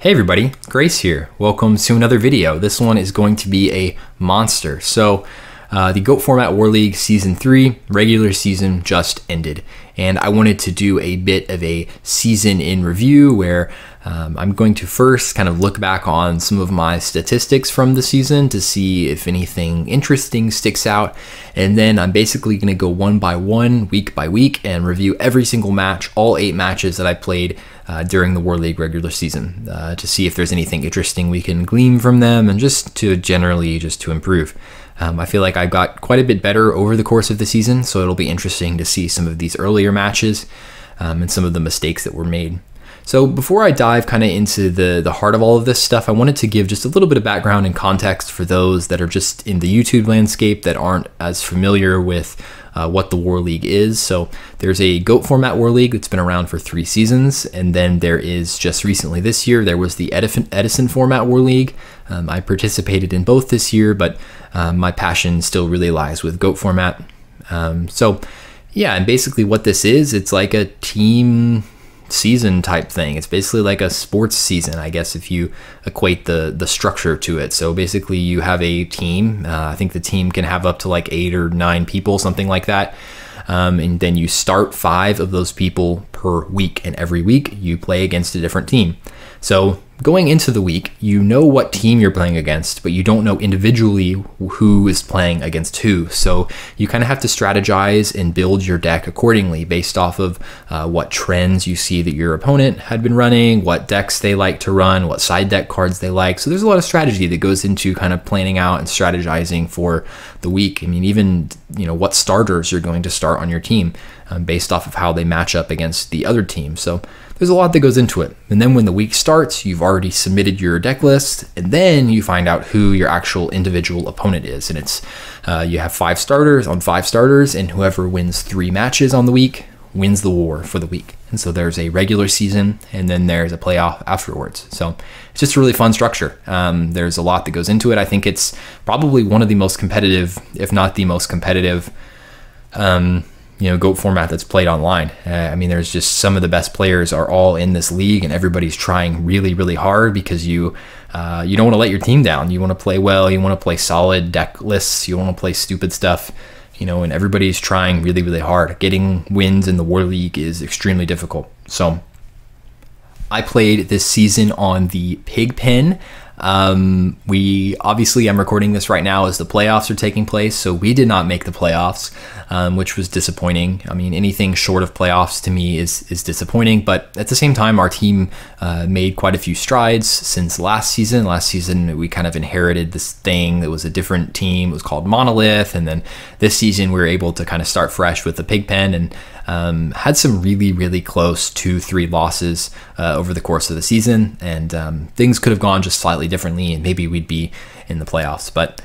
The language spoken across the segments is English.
Hey everybody, Grace here. Welcome to another video. This one is going to be a monster. So the GOAT Format War League Season 3 regular season just ended. And I wanted to do a bit of a season in review where I'm going to first kind of look back on some of my statistics from the season to see if anything interesting sticks out. And then I'm basically going to go one by one, week by week, and review every single match, all 8 matches that I played during the War League regular season to see if there's anything interesting we can glean from them and just to generally to improve. I feel like I got quite a bit better over the course of the season, so it'll be interesting to see some of these earlier matches and some of the mistakes that were made. So before I dive kind of into the heart of all of this stuff, I wanted to give just a little bit of background and context for those that are just in the YouTube landscape that aren't as familiar with what the War League is. So there's a GOAT Format War League that's been around for 3 seasons, and then there is just recently this year, there was the Edison Format War League. I participated in both this year, but my passion still really lies with GOAT Format. So yeah, and basically what this is, it's like a team season type thing. It's basically like a sports season, I guess, if you equate the structure to it. So basically you have a team. I think the team can have up to like 8 or 9 people, something like that. And then you start 5 of those people per week, and every week you play against a different team. So going into the week, you know what team you're playing against, but you don't know individually who is playing against who. So you kind of have to strategize and build your deck accordingly based off of what trends you see that your opponent had been running, what decks they like to run, what side deck cards they like. So there's a lot of strategy that goes into kind of planning out and strategizing for the week. I mean, even, you know, what starters you're going to start on your team based off of how they match up against the other team. So there's a lot that goes into it. And then when the week starts, you've already submitted your deck list, and then you find out who your actual individual opponent is. And it's you have 5 starters on 5 starters, and whoever wins 3 matches on the week wins the war for the week. And so there's a regular season, and then there's a playoff afterwards. So it's just a really fun structure. There's a lot that goes into it. I think it's probably one of the most competitive, if not the most competitive, GOAT format that's played online. I mean, there's just some of the best players are all in this league, and everybody's trying really, really hard because you don't want to let your team down. You want to play well. You want to play solid deck lists. You want to play stupid stuff, you know, and everybody's trying really, really hard. Getting wins in the War League is extremely difficult. So I played this season on the pig pen. I'm recording this right now as the playoffs are taking place, so we did not make the playoffs, which was disappointing. I mean, anything short of playoffs to me is disappointing, but at the same time, our team made quite a few strides since last season. Last season, we kind of inherited this thing that was a different team. It was called Monolith, and then this season, we were able to kind of start fresh with the pig pen and had some really, really close 2-3 losses over the course of the season, and things could have gone just slightly differently, and maybe we'd be in the playoffs, but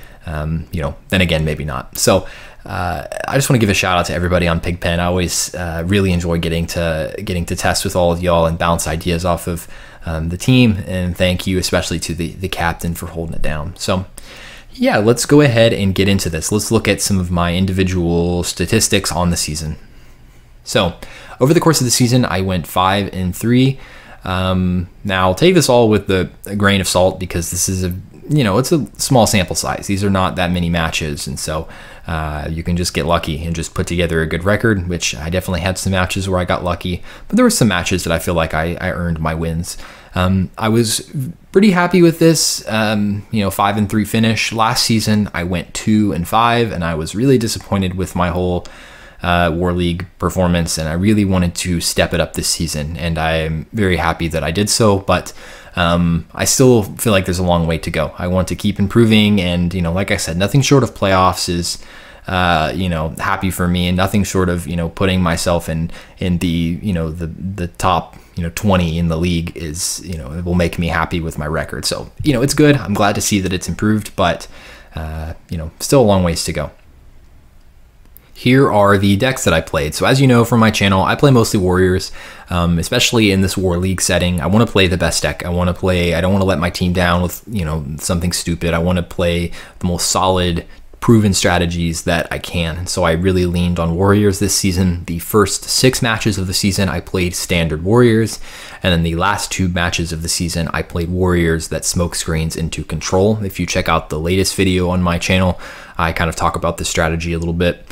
you know, then again, maybe not. So I just want to give a shout out to everybody on Pigpen. I always really enjoy getting to test with all of y'all and bounce ideas off of the team, and thank you especially to the captain for holding it down. So yeah, let's go ahead and get into this. Let's look at some of my individual statistics on the season. So over the course of the season, I went 5-3. Now I'll take this all with a grain of salt because this is it's a small sample size. These are not that many matches, and so you can just get lucky and just put together a good record, which I definitely had some matches where I got lucky, but there were some matches that I feel like I earned my wins. I was pretty happy with this 5-3 finish. Last season I went 2-5, and I was really disappointed with my whole War League performance, and I really wanted to step it up this season, and I am very happy that I did so, but I still feel like there's a long way to go. I want to keep improving, and like I said, nothing short of playoffs is happy for me, and nothing short of putting myself in the top 20 in the league is it will make me happy with my record. So it's good. I'm glad to see that it's improved, but still a long ways to go. Here are the decks that I played. So as you know from my channel, I play mostly warriors, especially in this War League setting. I want to play the best deck. I don't want to let my team down with something stupid. I want to play the most solid proven strategies that I can. And so I really leaned on warriors this season. The first 6 matches of the season, I played standard warriors. And then the last 2 matches of the season, I played warriors that smoke screens into control. If you check out the latest video on my channel, I kind of talk about this strategy a little bit.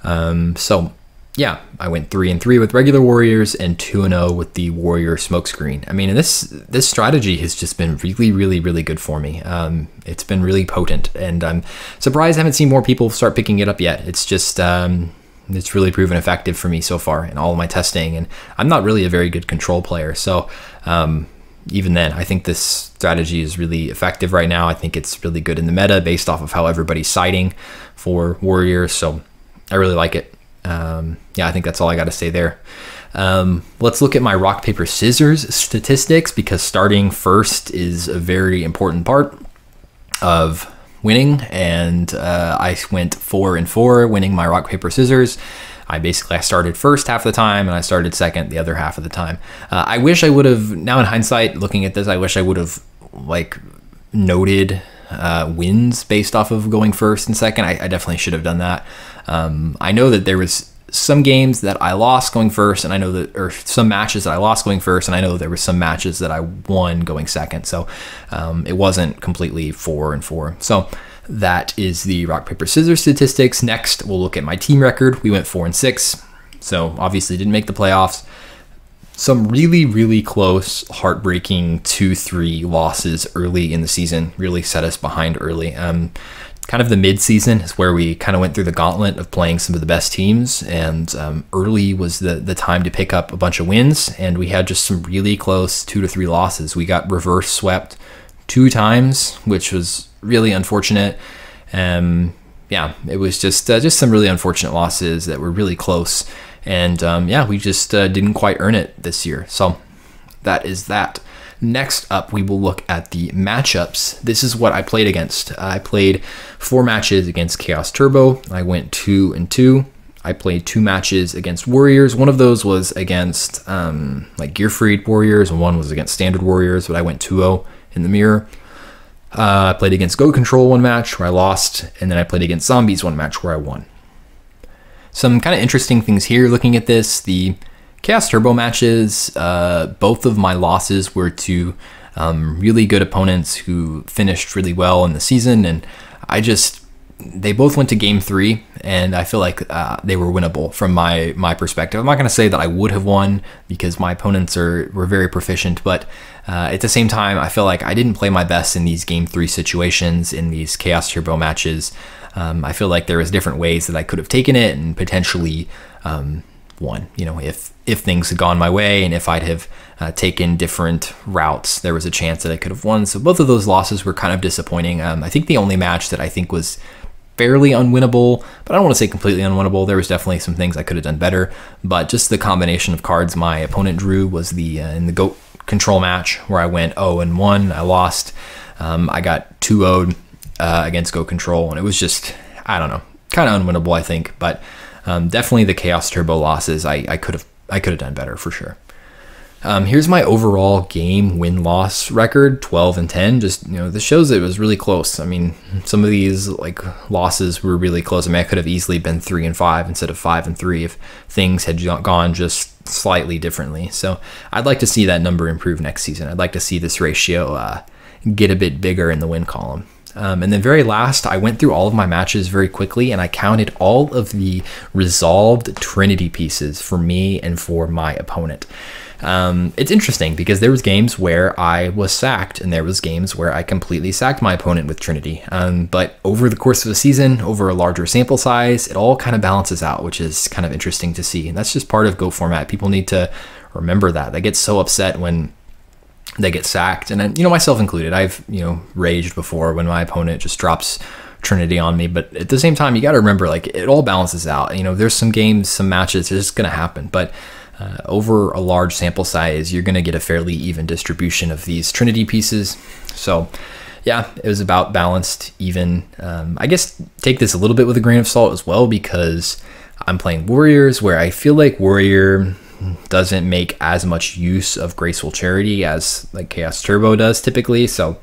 So yeah, I went 3-3 with regular warriors and 2-0 with the warrior smokescreen. I mean, this strategy has just been really good for me. It's been really potent, and I'm surprised I haven't seen more people start picking it up yet. It's just it's really proven effective for me so far in all of my testing, and I'm not really a very good control player, so even then, I think this strategy is really effective right now. I think it's really good in the meta based off of how everybody's siding for warriors, so I really like it. Yeah, I think that's all I got to say there. Let's look at my rock, paper, scissors statistics, because starting first is a very important part of winning. And I went 4-4 winning my rock, paper, scissors. I started first half of the time and I started second the other half of the time. I wish I would have, now in hindsight, looking at this, I wish I would have like noted wins based off of going first and second. I definitely should have done that. I know that there was some games that I lost going first, and I know that, or some matches that I lost going first, and I know there were some matches that I won going second. So it wasn't completely 4-4. So that is the rock, paper, scissors statistics. Next, we'll look at my team record. We went 4-6. So obviously didn't make the playoffs. Some really close, heartbreaking 2-3 losses early in the season really set us behind early. Kind of the mid-season is where we kind of went through the gauntlet of playing some of the best teams, and early was the time to pick up a bunch of wins, and we had just some really close 2-3 losses. We got reverse swept 2 times, which was really unfortunate. Yeah, it was just some really unfortunate losses that were really close. And yeah, we just didn't quite earn it this year. So that is that. Next up, we will look at the matchups. This is what I played against. I played 4 matches against Chaos Turbo. I went 2-2. I played 2 matches against Warriors. One of those was against like Gearfried Warriors, and one was against Standard Warriors, but I went 2-0 in the mirror. I played against Goat Control 1 match where I lost, and then I played against Zombies 1 match where I won. Some kind of interesting things here looking at this. The Chaos Turbo matches, both of my losses were to really good opponents who finished really well in the season, and they both went to game 3, and I feel like they were winnable from my perspective. I'm not going to say that I would have won because my opponents were very proficient, but at the same time, I feel like I didn't play my best in these game 3 situations, in these Chaos Turbo matches. I feel like there was different ways that I could have taken it and potentially won. You know, if things had gone my way and if I'd have taken different routes, there was a chance that I could have won. So both of those losses were kind of disappointing. I think the only match that I think was fairly unwinnable, but I don't want to say completely unwinnable. There was definitely some things I could have done better, but just the combination of cards my opponent drew was in the Goat Control match where I went 0-1. I lost. I got 2-0'd against Goat Control, and it was just, I don't know, kind of unwinnable, I think, but definitely the Chaos Turbo losses, I could have done better for sure. Here's my overall game win-loss record, 12-10. Just, you know, this shows it was really close. I mean, some of these like losses were really close. I mean, I could have easily been 3-5 instead of 5-3 if things had gone just slightly differently. So I'd like to see that number improve next season. I'd like to see this ratio get a bit bigger in the win column. And then very last, I went through all of my matches very quickly, and I counted all of the resolved Trinity pieces for me and for my opponent. It's interesting because there was games where I was sacked, and there was games where I completely sacked my opponent with Trinity. But over the course of the season, over a larger sample size, it all kind of balances out, which is kind of interesting to see. And that's just part of Go format. People need to remember that. They get so upset when they get sacked, and you know, myself included. I've, you know, raged before when my opponent just drops Trinity on me, but at the same time, you got to remember, like, it all balances out. You know, there's some games, some matches, it's just going to happen, but over a large sample size, you're going to get a fairly even distribution of these Trinity pieces. So yeah, it was about balanced, even. I guess take this a little bit with a grain of salt as well, because I'm playing Warriors, where I feel like Warrior doesn't make as much use of Graceful Charity as like Chaos Turbo does typically. So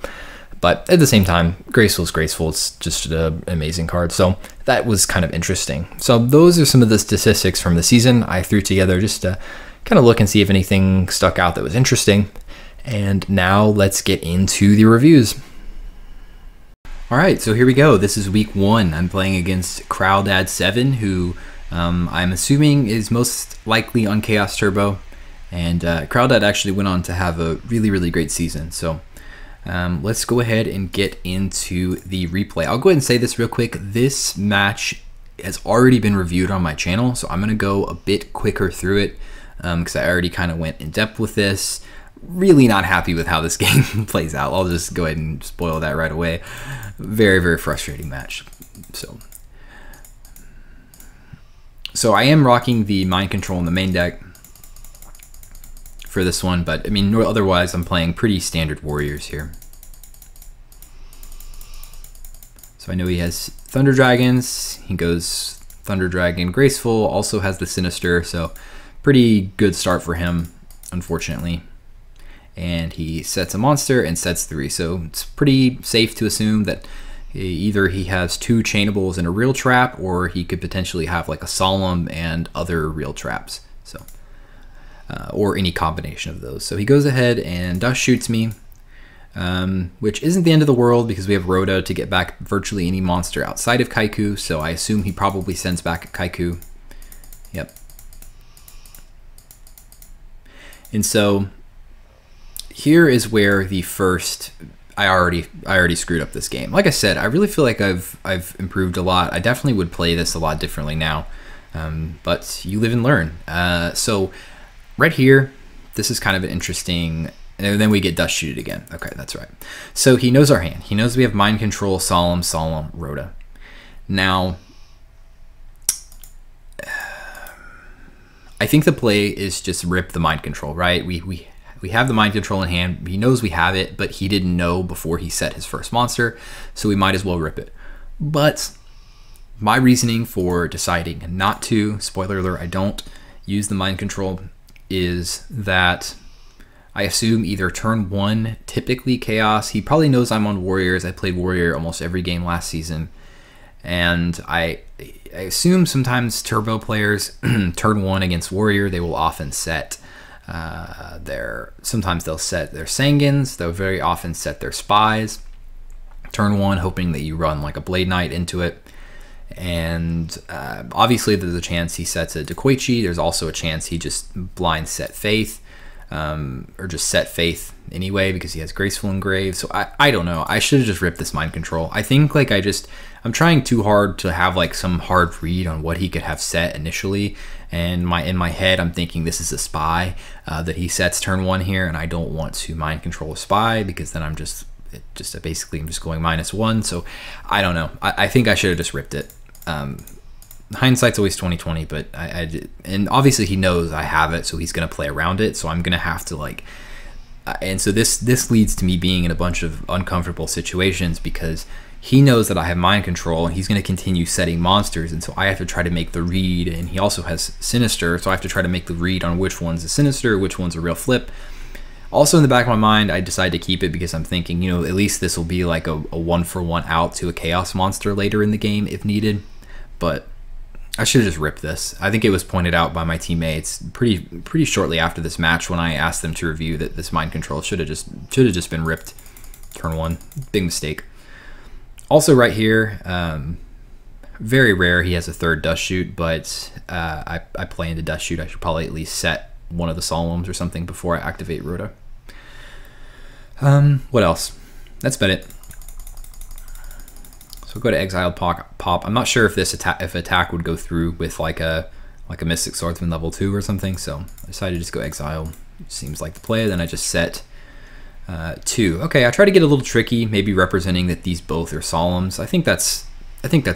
But at the same time, graceful is graceful. It's just an amazing card. So that was kind of interesting. So those are some of the statistics from the season I threw together just to kind of look and see if anything stuck out that was interesting. And now let's get into the reviews. All right, so here we go. This is week 1. I'm playing against Crowdad7, who I'm assuming is most likely on Chaos Turbo. And Crowdad actually went on to have a really, really great season. So let's go ahead and get into the replay. I'll go ahead and say this real quick. This match has already been reviewed on my channel, so I'm going to go a bit quicker through it because I already kind of went in depth with this. Really not happy with how this game plays out. I'll just go ahead and spoil that right away. Very, very frustrating match. So I am rocking the Mind Control in the main deck for this one, but I mean, otherwise I'm playing pretty standard warriors here. So I know he has Thunder Dragons. He goes Thunder Dragon Graceful, also has the Sinister, so pretty good start for him, unfortunately. And he sets a monster and sets 3, so it's pretty safe to assume that either he has 2 chainables and a real trap, or he could potentially have like a Solemn and other real traps. So or any combination of those. So he goes ahead and dust shoots me, which isn't the end of the world because we have Rhoda to get back virtually any monster outside of Kaiku, so I assume he probably sends back Kaiku. Yep. And so here is where the first, I already screwed up this game. Like I said, I really feel like I've improved a lot. I definitely would play this a lot differently now, but you live and learn. So right here, this is kind of an interesting, and then we get dust shooted again. Okay, that's right. So he knows our hand. He knows we have Mind Control, Solemn, Rhoda. Now, I think the play is just rip the Mind Control, right? We have the Mind Control in hand. He knows we have it, but he didn't know before he set his first monster, so we might as well rip it. But my reasoning for deciding not to, spoiler alert, I don't use the Mind Control, is that I assume either turn 1, typically Chaos. He probably knows I'm on Warriors. I played Warrior almost every game last season. And I assume sometimes Turbo players, turn 1 against Warrior, they will often set sometimes they'll set their Sanguins. They'll very often set their Spies. Turn 1, hoping that you run like a Blade Knight into it. And obviously there's a chance he sets a Dekoichi. There's also a chance he just blind set Faith, or just set Faith anyway because he has Graceful Engrave. So I don't know. I should have just ripped this Mind Control. I think like I'm trying too hard to have like some hard read on what he could have set initially. And in my head, I'm thinking this is a Spy that he sets turn 1 here, and I don't want to Mind Control a Spy because then I'm just basically I'm just going -1. So I don't know. I think I should have just ripped it. Hindsight's always 20/20, but and obviously he knows I have it, so he's gonna play around it. So I'm gonna have to like, and so this leads to me being in a bunch of uncomfortable situations because he knows that I have Mind Control and he's going to continue setting monsters, and so I have to try to make the read, and he also has Sinister, so I have to try to make the read on which one's a Sinister, which one's a real flip. Also in the back of my mind, I decided to keep it because I'm thinking, you know, at least this will be like a 1-for-1 out to a Chaos monster later in the game if needed, but I should have just ripped this. I think it was pointed out by my teammates pretty shortly after this match when I asked them to review that this Mind Control should have just been ripped turn 1. Big mistake. Also right here, very rare he has a 3rd dust shoot, but I play into dust shoot. I should probably at least set one of the Solemns or something before I activate Rhoda. What else? That's about it. So go to Exiled Pop. I'm not sure if this attack would go through with like a Mystic Swordsman level 2 or something, so I decided to just go Exile. Seems like the play. Then I just set 2. Okay, I try to get a little tricky, maybe representing that these both are Solemns. I think that's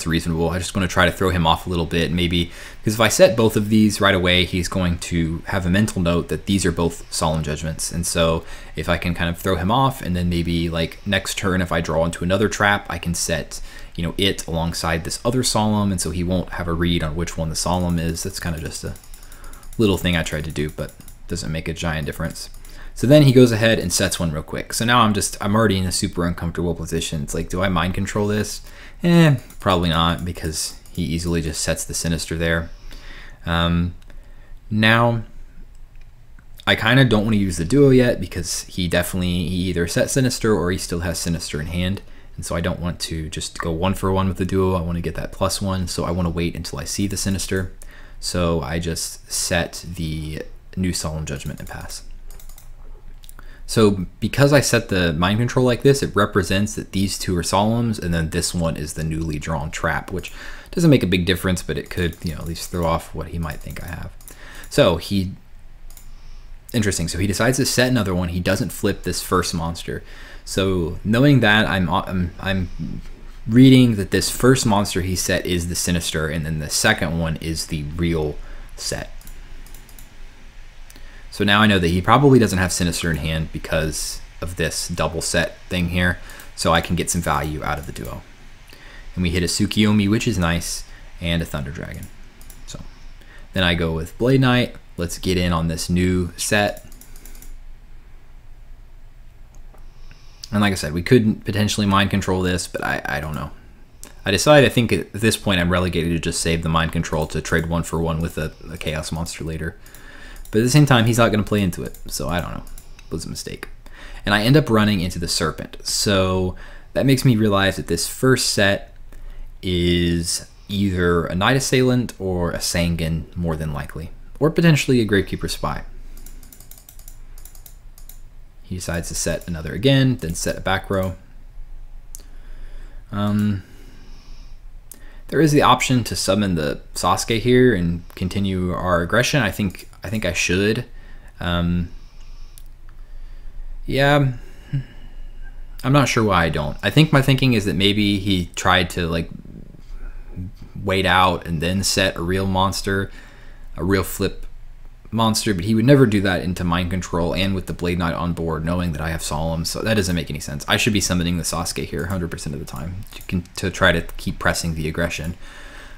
reasonable. I just want to try to throw him off a little bit, maybe, because if I set both of these right away, he's going to have a mental note that these are both Solemn Judgments. And so if I can kind of throw him off, and then maybe like next turn, if I draw into another trap, I can set, you know, it alongside this other Solemn, and so he won't have a read on which one the Solemn is. That's kind of just a little thing I tried to do, but doesn't make a giant difference. So then he goes ahead and sets one real quick. So now I'm already in a super uncomfortable position. It's like, do I mind control this? Probably not, because he easily just sets the Sinister there. Now, I kind of don't want to use the duo yet, because he either set Sinister or he still has Sinister in hand. And so I don't want to just go 1-for-1 with the duo. I want to get that +1, so I want to wait until I see the Sinister. So I just set the new Solemn Judgment and pass. So because I set the mind control like this, it represents that these two are Solemns, and then this one is the newly drawn trap, which doesn't make a big difference, but it could, at least throw off what he might think I have. So interesting. So he decides to set another one. He doesn't flip this first monster. So knowing that, I'm reading that this first monster he set is the Sinister, and then the second one is the real set. So now I know that he probably doesn't have Sinister in hand because of this double set thing here, so I can get some value out of the duo. And we hit a Tsukiyomi, which is nice, and a Thunder Dragon. So then I go with Blade Knight. Let's get in on this new set. And like I said, we could potentially mind control this, but I don't know. I think at this point I'm relegated to just save the mind control to trade 1-for-1 with a Chaos Monster later. But at the same time, he's not going to play into it, so I don't know. It was a mistake. And I end up running into the Serpent. So that makes me realize that this first set is either a Night Assailant or a Sangan, more than likely. Or potentially a Gravekeeper Spy. He decides to set another again, then set a back row. There is the option to summon the Sasuke here and continue our aggression. I think I should. Yeah, I'm not sure why I don't. I think my thinking is that maybe he tried to like wait out and then set a real monster, a real flip monster, but he would never do that into mind control and with the Blade Knight on board, knowing that I have Solemn, so that doesn't make any sense. I should be summoning the Sasuke here 100% of the time to try to keep pressing the aggression.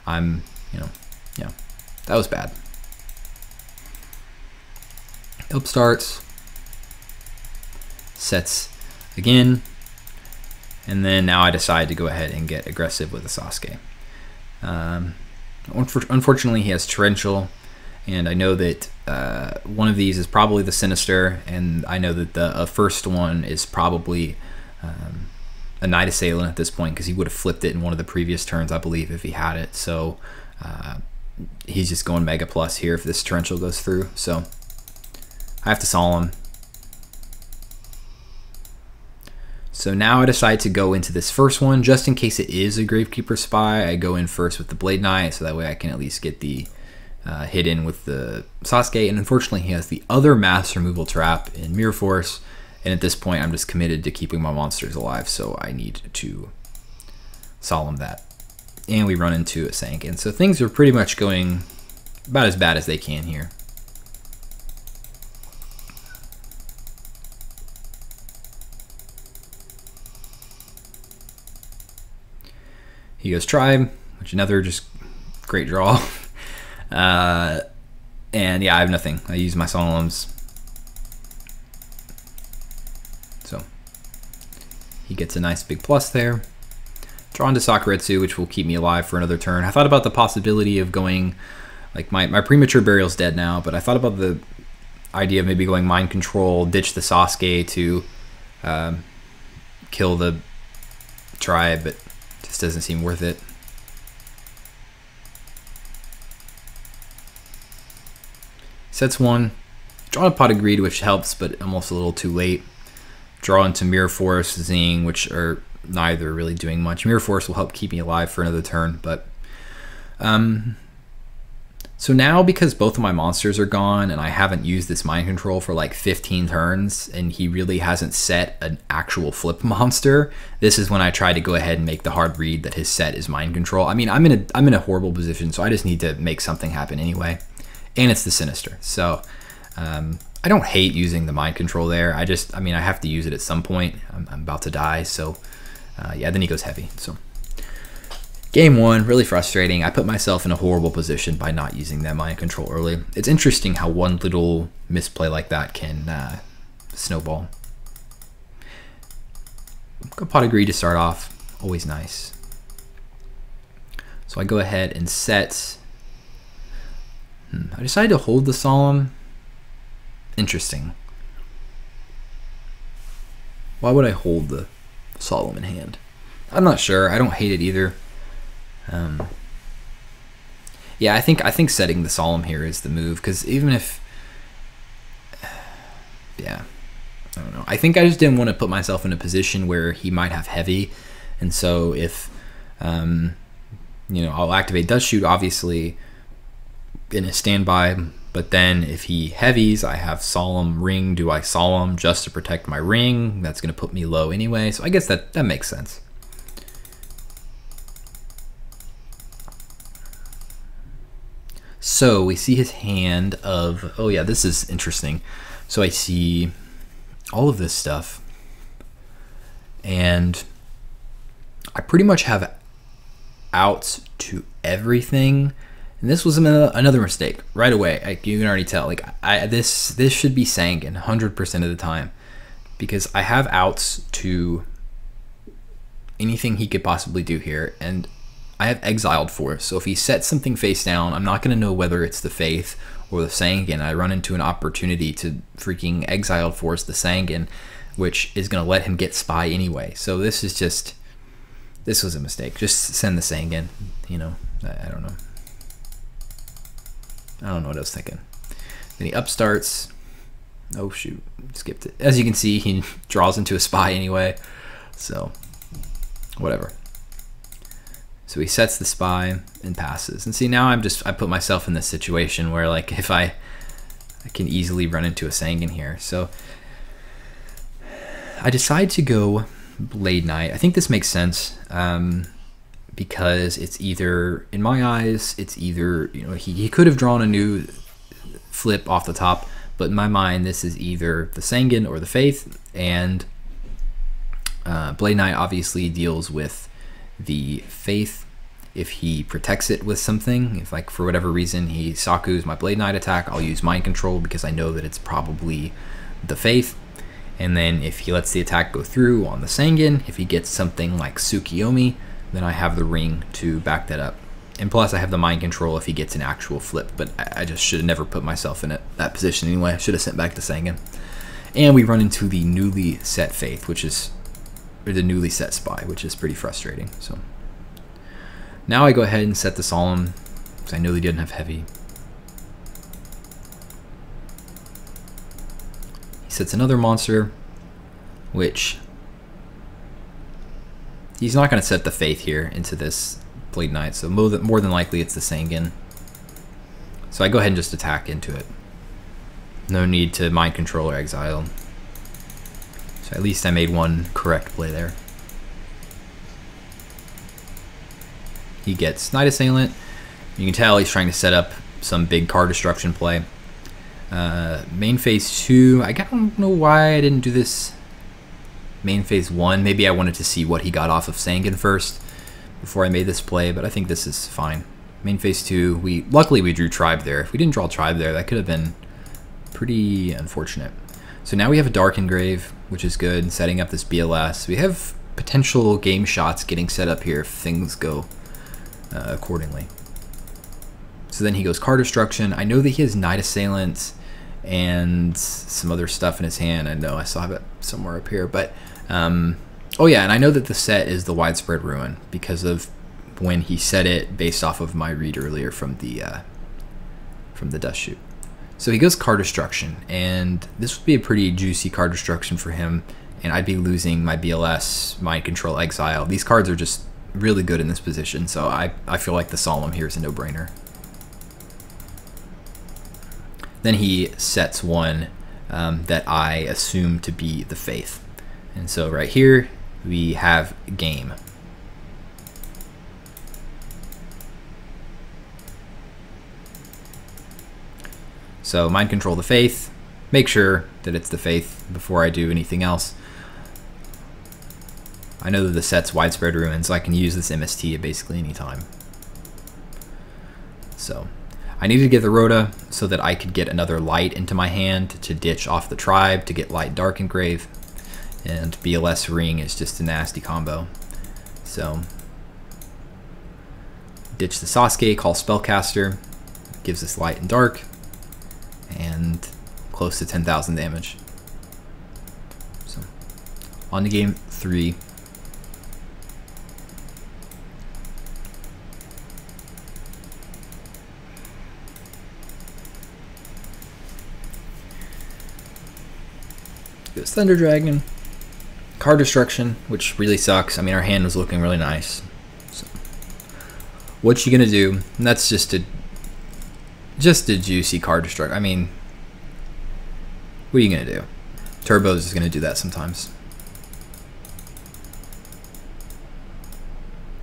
Yeah, that was bad. Up starts, sets again, and then now I decide to go ahead and get aggressive with the Sasuke. Unfortunately, he has Torrential, and I know that one of these is probably the Sinister, and I know that the first one is probably a Night Assailant at this point, because he would have flipped it in one of the previous turns, I believe, if he had it. So he's just going Mega Plus here if this Torrential goes through. So I have to Solemn. So now I decide to go into this first one, just in case it is a Gravekeeper Spy. I go in first with the Blade Knight, so that way I can at least get the hit in with the Sasuke. And unfortunately, he has the other mass removal trap in Mirror Force, and at this point, I'm just committed to keeping my monsters alive, so I need to Solemn that. And we run into a Sangan. So things are pretty much going about as bad as they can here. He goes Tribe, which another just great draw. And yeah, I have nothing. I use my Solemns. So he gets a nice big plus there. Drawn to Sakuretsu, which will keep me alive for another turn. I thought about the possibility of going, like my premature burial's dead now, but I thought about the idea of maybe going Mind Control, ditch the Sasuke to kill the Tribe, but just doesn't seem worth it. Sets one, draw a Pot of Greed, which helps, but almost a little too late. Draw into Mirror Force, Zing, which are neither really doing much. Mirror Force will help keep me alive for another turn, but so now, because both of my monsters are gone and I haven't used this Mind Control for like 15 turns, and he really hasn't set an actual flip monster, this is when I try to go ahead and make the hard read that his set is Mind Control. I mean, I'm in a horrible position, so I just need to make something happen anyway. And it's the Sinister, so I don't hate using the Mind Control there. I have to use it at some point. I'm about to die, so yeah, then he goes heavy. So game one, really frustrating. I put myself in a horrible position by not using that Mind Control early. It's interesting how one little misplay like that can snowball. A pot of greed to start off, always nice. So I go ahead and set. I decided to hold the Solemn. Interesting. Why would I hold the Solemn in hand? I'm not sure. I don't hate it either. Yeah, I think setting the Solemn here is the move, because even if, yeah, I don't know. I think I just didn't want to put myself in a position where he might have heavy, and so if, you know, I'll activate Dust Shoot obviously in a standby, but then if he heavies, I have Solemn Ring. Do I Solemn just to protect my ring? That's going to put me low anyway, so I guess that makes sense. So we see his hand of, oh yeah, this is interesting. So I see all of this stuff, and I pretty much have outs to everything. And this was another mistake right away. Like, you can already tell, like this should be Sangan 100% of the time, because I have outs to anything he could possibly do here, and I have Exiled Force. So if he sets something face down, I'm not going to know whether it's the Faith or the Sangan. I run into an opportunity to freaking Exiled Force the Sangan, which is going to let him get Spy anyway. So this was a mistake. Just send the Sangan, you know. I don't know. I don't know what I was thinking. Then he upstarts. Oh shoot, skipped it. As you can see, he draws into a Spy anyway. So whatever. So he sets the Spy and passes. And see, now I put myself in this situation where, like, if I can easily run into a Sangan here. So I decide to go Blade Knight. I think this makes sense, because it's either, in my eyes, it's either, you know, he could have drawn a new flip off the top, but in my mind, this is either the Sangan or the Faith, and Blade Knight obviously deals with the Faith if he protects it with something. If, like, for whatever reason he Saku's my Blade Knight attack, I'll use Mind Control because I know that it's probably the Faith. And then if he lets the attack go through on the Sangan, if he gets something like Tsukiyomi, then I have the ring to back that up. And plus I have the Mind Control if he gets an actual flip, but I just should have never put myself in that position anyway. I should have sent back the Sangan. And we run into the newly set Faith, which is, or the newly set Spy, which is pretty frustrating. So now I go ahead and set the Solemn, because I know he didn't have heavy. He sets another monster, which he's not going to set the Faith here into this Blade Knight, so more than likely it's the Sangan. So I go ahead and just attack into it. No need to Mind Control or Exile. So at least I made one correct play there. He gets Night Assailant. You can tell he's trying to set up some big card destruction play. Main phase 2, I don't know why I didn't do this main phase 1. Maybe I wanted to see what he got off of Sangan first before I made this play, but I think this is fine. Main phase 2, luckily we drew Tribe there. If we didn't draw Tribe there, that could have been pretty unfortunate. So now we have a Dark Engrave, which is good, setting up this BLS. We have potential game shots getting set up here if things go accordingly. So then he goes Card Destruction. I know that he has Night Assailant and some other stuff in his hand. I know I still have it somewhere up here, but oh yeah, and I know that the set is the Widespread Ruin because of when he set it based off of my read earlier from the Dust Shoot. So he goes Card Destruction, and this would be a pretty juicy Card Destruction for him, and I'd be losing my BLS, Mind Control, Exile. These cards are just really good in this position, so I feel like the Solemn here is a no-brainer. Then he sets one that I assume to be the Faith. And so right here, we have Game. So Mind Control the Faith, make sure that it's the Faith before I do anything else. I know that the set's Widespread Ruin, so I can use this MST at basically any time. So I needed to get the Rhoda so that I could get another light into my hand to ditch off the tribe to get light dark engrave, and BLS ring is just a nasty combo. So ditch the Sasuke, call spellcaster, gives us light and dark, and close to 10,000 damage. So on to game 3. Goes Thunder Dragon, card destruction, which really sucks. I mean, our hand was looking really nice. So, what you gonna do? And that's just a juicy card destruction. I mean, what are you gonna do? Turbos is gonna do that sometimes.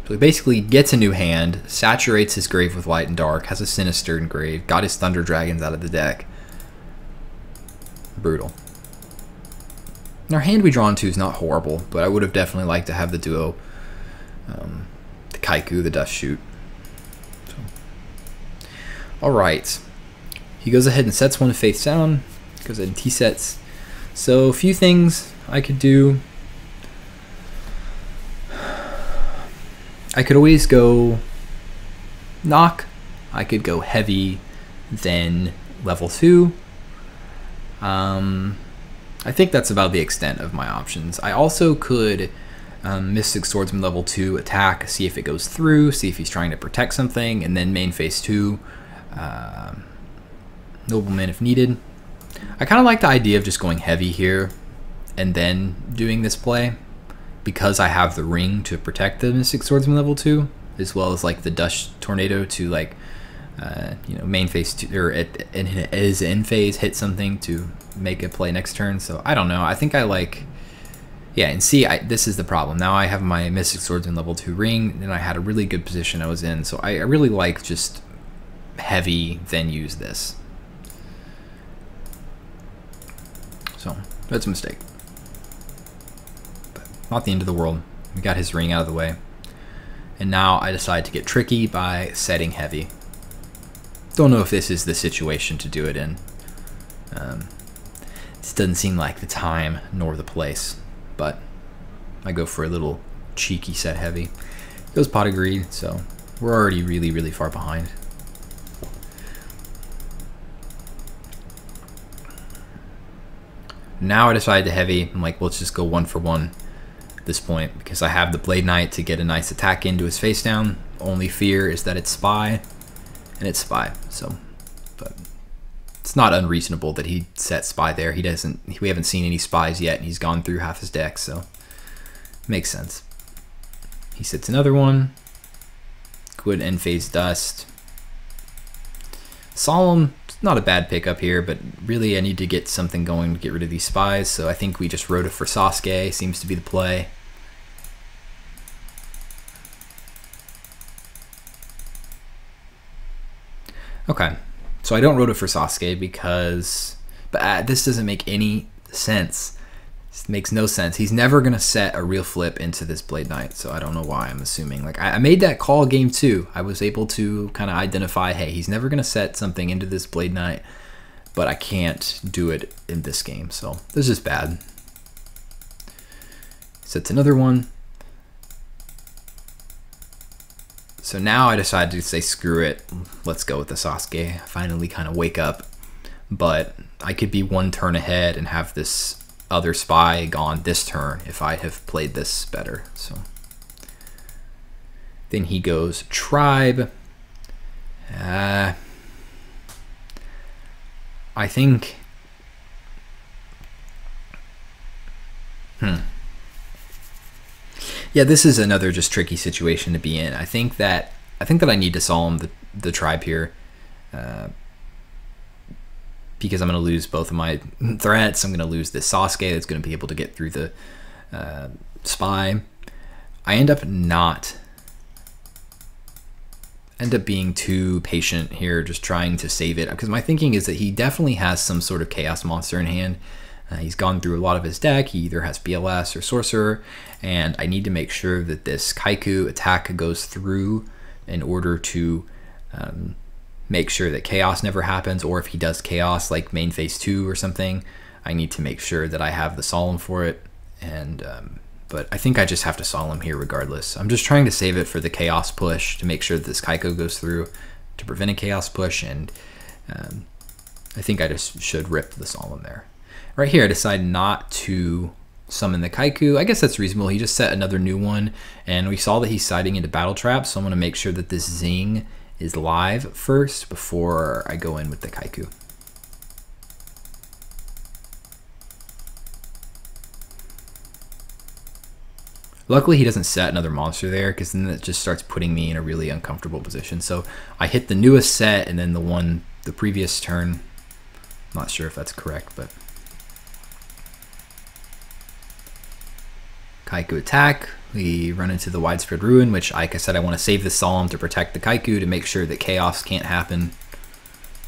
So he basically gets a new hand, saturates his grave with light and dark, has a Sinister engrave, got his Thunder Dragons out of the deck. Brutal. Our hand we draw into is not horrible, but I would have definitely liked to have the duo, the Kaiku, the Dust Shoot. So. Alright, he goes ahead and sets one face down, goes ahead and T-sets. So a few things I could do. I could always go knock, I could go heavy, then level 2. I think that's about the extent of my options. I also could Mystic Swordsman level 2 attack, see if it goes through, see if he's trying to protect something, and then main phase 2 Nobleman if needed. I kind of like the idea of just going heavy here and then doing this play, because I have the ring to protect the Mystic Swordsman level 2, as well as like the Dust Tornado to like you know, main phase 2 or as in phase hit something to make a play next turn. So I don't know. I think I like, yeah. And see, this is the problem. Now I have my Mystic Swordsman level 2 ring, and I had a really good position I was in. So I really like just heavy, then use this. So that's a mistake, but not the end of the world. We got his ring out of the way, and now I decide to get tricky by setting heavy. Don't know if this is the situation to do it in. This doesn't seem like the time nor the place, but I go for a little cheeky set heavy. Goes Pot of Greed, so we're already really, really far behind. Now I decide to heavy. I'm like, let's just go 1 for 1 at this point, because I have the Blade Knight to get a nice attack into his face down. Only fear is that it's Spy, and it's Spy. So, but it's not unreasonable that he set Spy there. We haven't seen any Spies yet, and he's gone through half his deck, so makes sense. He sets another one. Good end phase Dust. Solemn, not a bad pickup here, but really I need to get something going to get rid of these Spies, so I think we just wrote it for Sasuke, seems to be the play. Okay, so I don't road it for Sasuke because, but this doesn't make any sense. This makes no sense. He's never gonna set a real flip into this Blade Knight, so I don't know why. I'm assuming, like, I made that call game 2. I was able to kind of identify, hey, he's never gonna set something into this Blade Knight, but I can't do it in this game, so this is just bad. Sets another one. So now I decided to say, screw it, let's go with the Sasuke. I finally kind of wake up, but I could be 1 turn ahead and have this other Spy gone this turn if I have played this better. So then he goes Tribe. I think, yeah, this is another just tricky situation to be in. I think that I need to solemn the Tribe here, because I'm going to lose both of my threats. I'm going to lose this Sasuke that's going to be able to get through the Spy. I end up being too patient here, just trying to save it, because my thinking is that he definitely has some sort of Chaos Monster in hand. He's gone through a lot of his deck. He either has BLS or Sorcerer, and I need to make sure that this Kaiku attack goes through in order to make sure that chaos never happens, or if he does chaos like main phase 2 or something, I need to make sure that I have the solemn for it. And but I think I just have to solemn here regardless. I'm just trying to save it for the chaos push to make sure that this Kaiko goes through to prevent a chaos push, and I think I just should rip the solemn there. Right here I decide not to summon the Kaiku. I guess that's reasonable. He just set another new one, and we saw that he's siding into battle traps, so I'm going to make sure that this Zing is live first before I go in with the Kaiku. Luckily he doesn't set another monster there, because then it just starts putting me in a really uncomfortable position. So I hit the newest set and then the previous turn. I'm not sure if that's correct, but Kaiku attack. We run into the widespread ruin, which, like I said, I want to save the solemn to protect the Kaiku to make sure that chaos can't happen.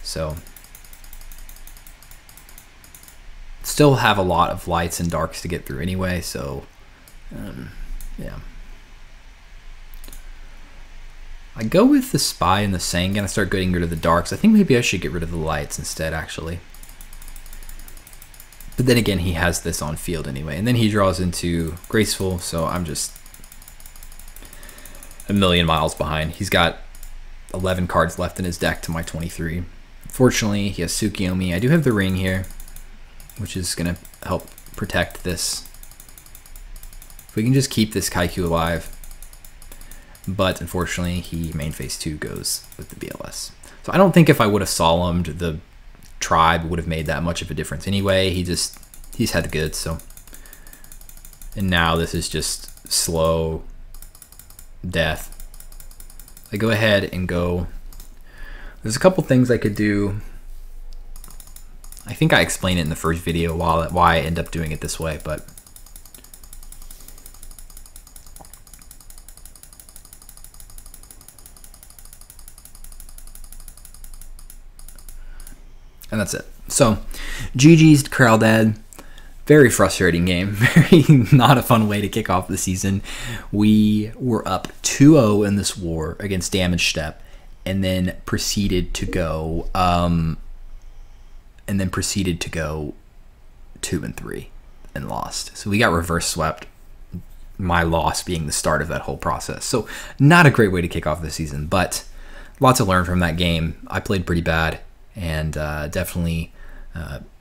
So still have a lot of lights and darks to get through anyway, so yeah. I go with the Spy and the Sangan and start getting rid of the darks. I think maybe I should get rid of the lights instead, actually. But then again, he has this on field anyway. And then he draws into Graceful, so I'm just a million miles behind. He's got 11 cards left in his deck to my 23. Fortunately, he has Tsukiyomi. I do have the ring here, which is going to help protect this. If we can just keep this Kaiku alive. But unfortunately, he main phase 2 goes with the BLS. So I don't think if I would have solemned, the tribe would have made that much of a difference anyway. He's had the goods, so. And now this is just slow death. I go ahead and go. There's a couple things I could do. I think I explained it in the first video why I end up doing it this way, but. And that's it. So, GG's Corral Dad. Very frustrating game. Very not a fun way to kick off the season. We were up 2-0 in this war against Damage Step, and then proceeded to go 2-3 and lost. So we got reverse swept. My loss being the start of that whole process. So not a great way to kick off the season, but lots to learn from that game. I played pretty bad. And definitely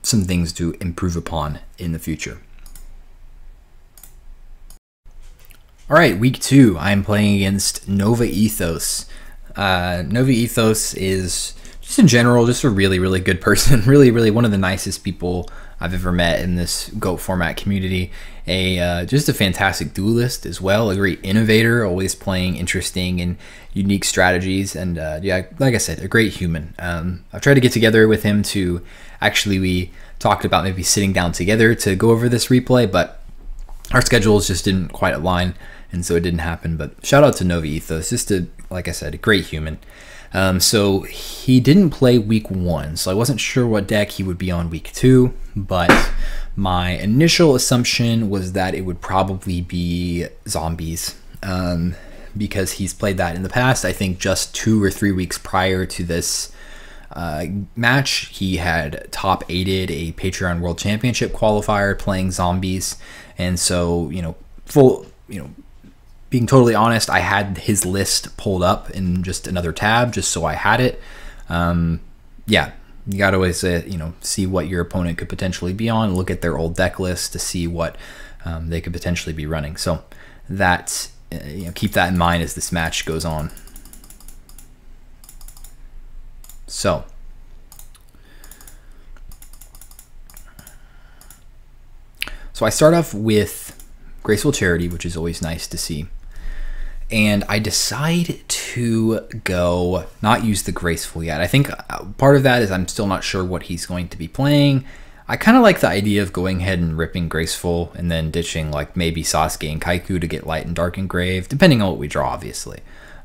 some things to improve upon in the future. All right, week 2, I'm playing against NovaEthos. NovaEthos is just in general just a really, really good person. Really one of the nicest people I've ever met in this GOAT format community. Just a fantastic duelist as well, a great innovator, always playing interesting and unique strategies, and yeah, like I said, a great human. I've tried to get together with him to we talked about maybe sitting down together to go over this replay, but our schedules just didn't quite align, and so it didn't happen. But shout out to NovaEthos, just like I said, a great human. So he didn't play week 1, so I wasn't sure what deck he would be on week 2, but my initial assumption was that it would probably be zombies, because he's played that in the past. I think just 2 or 3 weeks prior to this match, he had top 8'd a Patreon World Championship qualifier playing zombies, and so being totally honest, I had his list pulled up in just another tab just so I had it. Yeah, you got to always see what your opponent could potentially be on, look at their old deck list to see what they could potentially be running. So that keep that in mind as this match goes on. So I start off with Graceful Charity, which is always nice to see. And I decide to go not use the Graceful yet. I think part of that is I'm still not sure what he's going to be playing. I kind of like the idea of going ahead and ripping Graceful and then ditching like maybe Sasuke and Kaiku to get Light and Dark Engraved, depending on what we draw, obviously.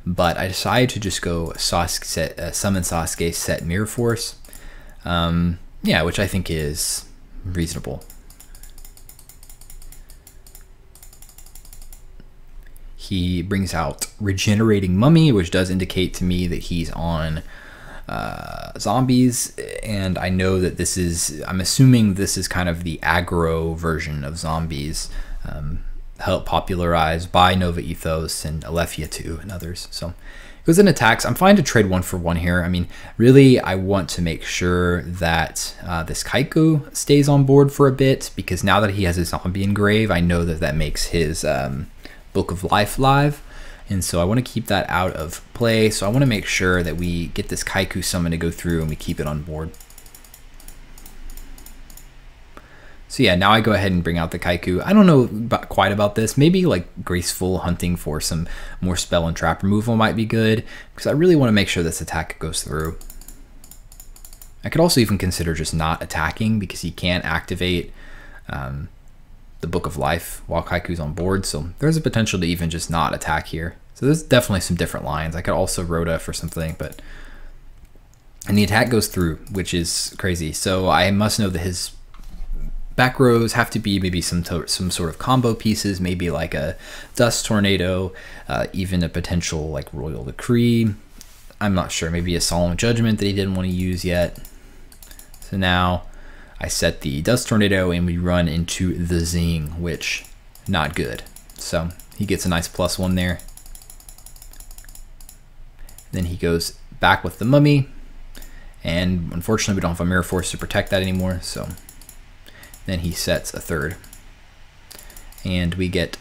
But I decided to just go summon Sasuke, set Mirror Force. Yeah, which I think is reasonable. He brings out Regenerating Mummy, which does indicate to me that he's on zombies, and I know that this is, I'm assuming this is kind of the aggro version of zombies, helped popularized by NovaEthos and Alephia 2 and others. So it goes in attacks. I'm fine to trade 1-for-1 here. I mean, really, I want to make sure that this Kaiku stays on board for a bit, because now that he has his zombie engrave, I know that that makes his Book of Life live. And so I want to keep that out of play. So I want to make sure that we get this Kaiku summon to go through and we keep it on board. So yeah, now I go ahead and bring out the Kaiku. I don't know quite about this. Maybe like graceful hunting for some more spell and trap removal might be good, because I really want to make sure this attack goes through. I could also even consider just not attacking, because he can't activate the Book of Life while Kaiku's on board. So there's a potential to even just not attack here. So there's definitely some different lines. I could also Rhoda for something, but... And the attack goes through, which is crazy. So I must know that his back rows have to be maybe some sort of combo pieces, maybe like a Dust Tornado, even a potential like Royal Decree. I'm not sure, maybe a Solemn Judgment that he didn't want to use yet. So now I set the Dust Tornado and we run into the Zing, which not good. So he gets a nice +1 there. Then he goes back with the Mummy, and unfortunately we don't have a Mirror Force to protect that anymore, so then he sets a third. And we get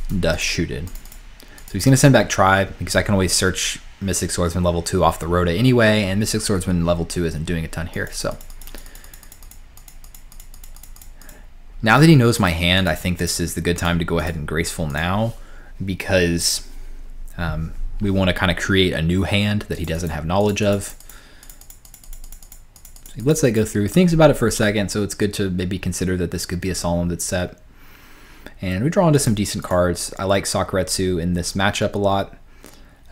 Dust Shooted. So he's going to send back Tribe, because I can always search Mystic Swordsman level 2 off the Rhoda anyway, and Mystic Swordsman level 2 isn't doing a ton here, so... Now that he knows my hand, I think this is the good time to go ahead and Graceful now, because we want to kind of create a new hand that he doesn't have knowledge of. So he lets that go through, thinks about it for a second, so it's good to maybe consider that this could be a Solemn that's set. And we draw into some decent cards. I like Sakuretsu in this matchup a lot.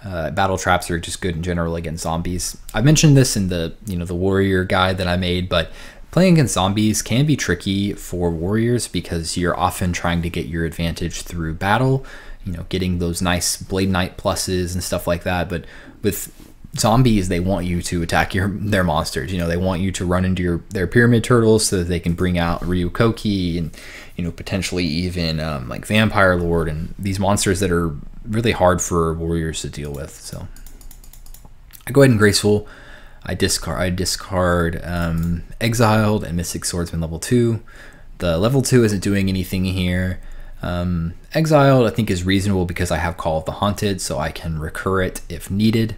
Battle traps are just good in general against zombies. I mentioned this in the the warrior guide that I made, but playing against zombies can be tricky for warriors, because you're often trying to get your advantage through battle, getting those nice Blade Knight pluses and stuff like that. But with zombies, they want you to attack their monsters. They want you to run into their pyramid turtles so that they can bring out Ryukoki and potentially even like Vampire Lord and these monsters that are really hard for warriors to deal with. So I go ahead and Graceful. I discard Exiled and Mystic Swordsman level 2. The level 2 isn't doing anything here. Exiled I think is reasonable because I have Call of the Haunted, so I can recur it if needed.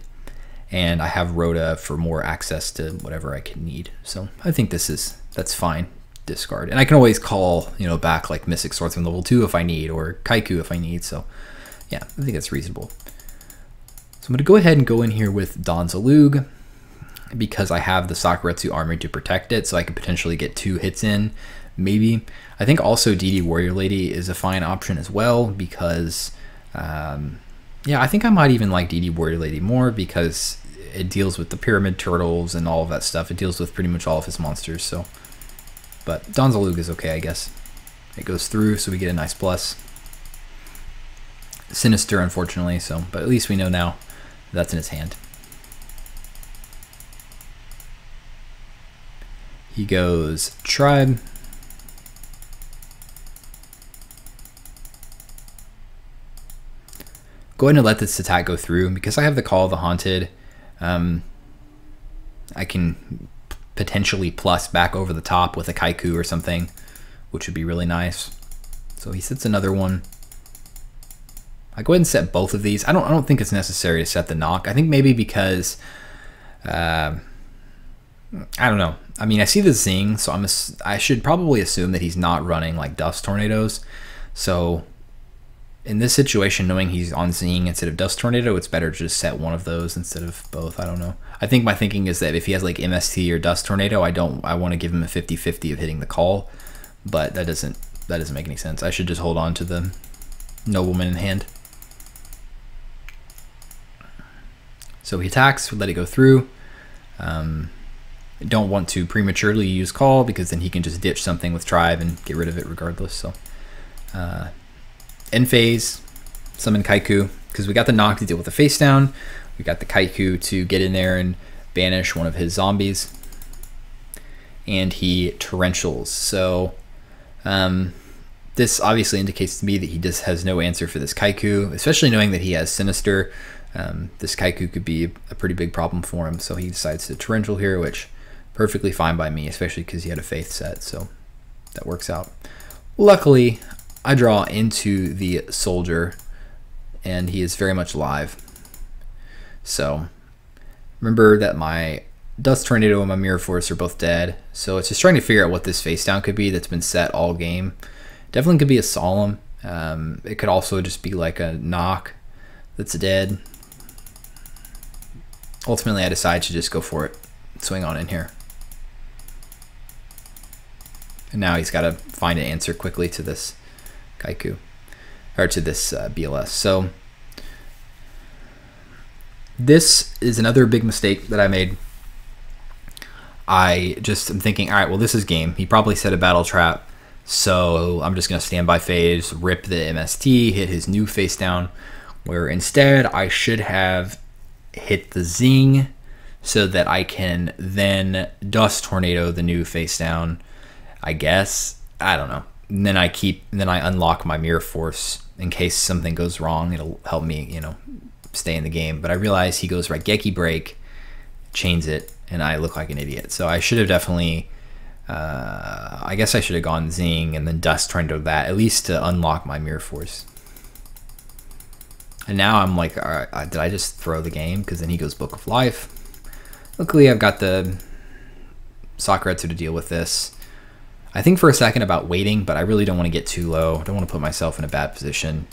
And I have Rhoda for more access to whatever I can need. So I think that's fine. Discard. And I can always call, back like Mystic Swordsman level 2 if I need, or Kaiku if I need. So yeah, I think that's reasonable. So I'm going to go ahead and go in here with Donzalug, because I have the Sakuretsu army to protect it, so I could potentially get 2 hits in, maybe. I think also DD Warrior Lady is a fine option as well, because, yeah, I think I might even like DD Warrior Lady more, because it deals with the Pyramid Turtles and all of that stuff. It deals with pretty much all of his monsters, so. But Donzalug is okay, I guess. It goes through, so we get a nice plus. Sinister, unfortunately, so, but at least we know now that's in his hand. He goes Tribe. Go ahead and let this attack go through. Because I have the Call of the Haunted, I can potentially plus back over the top with a Kaiku or something, which would be really nice. So he sets another one. I go ahead and set both of these. I don't think it's necessary to set the knock. I think maybe because I don't know. I mean, I see the Zing, so I should probably assume that he's not running like Dust Tornadoes. So in this situation, knowing he's on Zing instead of Dust Tornado, it's better to just set one of those instead of both. I don't know. I think my thinking is that if he has like MST or Dust Tornado, I want to give him a 50-50 of hitting the call, but that doesn't make any sense. I should just hold on to the Nobleman in hand. So he attacks, we let it go through. Don't want to prematurely use Call, because then he can just ditch something with Tribe and get rid of it regardless. So end phase, summon Kaiku, because we got the knock to deal with the face down. We got the Kaiku to get in there and banish one of his zombies, and he torrentials. So this obviously indicates to me that he just has no answer for this Kaiku, especially knowing that he has Sinister. This Kaiku could be a pretty big problem for him, so he decides to torrential here, which perfectly fine by me, especially because he had a Faith set, so that works out. Luckily, I draw into the Soldier, and he is very much alive. So remember that my Dust Tornado and my Mirror Force are both dead, so it's just trying to figure out what this face down could be that's been set all game. Definitely could be a Solemn. It could also just be like a Knock that's dead. Ultimately, I decide to just go for it, swing on in here. And now he's got to find an answer quickly to this Kaiku, or to this BLS. So this is another big mistake that I made. I just am thinking, all right, well, this is game. He probably set a battle trap, so I'm just going to stand by phase, rip the MST, hit his new face down, where instead I should have hit the Zing so that I can then Dust Tornado the new face down, I guess. I don't know. And then I unlock my Mirror Force in case something goes wrong. It'll help me, you know, stay in the game. But I realize he goes Raigeki Break, chains it, and I look like an idiot. So I should have definitely, I guess I should have gone Zing and then Dust Tornado that, at least to unlock my Mirror Force. And now I'm like, all right, did I just throw the game? Because then he goes Book of Life. Luckily, I've got the Sakuretsu to deal with this. I think for a second about waiting, but I really don't want to get too low. I don't want to put myself in a bad position.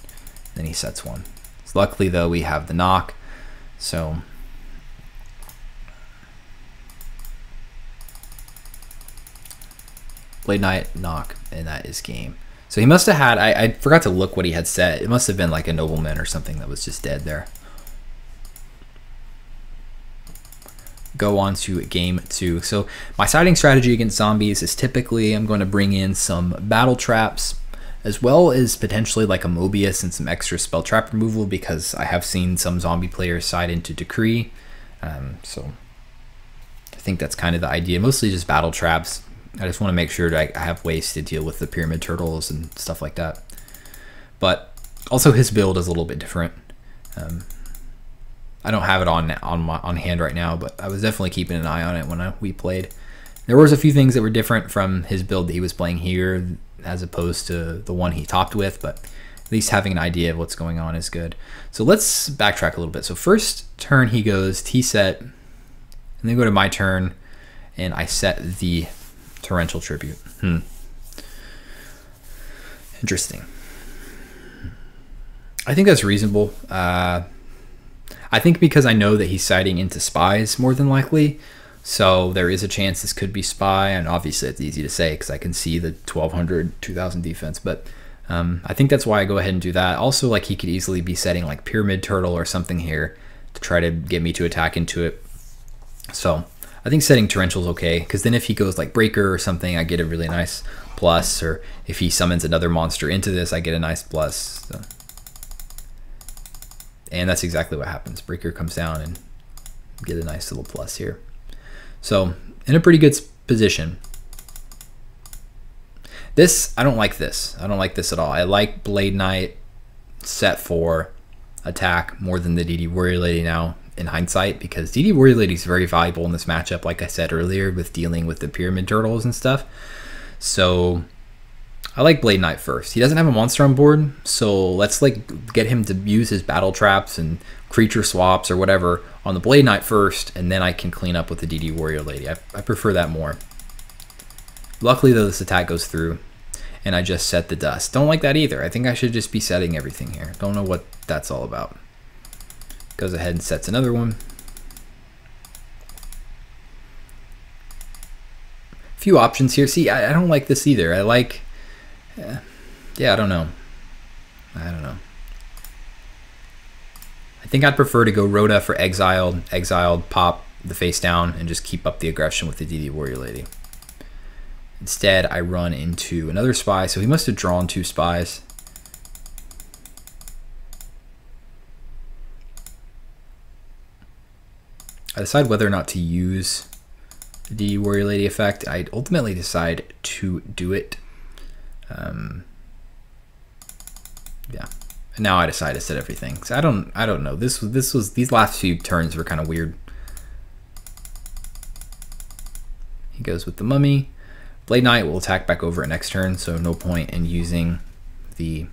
Then he sets one. So luckily, though, we have the knock. So Blade Knight, knock, and that is game. So he must have had, I forgot to look what he had set. It must have been like a Nobleman or something that was just dead there. Go on to game 2. So my siding strategy against zombies is typically I'm going to bring in some battle traps, as well as potentially like a Mobius and some extra spell trap removal, because I have seen some zombie players side into Decree. So I think that's kind of the idea, mostly just battle traps. I just want to make sure that I have ways to deal with the Pyramid Turtles and stuff like that. But also his build is a little bit different. I don't have it on hand right now, but I was definitely keeping an eye on it when we played. There was a few things that were different from his build that he was playing here as opposed to the one he topped with, but at least having an idea of what's going on is good. So let's backtrack a little bit. So first turn he goes T-set, and then go to my turn, and I set the Torrential Tribute. Interesting. I think that's reasonable. I think because I know that he's siding into spies more than likely, so there is a chance this could be spy, and obviously it's easy to say because I can see the 1200, 2000 defense, but I think that's why I go ahead and do that. Also, like, he could easily be setting like Pyramid Turtle or something here to try to get me to attack into it. So I think setting Torrential is okay, because then if he goes like Breaker or something, I get a really nice plus, or if he summons another monster into this, I get a nice plus. So. And that's exactly what happens. Breaker comes down and get a nice little plus here. So in a pretty good position. This, I don't like this. I don't like this at all. I like Blade Knight set for attack more than the DD Warrior Lady now in hindsight, because DD Warrior Lady is very valuable in this matchup, like I said earlier, with dealing with the Pyramid Turtles and stuff. So I like Blade Knight first. He doesn't have a monster on board, so let's like get him to use his battle traps and creature swaps or whatever on the Blade Knight first, and then I can clean up with the DD Warrior Lady. I prefer that more. Luckily though, this attack goes through, and I just set the Dust. Don't like that either. I think I should just be setting everything here. Don't know what that's all about. Goes ahead and sets another one. Few options here. See, I don't like this either. I like... yeah, I don't know. I think I'd prefer to go Rhoda for exiled, pop the face down, and just keep up the aggression with the DD Warrior Lady. Instead, I run into another spy, so he must have drawn 2 spies. I decide whether or not to use the Warrior Lady effect. I ultimately decide to do it. Yeah. And now I decide to set everything. So I don't know. These last few turns were kind of weird. He goes with the Mummy. Blade Knight will attack back over at next turn, so no point in using the...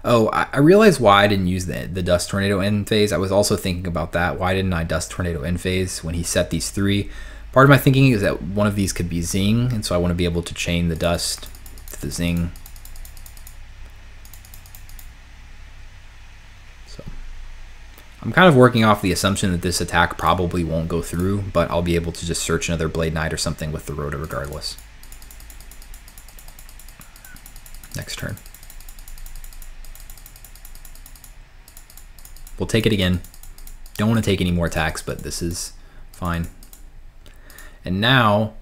Oh, I realized why I didn't use the Dust Tornado end phase. I was also thinking about that. Why didn't I Dust Tornado end phase when he set these 3? Part of my thinking is that one of these could be Zing, and so I want to be able to chain the Dust to the Zing. So I'm kind of working off the assumption that this attack probably won't go through, but I'll be able to just search another Blade Knight or something with the Rhoda regardless. Next turn. We'll take it again. Don't want to take any more attacks, but this is fine. And now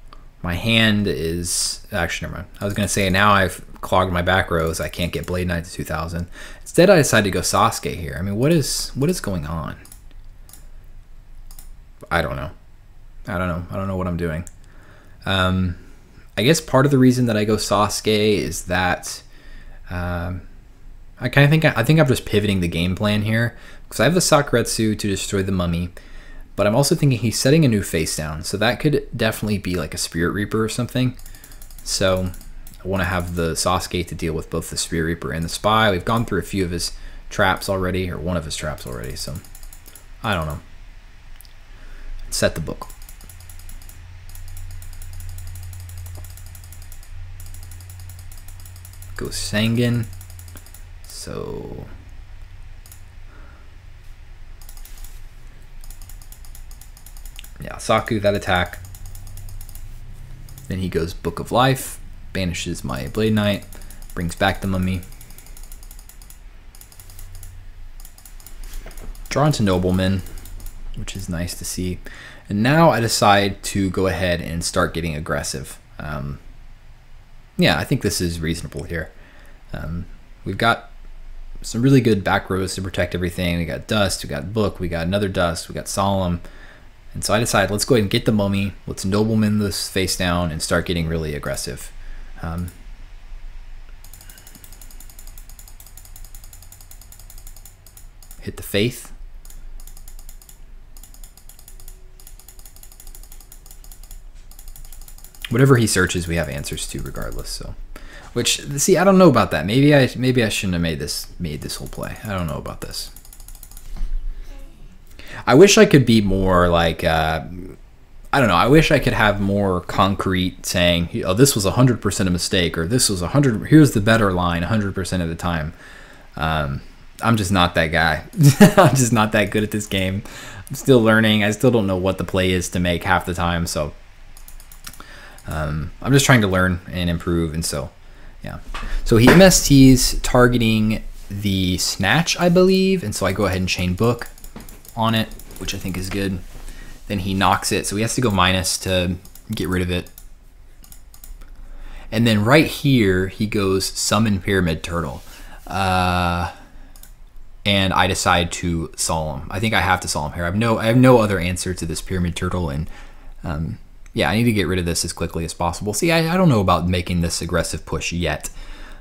my hand is... Actually, never mind. I was going to say now I've clogged my back rows. I can't get Blade Knight to 2000. Instead, I decided to go Sasuke here. I mean, what is going on? I don't know. I don't know what I'm doing. I guess part of the reason that I go Sasuke is that... I think I'm just pivoting the game plan here because I have the Sakuretsu to destroy the Mummy, but I'm also thinking he's setting a new face down, so that could definitely be like a Spirit Reaper or something. So I want to have the Sasuke to deal with both the Spirit Reaper and the Spy. We've gone through a few of his traps already, or one of his traps already, so I don't know. Set the book. Go Sangan. So yeah, Saku, that attack. Then he goes Book of Life, banishes my Blade Knight, brings back the Mummy. Draw into Nobleman, which is nice to see. And now I decide to go ahead and start getting aggressive. Yeah, I think this is reasonable here. We've got some really good back rows to protect everything. We got Dust, we got Book, we got another Dust, we got Solemn. And so I decided, let's go ahead and get the Mummy, let's Nobleman this face down and start getting really aggressive. Hit the Faith. Whatever he searches, we have answers to regardless, so. Which, see, I don't know about that. Maybe I shouldn't have made this whole play. I don't know about this. I wish I could be more like, I don't know. I wish I could have more concrete saying, oh, this was 100% a mistake, or this was 100. Here's the better line 100% of the time. I'm just not that guy. I'm just not that good at this game. I'm still learning. I still don't know what the play is to make half the time. So I'm just trying to learn and improve, and so. Yeah, so he MSTs targeting the Snatch, I believe, and so I go ahead and chain Book on it, which I think is good. Then he knocks it, so he has to go minus to get rid of it. And then right here, he goes Summon Pyramid Turtle. And I decide to Solemn. I think I have to Solemn here. I have no other answer to this Pyramid Turtle, and yeah, I need to get rid of this as quickly as possible. See, I don't know about making this aggressive push yet,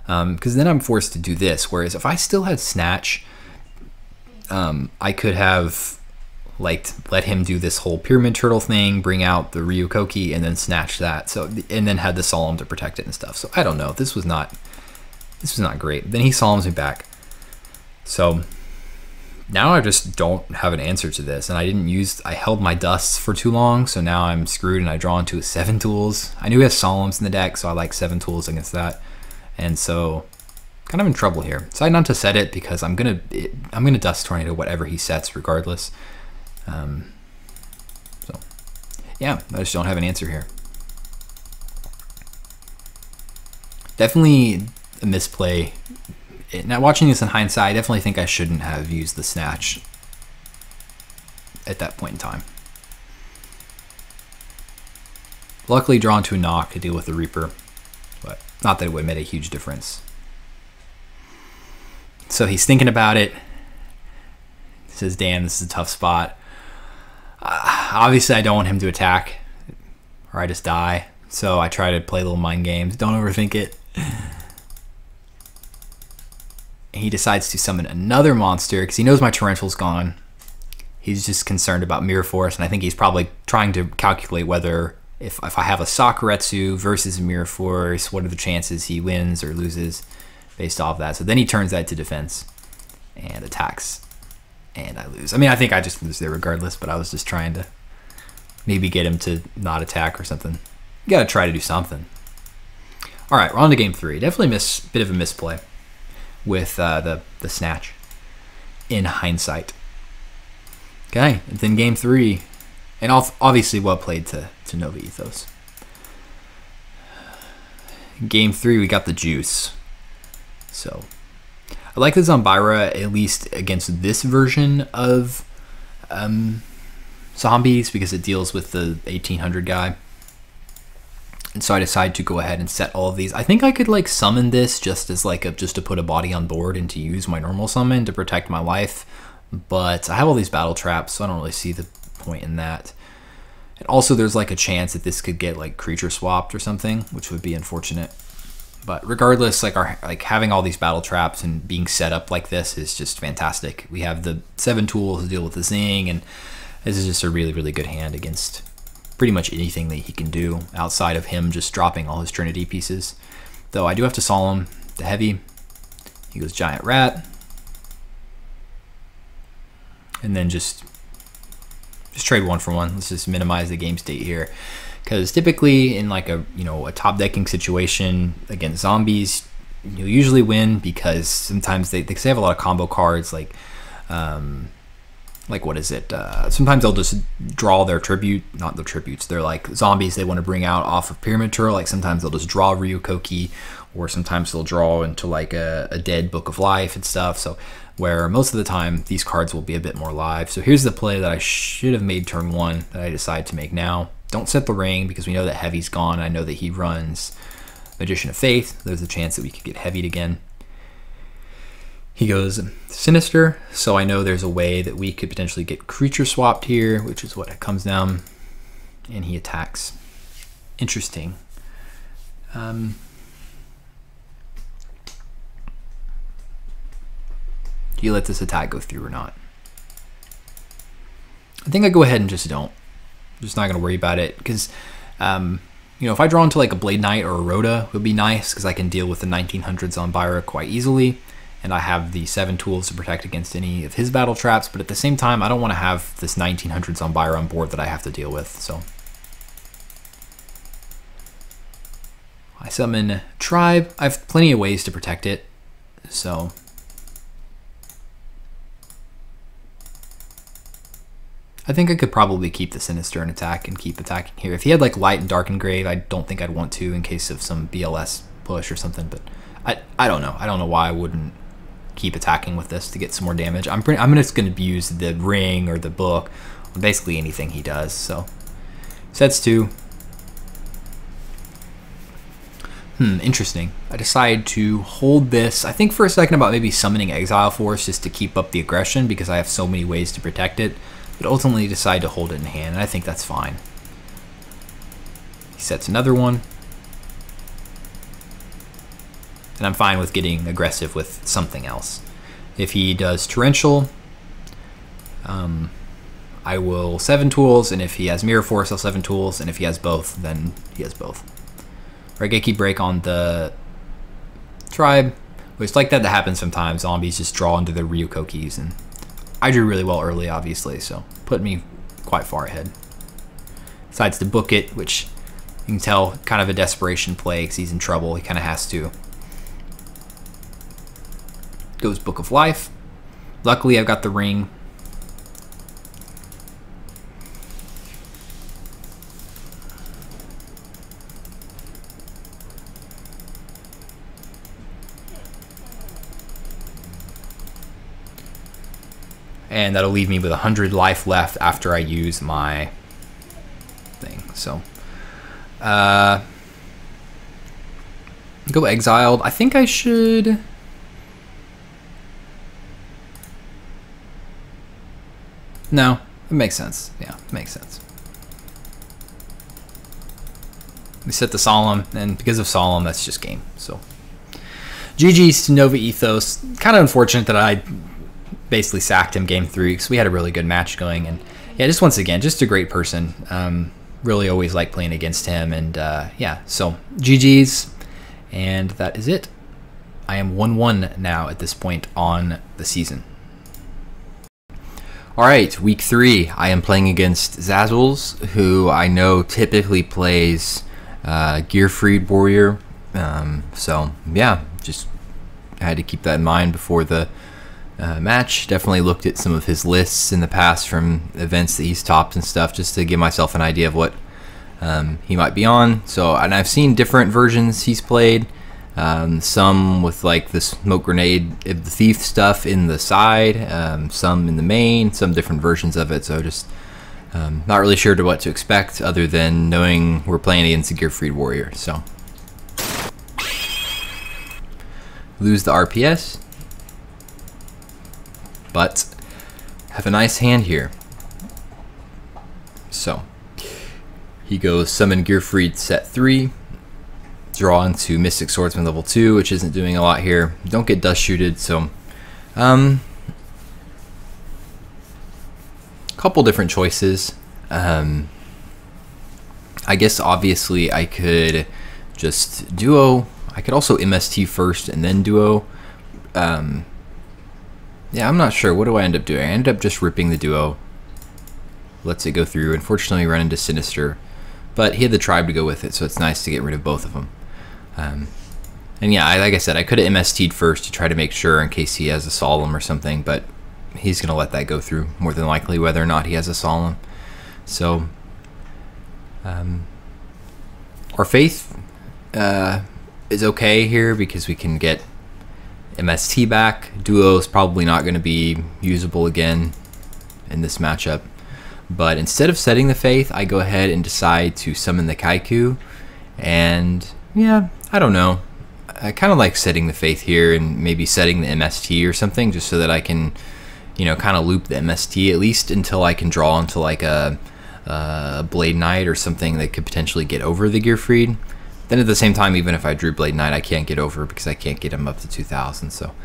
because then I'm forced to do this. Whereas if I still had Snatch, I could have like let him do this whole Pyramid Turtle thing, bring out the Ryukoki, and then snatch that. So and then had the Solemn to protect it and stuff. So I don't know. This was not great. Then he Solemns me back. So now I just don't have an answer to this, and I held my Dusts for too long, so now I'm screwed and I draw into 7 tools. I knew he has Solemns in the deck, so I like 7 tools against that, and so kind of in trouble here. Decided not to set it because I'm gonna Dust Tornado whatever he sets regardless. So yeah, I just don't have an answer here. Definitely a misplay. Now watching this in hindsight, I definitely think I shouldn't have used the Snatch at that point in time. Luckily drawn to a knock to deal with the Reaper, but not that it would have made a huge difference. So he's thinking about it. says, damn, this is a tough spot. Obviously, I don't want him to attack, or I just die. So I try to play little mind games. Don't overthink it. He decides to summon another monster because he knows my Torrential's gone. He's just concerned about Mirror Force, and I think he's probably trying to calculate whether if I have a Sakuretsu versus a Mirror Force, what are the chances he wins or loses based off that. So then he turns that to defense and attacks, and I lose. I mean, I think I just lose there regardless, but I was just trying to maybe get him to not attack or something. You gotta try to do something. All right, we're on to game 3. Definitely bit of a misplay with the snatch in hindsight. Okay, and then game 3, and obviously well played to NovaEthos. Game 3, we got the juice. So I like the Zombira, at least against this version of zombies, because it deals with the 1800 guy. And so I decided to go ahead and set all of these. I think I could like summon this just as like just to put a body on board and to use my normal summon to protect my life. But I have all these battle traps, so I don't really see the point in that. And also there's like a chance that this could get like creature swapped or something, which would be unfortunate. But regardless, like having all these battle traps and being set up like this is just fantastic. We have the 7 tools to deal with the Zing, and this is just a really, really good hand against pretty much anything that he can do outside of him just dropping all his Trinity pieces. Though I do have to solemn the heavy. He goes Giant Rat. And then just trade 1 for 1. Let's just minimize the game state here. Because typically in like a top decking situation against zombies, you'll usually win because sometimes they have a lot of combo cards like what is it? Sometimes they'll just draw their tribute, not the tributes. They're like zombies they want to bring out off of Pyramid Turtle. Like sometimes they'll just draw Ryukoki, or sometimes they'll draw into like a dead Book of Life and stuff. So where most of the time these cards will be a bit more live. So here's the play that I should have made turn 1 that I decide to make now. Don't set the ring because we know that Heavy's gone. I know that he runs Magician of Faith. There's a chance that we could get heavied again. He goes Sinister, so I know there's a way that we could potentially get creature swapped here, which is what it comes down, and he attacks. Interesting. Do you let this attack go through or not? I think I go ahead and just don't. I'm just not going to worry about it because, if I draw into like a Blade Knight or a Rhoda, it would be nice because I can deal with the 1900s on Zombira quite easily. And I have the 7 tools to protect against any of his battle traps, but at the same time, I don't want to have this 1900s Zombira on board that I have to deal with, so. I summon Tribe. I have plenty of ways to protect it, so. I think I could probably keep the Sinister and attack and keep attacking here. If he had like Light and Dark Engrave, I don't think I'd want to in case of some BLS push or something, but I don't know. I don't know why I wouldn't keep attacking with this to get some more damage. I'm just going to use the ring or the book on basically anything he does. So sets 2. Interesting. I decide to hold this. I think for a second about maybe summoning Exile Force just to keep up the aggression because I have so many ways to protect it, but ultimately decide to hold it in hand, and I think that's fine. He sets another one. And I'm fine with getting aggressive with something else. If he does Torrential, I will 7 tools, and if he has Mirror Force, I'll 7 tools, and if he has both, then he has both. Raigeki Break on the Tribe, which like that happens sometimes. Zombies just draw into their Ryukokis, and I drew really well early, obviously, so put me quite far ahead. Decides to book it, which you can tell kind of a desperation play because he's in trouble. He kind of has to. Goes Book of Life. Luckily, I've got the ring. And that'll leave me with 100 life left after I use my thing. So, go Exiled. I think I should. No, it makes sense. Yeah, it makes sense. We set the Solemn, and because of Solemn, that's just game. So, GG's to NovaEthos. Kind of unfortunate that I basically sacked him game 3 because we had a really good match going. And yeah, just once again, just a great person. Really always like playing against him. And yeah, so GG's. And that is it. I am 1-1 now at this point on the season. Alright, week 3. I am playing against Zazzles, who I know typically plays Gearfried warrior. So yeah, just had to keep that in mind before the match. Definitely looked at some of his lists in the past from events that he's topped and stuff, just to give myself an idea of what he might be on. So, and I've seen different versions he's played. Some with like the smoke grenade of the thief stuff in the side, some in the main, some different versions of it. So just not really sure to what to expect other than knowing we're playing against a Gearfried warrior. So lose the RPS, but have a nice hand here. So he goes summon Gearfried set 3. Draw into Mystic Swordsman level 2, which isn't doing a lot here. Don't get dust shooted, so couple different choices. I guess obviously I could just duo. I could also MST first and then duo. Yeah, I'm not sure. What do I end up doing? I ended up just ripping the duo. Lets it go through. Unfortunately, run into Sinister, but he had the tribe to go with it, so it's nice to get rid of both of them. And yeah, like I said, I could have MST'd first to try to make sure in case he has a Solemn or something, but he's going to let that go through more than likely whether or not he has a Solemn. So our Faith is okay here because we can get MST back. Duo is probably not going to be usable again in this matchup. But instead of setting the Faith, I go ahead and decide to summon the Kaiku. And yeah, I don't know. I kind of like setting the Faith here and maybe setting the MST or something just so that I can, you know, kind of loop the MST at least until I can draw into like a Blade Knight or something that could potentially get over the Gearfried. Then at the same time, even if I drew Blade Knight, I can't get over because I can't get him up to 2000. So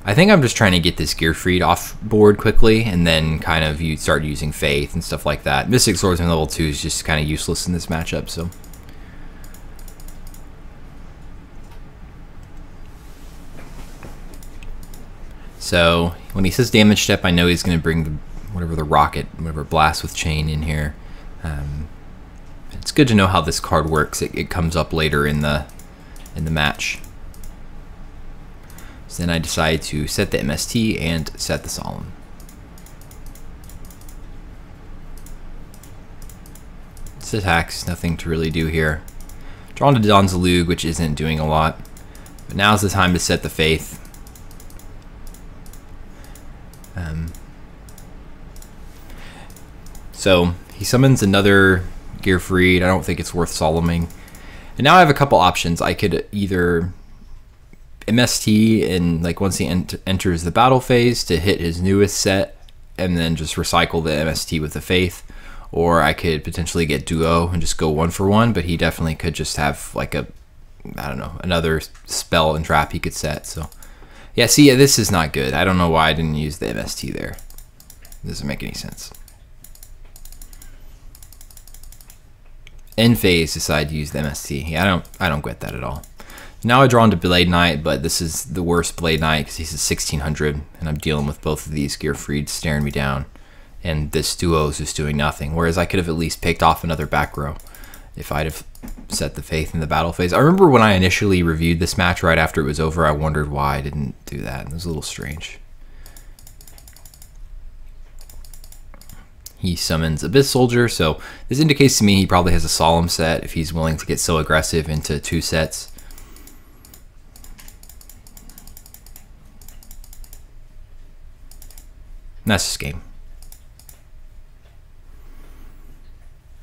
I think I'm just trying to get this Gearfried off board quickly, and then kind of you start using Faith and stuff like that. Mystic Swordsman level 2 is just kind of useless in this matchup. So when he says damage step, I know he's going to bring the whatever blast with chain in here. It's good to know how this card works. It comes up later in the match. So then I decide to set the MST and set the Solemn. This attacks, nothing to really do here. Drawn to Donzalug, which isn't doing a lot. But now's the time to set the Faith. So he summons another Gearfried. I don't think it's worth Soloming. And now I have a couple options. I could either MST and like once he enters the battle phase to hit his newest set and then just recycle the MST with the Faith, or I could potentially get Duo and just go 1-for-1, but he definitely could just have like a, I don't know, another spell and trap he could set. So yeah, see, this is not good. I don't know why I didn't use the MST there. It doesn't make any sense. End phase, decide to use the MST. Yeah, I don't get that at all. Now I draw into Blade Knight, but this is the worst Blade Knight because he's a 1600, and I'm dealing with both of these Gearfrieds staring me down, and this duo is just doing nothing. Whereas I could have at least picked off another back row if I'd have set the Faith in the battle phase. I remember when I initially reviewed this match right after it was over, I wondered why I didn't do that. It was a little strange. He summons Abyss Soldier, so this indicates to me he probably has a Solemn set if he's willing to get so aggressive into 2 sets. And that's this game.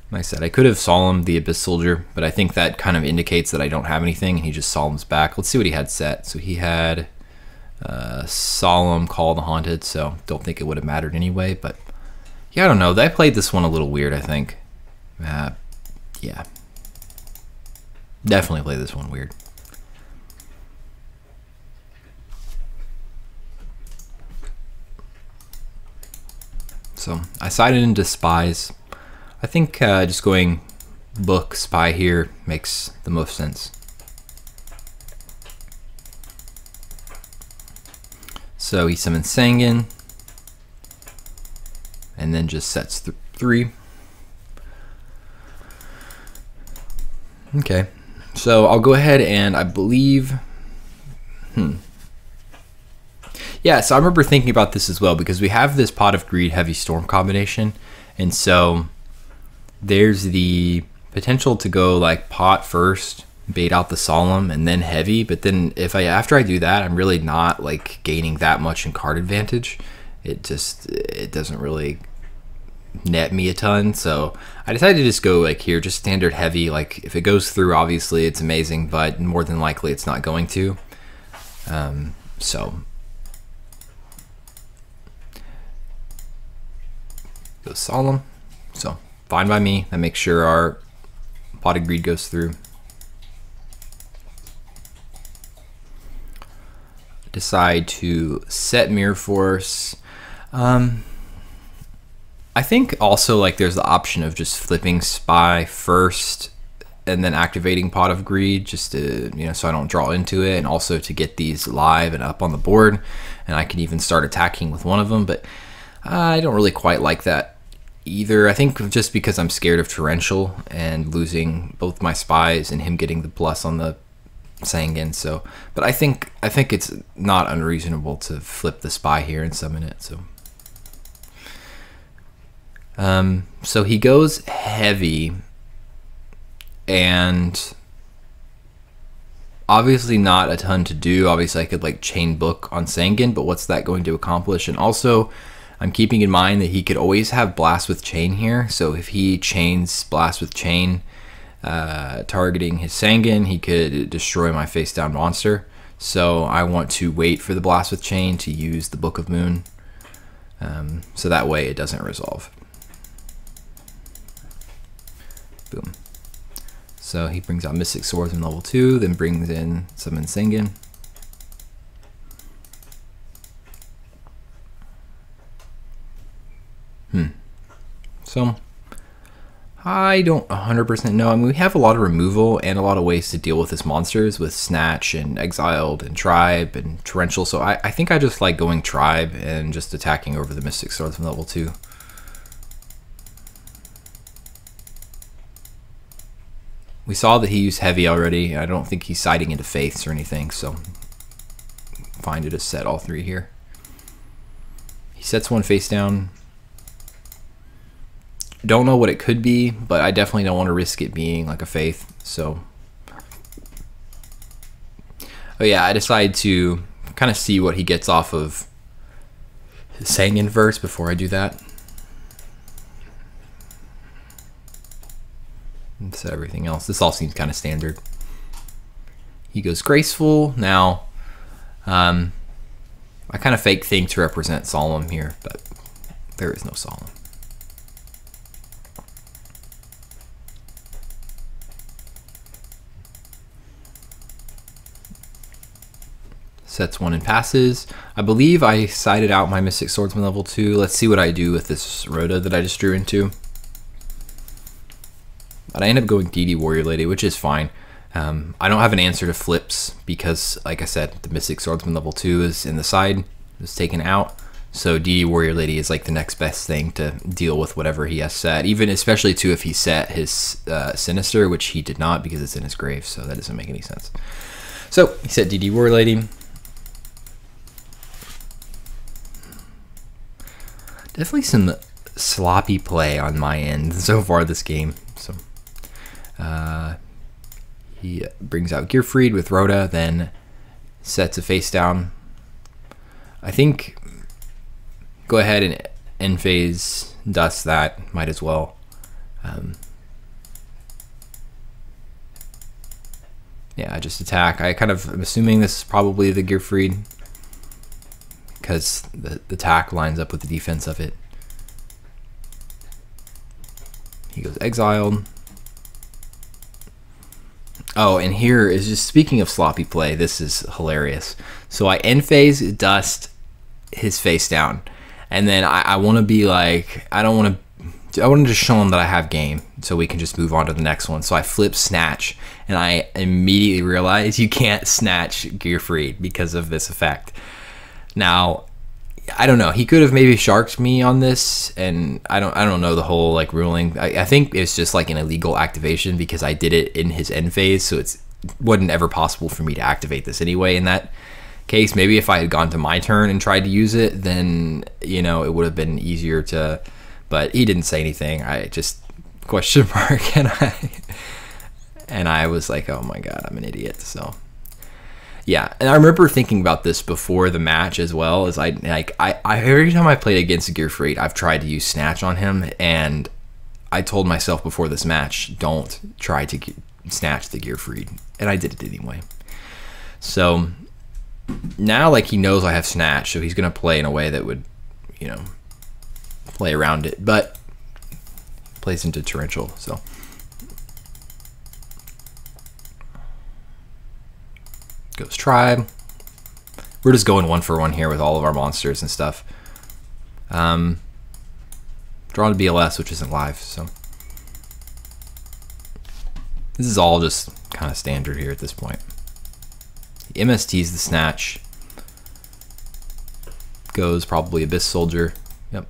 Like I said, I could have Solemned the Abyss Soldier, but I think that kind of indicates that I don't have anything, and he just Solemns back. Let's see what he had set. So he had Solemn, Call the Haunted, so don't think it would have mattered anyway. But yeah, I don't know. I played this one a little weird, I think. Yeah. Definitely played this one weird. So I sided into Spies. I think just going Book, Spy here makes the most sense. So he summons Sangan, and then just sets 3. Okay, so I'll go ahead and I believe, yeah, so I remember thinking about this as well because we have this Pot of Greed Heavy Storm combination, and so there's the potential to go like Pot first, bait out the Solemn, and then Heavy, but then if after I do that, I'm really not like gaining that much in card advantage. It doesn't really net me a ton, so I decided to just go like here, just standard Heavy. Like if it goes through, obviously it's amazing, but more than likely it's not going to. So go Solemn, so fine by me. That makes sure our Pot of Greed goes through. Decide to set Mirror Force. I think also like there's the option of just flipping Spy first and then activating Pot of Greed, just to, you know, so I don't draw into it, and also to get these live and up on the board, and I can even start attacking with one of them. But I don't really quite like that either. I think just because I'm scared of Torrential and losing both my Spies and him getting the plus on the Sangan. So, but I think it's not unreasonable to flip the Spy here and summon it. So he goes Heavy, and obviously not a ton to do. Obviously I could like chain Book on Sangan, but what's that going to accomplish? And also I'm keeping in mind that he could always have Blast with Chain here. So if he chains Blast with Chain, targeting his Sangan, he could destroy my face down monster. So I want to wait for the Blast with Chain to use the Book of Moon, so that way it doesn't resolve. Boom. So he brings out Mystic Swords in level 2, then brings in summon Sangan. So I don't 100% know. I mean, we have a lot of removal and a lot of ways to deal with his monsters with Snatch and Exiled and Tribe and Torrential. So I think I just like going Tribe and just attacking over the Mystic Swords from level 2. We saw that he used Heavy already. I don't think he's siding into Faiths or anything, so fine to just set all 3 here. He sets one face down. Don't know what it could be, but I definitely don't want to risk it being like a Faith. So, oh yeah, I decide to kind of see what he gets off of his Sangan verse before I do that. And set everything else. This all seems kind of standard. He goes Graceful. Now, I kind of fake thing to represent Solemn here, but there is no Solemn. Sets 1 and passes. I believe I sided out my Mystic Swordsman level 2. Let's see what I do with this Rhoda that I just drew into. But I end up going DD Warrior Lady, which is fine. I don't have an answer to flips because, like I said, the Mystic Swordsman level 2 is in the side, is taken out. So DD Warrior Lady is like the next best thing to deal with whatever he has set, even especially too if he set his Sinister, which he did not because it's in his grave, so that doesn't make any sense. So he set DD Warrior Lady. Definitely some sloppy play on my end so far this game. So he brings out Gearfried with Rhoda, then sets a face down. I think go ahead and end phase dust that, might as well. Yeah, I just attack. I kind of am assuming this is probably the Gearfried. because the attack lines up with the defense of it. He goes exiled. Oh, and here is just, speaking of sloppy play, this is hilarious. So I end phase dust his face down, and then I want to be like, I want to just show him that I have game, so we can just move on to the next one. So I flip snatch, and I immediately realize you can't snatch Gearfried because of this effect. Now, I don't know. He could have maybe sharked me on this, and I don't know the whole like ruling. I think it's just like an illegal activation because I did it in his end phase, so it wasn't ever possible for me to activate this anyway. In that case, maybe if I had gone to my turn and tried to use it, then it would have been easier to. But he didn't say anything. I just question mark, and I was like, oh my god, I'm an idiot. So. Yeah, and I remember thinking about this before the match as well. As I every time I played against Gearfried, I've tried to use snatch on him, and I told myself before this match, don't try to snatch the Gearfried, and I did it anyway. So now, like, he knows I have snatch, so he's gonna play in a way that would, play around it, but plays into torrential. So. Goes tribe. We're just going 1-for-1 here with all of our monsters and stuff. Drawn to BLS, which isn't live, so this is all just kind of standard here at this point. The MST's the snatch. Goes probably Abyss Soldier. Yep.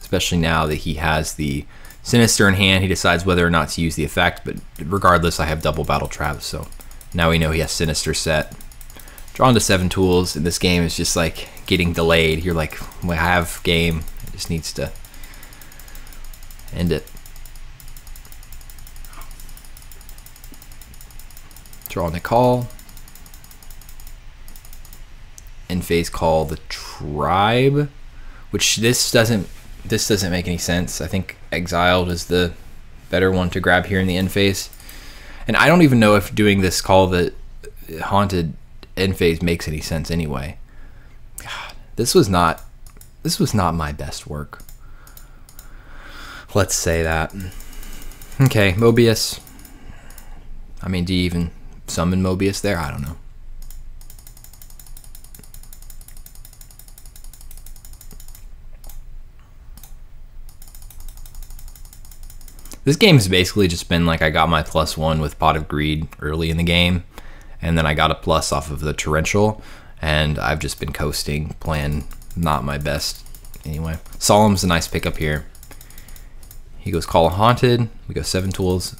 Especially now that he has the Sinister in hand, he decides whether or not to use the effect, but regardless, I have double battle traps, so now we know he has Sinister set. Drawn to 7 tools, and this game is just like getting delayed. You're like, well, I have game, it just needs to end it. Drawing to call. End phase call the tribe, which this doesn't make any sense. I think exiled is the better one to grab here in the end phase. And I don't even know if doing this call the haunted end phase makes any sense anyway. God, this was not my best work. Let's say that. Okay, Mobius. I mean, do you even summon Mobius there? I don't know. This game has basically just been like I got my +1 with Pot of Greed early in the game, and then I got a plus off of the Torrential, and I've just been coasting, playing not my best anyway. Solemn's a nice pickup here. He goes Call Haunted, we go 7 tools.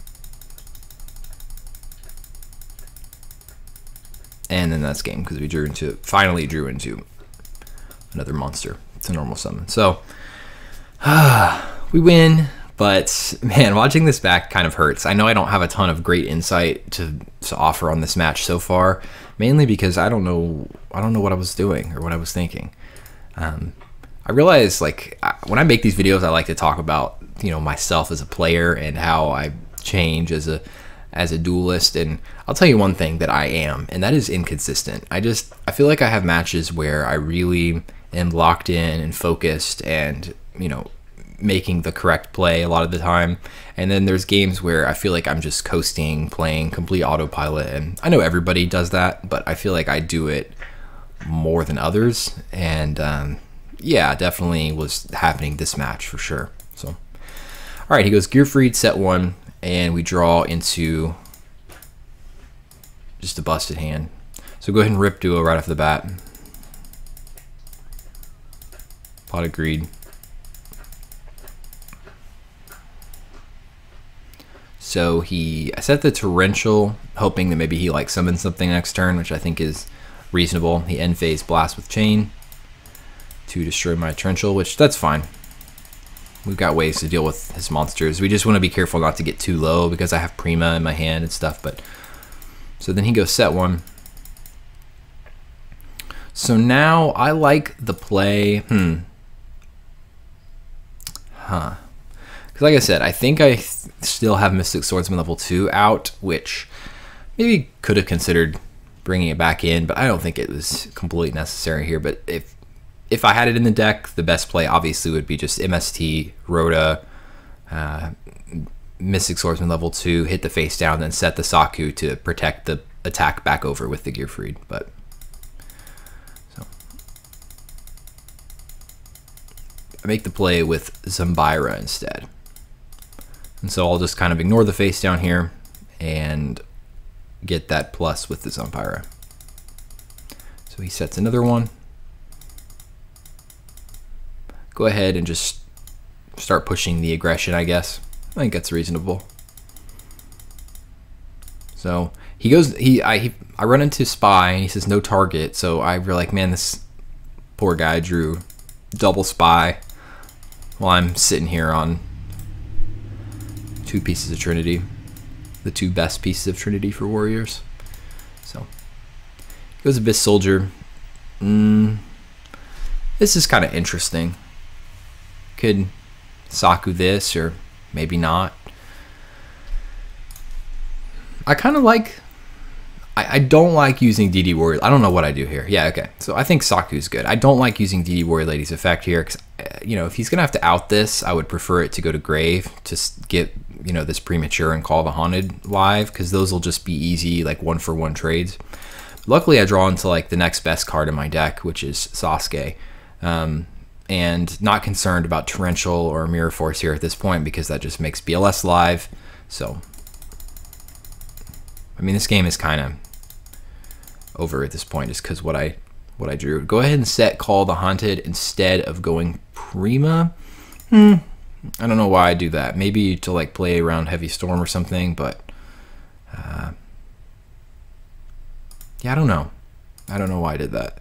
And then that's game because we finally drew into another monster. It's a normal summon. So, we win. But man, watching this back kind of hurts. I know I don't have a ton of great insight to offer on this match so far, mainly because I don't know what I was doing or what I was thinking. I realize, like, when I make these videos, I like to talk about myself as a player and how I change as a duelist. And I'll tell you one thing that I am, and that is inconsistent. I feel like I have matches where I really am locked in and focused and making the correct play a lot of the time, and then there's games where I feel like I'm just coasting, playing complete autopilot, and I know everybody does that, but I feel like I do it more than others, and yeah, definitely was happening this match for sure. So all right, he goes Gearfried, set 1, and we draw into just a busted hand. So go ahead and rip Duo right off the bat. Pot of Greed. So I set the Torrential, hoping that maybe he like summons something next turn, which I think is reasonable. He end phase Blast with Chain to destroy my Torrential, which that's fine. We've got ways to deal with his monsters. We just want to be careful not to get too low because I have Prima in my hand and stuff. But so then he goes set 1. So now I like the play. Like I said, I think I still have Mystic Swordsman level 2 out, which maybe could have considered bringing it back in, but I don't think it was completely necessary here. But if I had it in the deck, the best play obviously would be just MST, Rhoda, Mystic Swordsman level 2, hit the face down, then set the Saku to protect the attack back over with the Gearfried. But so I make the play with Zambira instead. And so I'll just kind of ignore the face down here and get that plus with the Zambira. So he sets another one. Go ahead and just start pushing the aggression, I guess. I think that's reasonable. So he goes, I run into Spy and he says no target. So I feel like, man, this poor guy drew double Spy while I'm sitting here on 2 pieces of Trinity, the 2 best pieces of Trinity for warriors. So he goes Abyss Soldier. This is kind of interesting. Could Saku this or maybe not. I kind of like, I don't like using DD Warrior. I don't know what I do here. Yeah, okay. So I think Saku's good. I don't like using DD Warrior Lady's effect here because, you know, if he's going to have to out this, I would prefer it to go to Grave to get, you know, this Premature and Call the Haunted live because those will just be easy, like 1-for-1 trades. Luckily, I draw into like the next best card in my deck, which is Sasuke. And not concerned about Torrential or Mirror Force here at this point because that just makes BLS live. So, I mean, this game is kind of over at this point just because what I drew. Go ahead and set Call the Haunted instead of going Prima. I don't know why I do that. Maybe to like play around Heavy Storm or something, but yeah, I don't know. I don't know why I did that.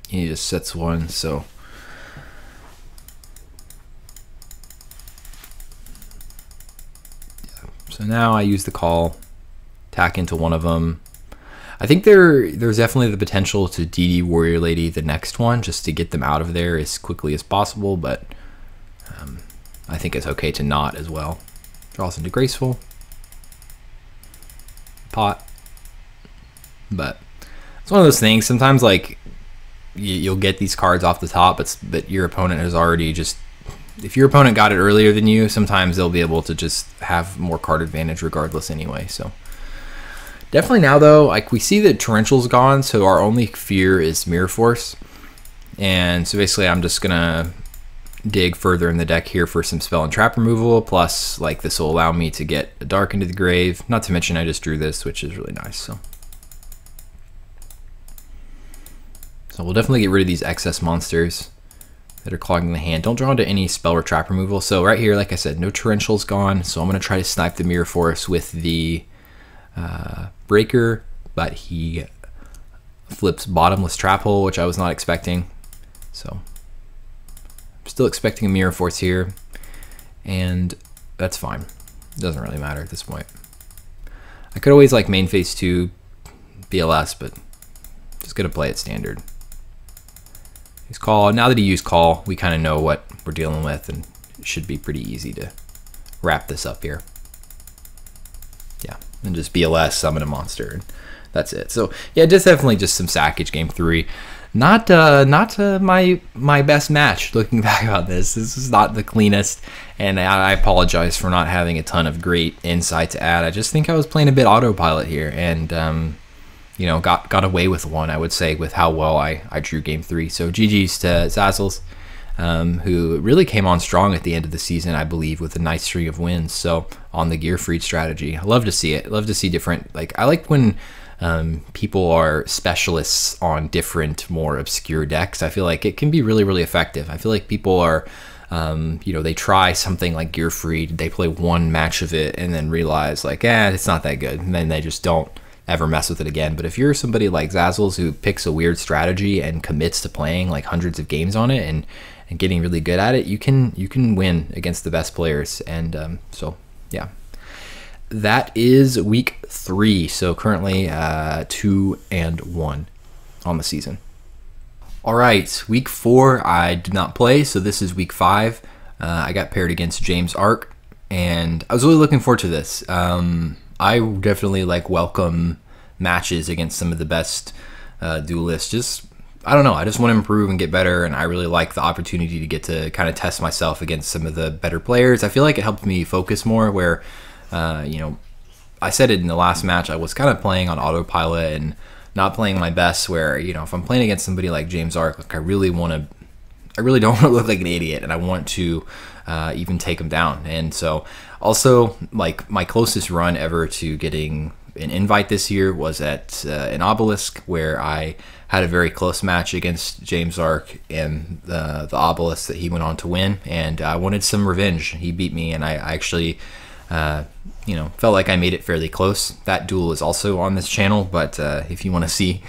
He just sets one, so yeah. So now I use the call, tack into one of them. I think there's definitely the potential to DD Warrior Lady the next one just to get them out of there as quickly as possible, but I think it's okay to not as well. Draws into Graceful. Pot. But it's one of those things, sometimes like you'll get these cards off the top, but your opponent has already just, if your opponent got it earlier than you, sometimes they'll be able to just have more card advantage regardless anyway. So definitely now though, like we see that Torrential's gone, so our only fear is Mirror Force. And so basically I'm just gonna dig further in the deck here for some spell and trap removal, plus like this will allow me to get a Dark into the grave, not to mention I just drew this, which is really nice. So we'll definitely get rid of these excess monsters that are clogging the hand. Don't draw into any spell or trap removal. So right here, like I said, no Torrential's gone. So I'm going to try to snipe the Mirror Force with the Breaker, but he flips Bottomless Trap Hole, which I was not expecting. So I'm still expecting a Mirror Force here, and that's fine. It doesn't really matter at this point. I could always like main phase 2 BLS, but just going to play it standard. He's Call. Now that he used Call, we kind of know what we're dealing with, and it should be pretty easy to wrap this up here. Yeah, and just BLS, summon a monster, and that's it. So yeah, just definitely just some sackage game 3. Not my best match. Looking back on this is not the cleanest, and I apologize for not having a ton of great insight to add. I just think I was playing a bit autopilot here, and you know, got away with one, I would say, with how well I drew game 3. So GG's to Zazzles, who really came on strong at the end of the season, I believe, with a nice string of wins. So on the Gearfried strategy, I love to see it. I love to see different, like, I like when people are specialists on different, more obscure decks. I feel like it can be really, really effective. I feel like people are, you know, they try something like Gearfried, they play one match of it and then realize like, it's not that good. And then they just don't ever mess with it again. But if you're somebody like Zazzles who picks a weird strategy and commits to playing like hundreds of games on it and getting really good at it, you can win against the best players. And so yeah, that is week 3. So currently 2-1 on the season. All right, week 4 I did not play, so this is week 5. I got paired against JamesArc, and I was really looking forward to this. I definitely like welcome matches against some of the best duelists. Just, I don't know, I just want to improve and get better, and I really like the opportunity to get to kind of test myself against some of the better players. I feel like it helped me focus more, where, you know, I said it in the last match, I was kind of playing on autopilot and not playing my best, where, you know, if I'm playing against somebody like JamesArc, like I really don't want to look like an idiot, and I want to even take him down. And so also, like, my closest run ever to getting an invite this year was at an obelisk, where I had a very close match against JamesArc and the obelisk that he went on to win, and I wanted some revenge. He beat me, and I actually you know, felt like I made it fairly close. That duel is also on this channel, but if you want to see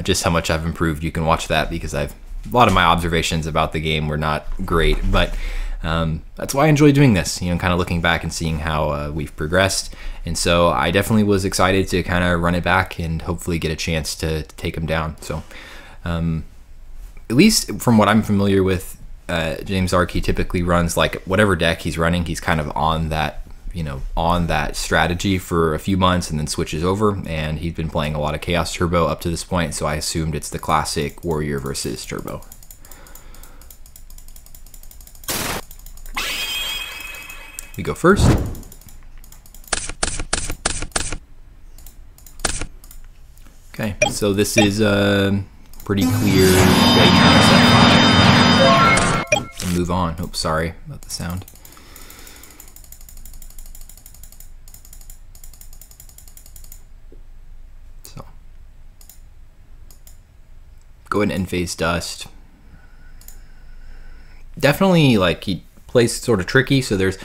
just how much I've improved, you can watch that, because a lot of my observations about the game were not great, but that's why I enjoy doing this, you know, kind of looking back and seeing how we've progressed. And so I definitely was excited to kind of run it back and hopefully get a chance to take him down. So at least from what I'm familiar with, JamesArc, he typically runs, like, whatever deck he's running, he's kind of on that, you know, on that strategy for a few months and then switches over. And he's been playing a lot of Chaos Turbo up to this point, so I assumed it's the classic Warrior versus Turbo. We go first. Okay, so this is pretty clear. And move on. Oops, sorry about the sound. So go ahead and end phase Dust. Definitely, like, he plays sort of tricky, so there's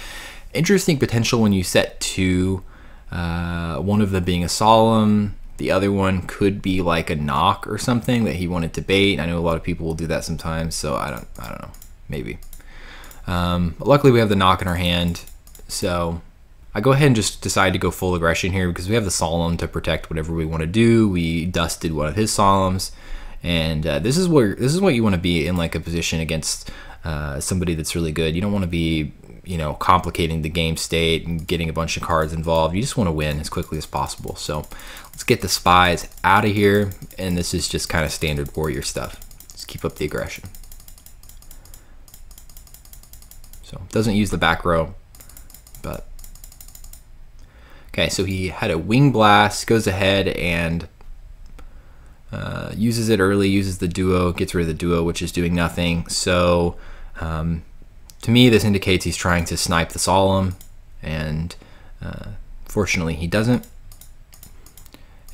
interesting potential when you set two, one of them being a Solemn, the other one could be like a knock or something that he wanted to bait. I know a lot of people will do that sometimes, so I don't know, maybe. Luckily we have the knock in our hand, so I go ahead and just decide to go full aggression here, because we have the Solemn to protect whatever we want to do. We dusted one of his Solemns, and this is what you want to be in, like, a position against somebody that's really good. You don't want to be, you know, complicating the game state and getting a bunch of cards involved. You just want to win as quickly as possible. So let's get the spies out of here, and this is just kind of standard warrior stuff. Just keep up the aggression. So doesn't use the back row, but okay. So he had a Wing Blast, goes ahead and uses it early, uses the duo, gets rid of the duo, which is doing nothing. So to me, this indicates he's trying to snipe the Solemn, and fortunately he doesn't.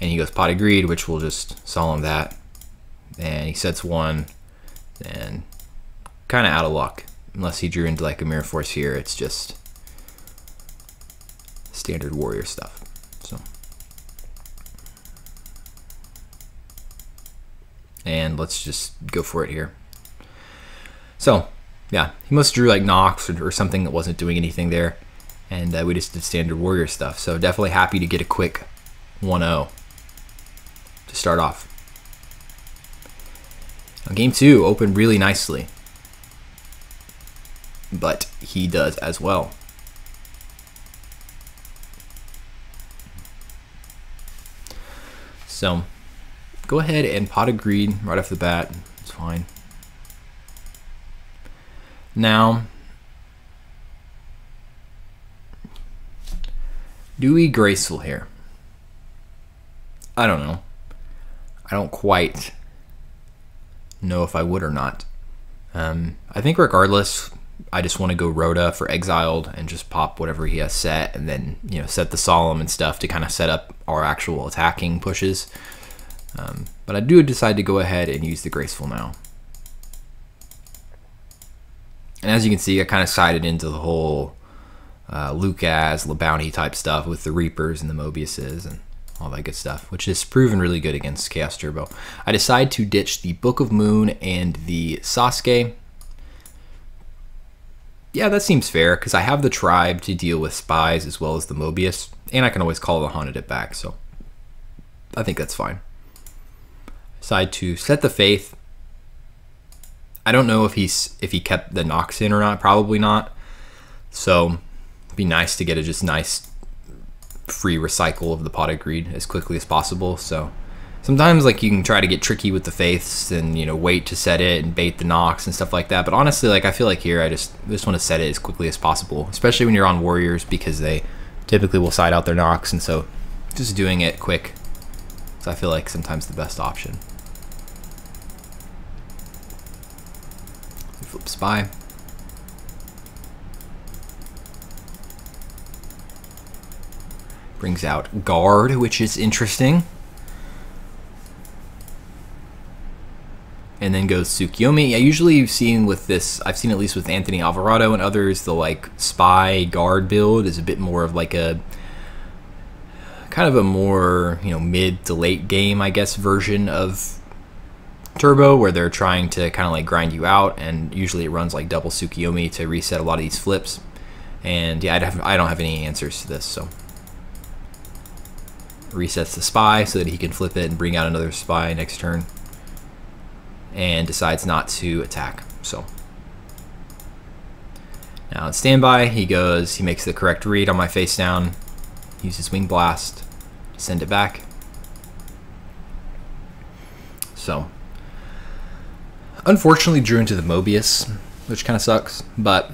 And he goes Pot of Greed, which will just Solemn that. And he sets one, and kind of out of luck. Unless he drew into, like, a Mirror Force here, it's just standard warrior stuff. So, and let's just go for it here. So yeah, he must have drew, like, knocks or something that wasn't doing anything there, and we just did standard warrior stuff. So definitely happy to get a quick 1-0 to start off. Now, game 2 opened really nicely, but he does as well. So go ahead and Pot of Greed right off the bat. It's fine. Now, do we Graceful here? I don't know. I don't quite know if I would or not. I think regardless, I just want to go Rhoda for Exiled and just pop whatever he has set, and then, you know, set the Solemn and stuff to kind of set up our actual attacking pushes. But I do decide to go ahead and use the Graceful now. And as you can see, I kind of sided into the whole Lucas, LeBounty type stuff with the Reapers and the Mobiuses and all that good stuff, which has proven really good against Chaos Turbo. I decide to ditch the Book of Moon and the Sasuke. Yeah, that seems fair, because I have the Tribe to deal with spies as well as the Mobius, and I can always call the Haunted it back, so I think that's fine. Decide to set the Faith. I don't know if he kept the Nox in or not. Probably not. So it'd be nice to get a just nice free recycle of the Pot of Greed as quickly as possible. So sometimes like you can try to get tricky with the faiths and, you know, wait to set it and bait the knocks and stuff like that. But honestly, like I feel like here I just want to set it as quickly as possible, especially when you're on warriors, because they typically will side out their knocks, and so just doing it quick. So I feel like sometimes the best option. Flip spy. Brings out guard, which is interesting. And then goes Tsukiyomi. I usually seen with this, I've seen at least with Anthony Alvarado and others, the like spy guard build is a bit more of like a kind of a more, you know, mid to late game, I guess, version of Turbo, where they're trying to kind of like grind you out, and usually it runs like double Tsukiyomi to reset a lot of these flips. And yeah, I don't have any answers to this, so resets the spy so that he can flip it and bring out another spy next turn, and decides not to attack. So now at standby, he makes the correct read on my face down, uses Wing Blast, send it back. So unfortunately drew into the Mobius, which kind of sucks, but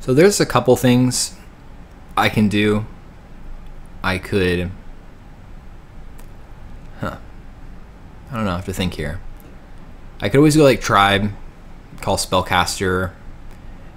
so there's a couple things I can do. I could, I don't know, I have to think here. I could always go like Tribe, call Spellcaster,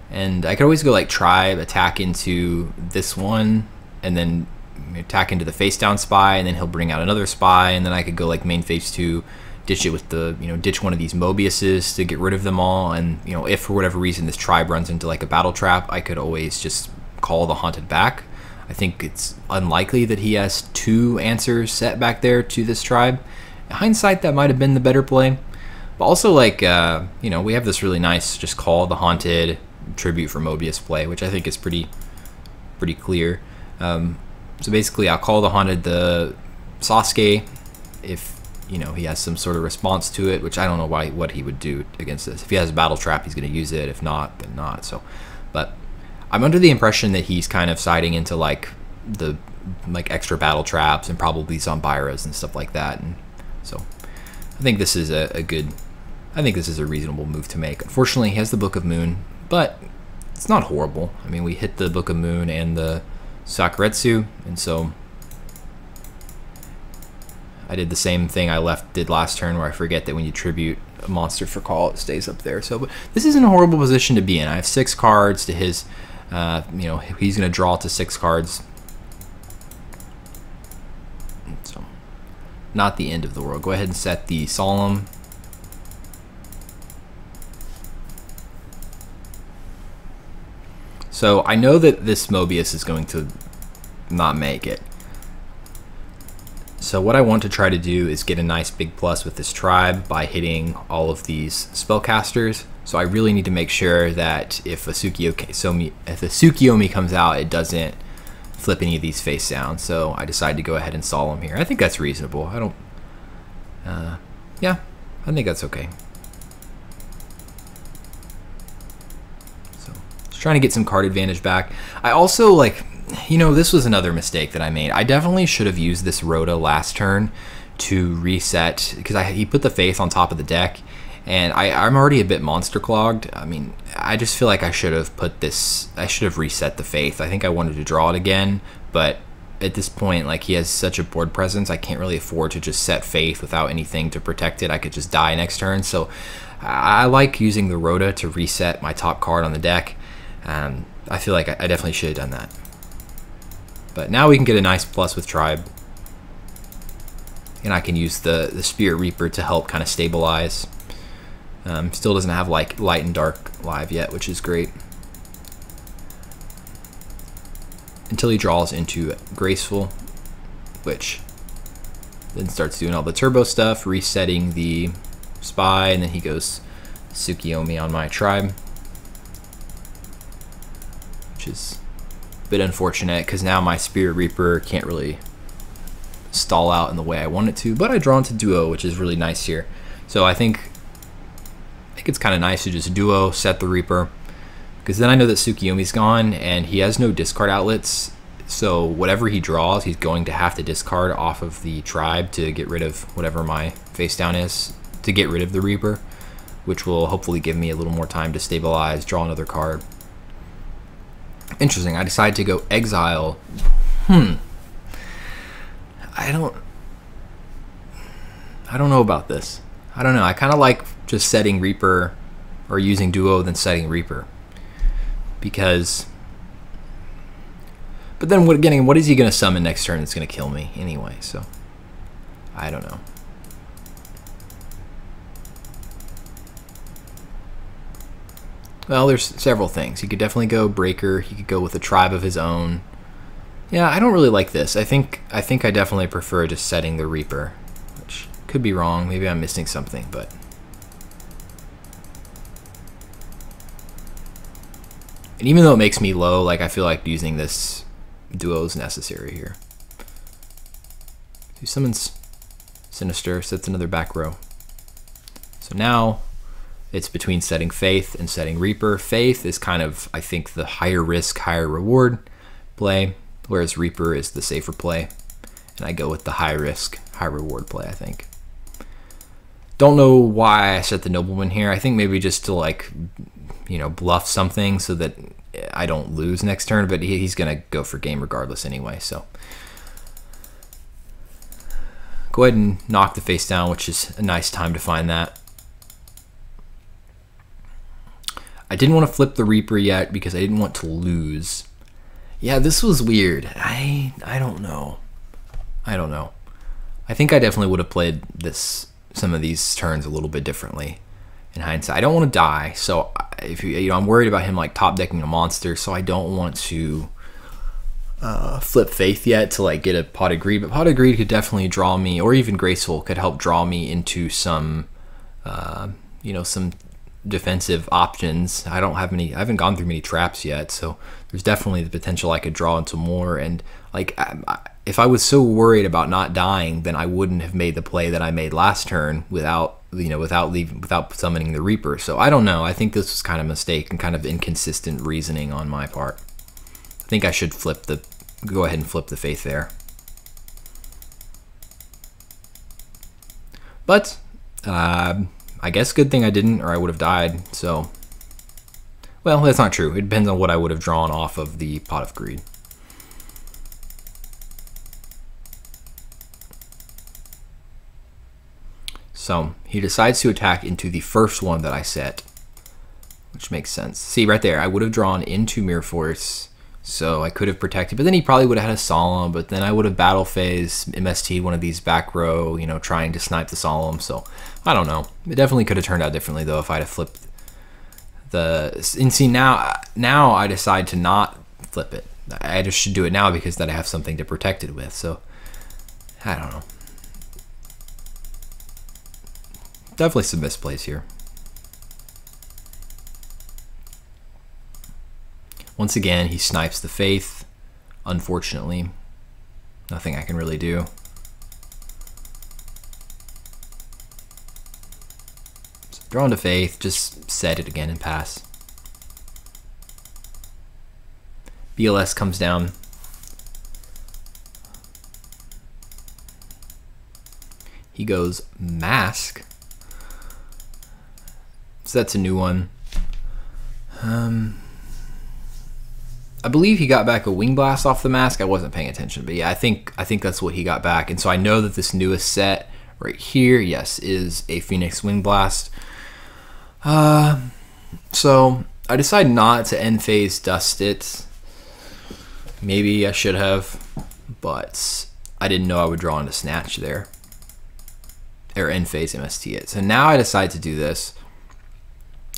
and I could always go like Tribe, attack into this one, and then attack into the face down spy, and then he'll bring out another spy, and then I could go like main phase 2, ditch it with the, you know, ditch one of these Mobiuses to get rid of them all, and, you know, if for whatever reason this Tribe runs into like a battle trap, I could always just call the Haunted back. I think it's unlikely that he has 2 answers set back there to this Tribe. In hindsight, that might have been the better play. But also, like, you know, we have this really nice just call the Haunted tribute for Mobius play, which I think is pretty clear. So basically, I'll call the Haunted the Sasuke if, you know, he has some sort of response to it, which I don't know what he would do against this. If he has a battle trap, he's going to use it. If not, then not. So, but I'm under the impression that he's kind of siding into like the extra battle traps and probably Zombiras and stuff like that. And so I think this is a reasonable move to make. Unfortunately, he has the Book of Moon, but it's not horrible. I mean, we hit the Book of Moon and the Sakuretsu, and so I did the same thing I did last turn, where I forget that when you tribute a monster for call, it stays up there. So, but this isn't a horrible position to be in. I have 6 cards to his, you know, he's going to draw to 6 cards. So, not the end of the world. Go ahead and set the Solemn. So I know that this Mobius is going to not make it. So what I want to try to do is get a nice big plus with this Tribe by hitting all of these spellcasters. So I really need to make sure that if a Tsukiyomi comes out, it doesn't flip any of these face down. So I decided to go ahead and Solemn here. I think that's reasonable. I don't, yeah, I think that's okay. Trying to get some card advantage back. I also, like, you know, this was another mistake that I made. I definitely should have used this Rhoda last turn to reset, because he put the Faith on top of the deck, and I'm already a bit monster clogged. I mean, I just feel like I should have reset the Faith. I think I wanted to draw it again, but at this point, like, he has such a board presence, I can't really afford to just set Faith without anything to protect it. I could just die next turn. So I like using the Rhoda to reset my top card on the deck. I feel like I definitely should have done that. But now we can get a nice plus with Tribe. And I can use the Spirit Reaper to help kind of stabilize. Still doesn't have like Light and Dark live yet, which is great. Until he draws into Graceful, which then starts doing all the turbo stuff, resetting the Spy, and then he goes Tsukiyomi on my Tribe. Is a bit unfortunate because now my Spirit Reaper can't really stall out in the way I want it to, but I draw into Duo, which is really nice here. So I think it's kind of nice to just Duo, set the Reaper, because then I know that Tsukiyomi's gone and he has no discard outlets So whatever he draws, he's going to have to discard off of the tribe to get rid of whatever my face down is, to get rid of the Reaper, which will hopefully give me a little more time to stabilize, draw another card. Interesting. I decided to go exile. I don't know about this. I don't know. I kind of like just setting Reaper or using Duo than setting Reaper. Because... But then what is he going to summon next turn that's going to kill me anyway? So, I don't know. Well, there's several things. He could definitely go Breaker. He could go with a tribe of his own. Yeah, I don't really like this. I think I definitely prefer just setting the Reaper, which could be wrong. Maybe I'm missing something, but... And even though it makes me low, like I feel like using this Duo is necessary here. He summons Sinister, sets another back row. So now it's between setting Faith and setting Reaper. Faith is kind of, I think, the higher risk, higher reward play, whereas Reaper is the safer play. And I go with the high risk, high reward play, I think. Don't know why I set the Nobleman here. I think maybe just to, like, you know, bluff something so that I don't lose next turn, but he's going to go for game regardless anyway, so. Go ahead and knock the face down, which is a nice time to find that. I didn't want to flip the Reaper yet because I didn't want to lose. Yeah, this was weird. I don't know. I don't know. I think I definitely would have played some of these turns a little bit differently in hindsight. I don't want to die, so if you know, I'm worried about him like top decking a monster, so I don't want to flip Faith yet to like get a Pot of Greed. But Pot of Greed could definitely draw me, or even Graceful could help draw me into some, you know, some defensive options. I haven't gone through many traps yet, so there's definitely the potential I could draw into more. And like, if I was so worried about not dying, then I wouldn't have made the play that I made last turn without, you know, without summoning the Reaper. So I don't know. I think this was kind of a mistake and kind of inconsistent reasoning on my part. I think I should go ahead and flip the Faith there. But I guess good thing I didn't, or I would have died. So, well, that's not true. It depends on what I would have drawn off of the Pot of Greed. So he decides to attack into the first one that I set, which makes sense. See right there, I would have drawn into Mirror Force, so I could have protected, but then he probably would have had a Solemn, but then I would have battle phase MST one of these back row, you know, trying to snipe the Solemn. So I don't know. It definitely could have turned out differently though if I'd have flipped the. And see now I decide to not flip it. I just should do it now because then I have something to protect it with. So I don't know. Definitely some misplays here. Once again, he snipes the Faith. Unfortunately, nothing I can really do. So draw into Faith, just set it again and pass. BLS comes down. He goes Mask. So that's a new one. I believe he got back a Wing Blast off the Mask. I wasn't paying attention, but yeah, I think that's what he got back. And so I know that this newest set right here, yes, is a Phoenix Wing Blast. So I decided not to end phase dust it. Maybe I should have, but I didn't know I would draw into Snatch there, or end phase MST it. So now I decide to do this.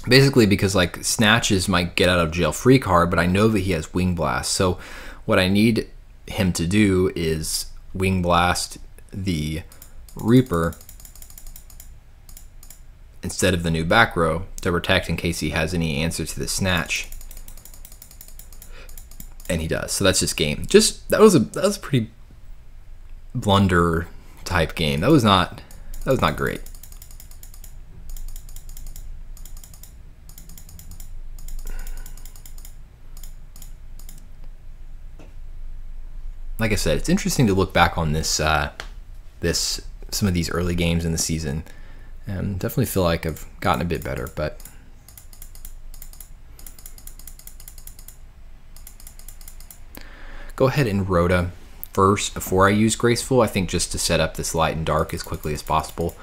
Basically because like Snatch is my get out of jail free card, but I know that he has Wing Blast. So what I need him to do is Wing Blast the Reaper instead of the new back row to protect in case he has any answer to the Snatch. And he does. So that's just game. That was a pretty blunder type game. That was not great. like I said, it's interesting to look back on this, some of these early games in the season, and definitely feel like I've gotten a bit better. But go ahead and Rhoda first before I use Graceful, I think, just to set up this light and dark as quickly as possible.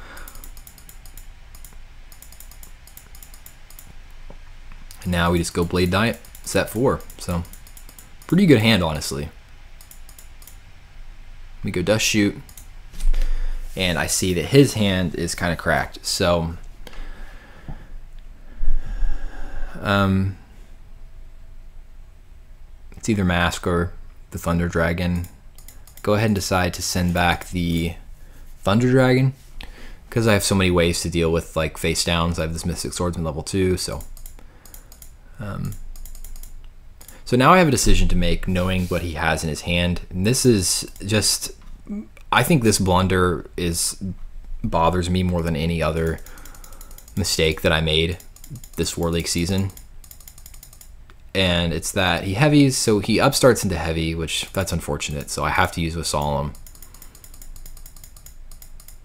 And now we just go Blade Diet, set 4. So pretty good hand, honestly. We go Dust Shoot, and I see that his hand is kind of cracked. So it's either Mask or the Thunder Dragon. Go ahead and decide to send back the Thunder Dragon because I have so many ways to deal with like face downs. I have this Mystic Swordsman level 2, so so now I have a decision to make, knowing what he has in his hand. And this is just, I think this blunder bothers me more than any other mistake that I made this War League season. And it's that he heavies, so he upstarts into heavy, which that's unfortunate. So I have to use with Solemn.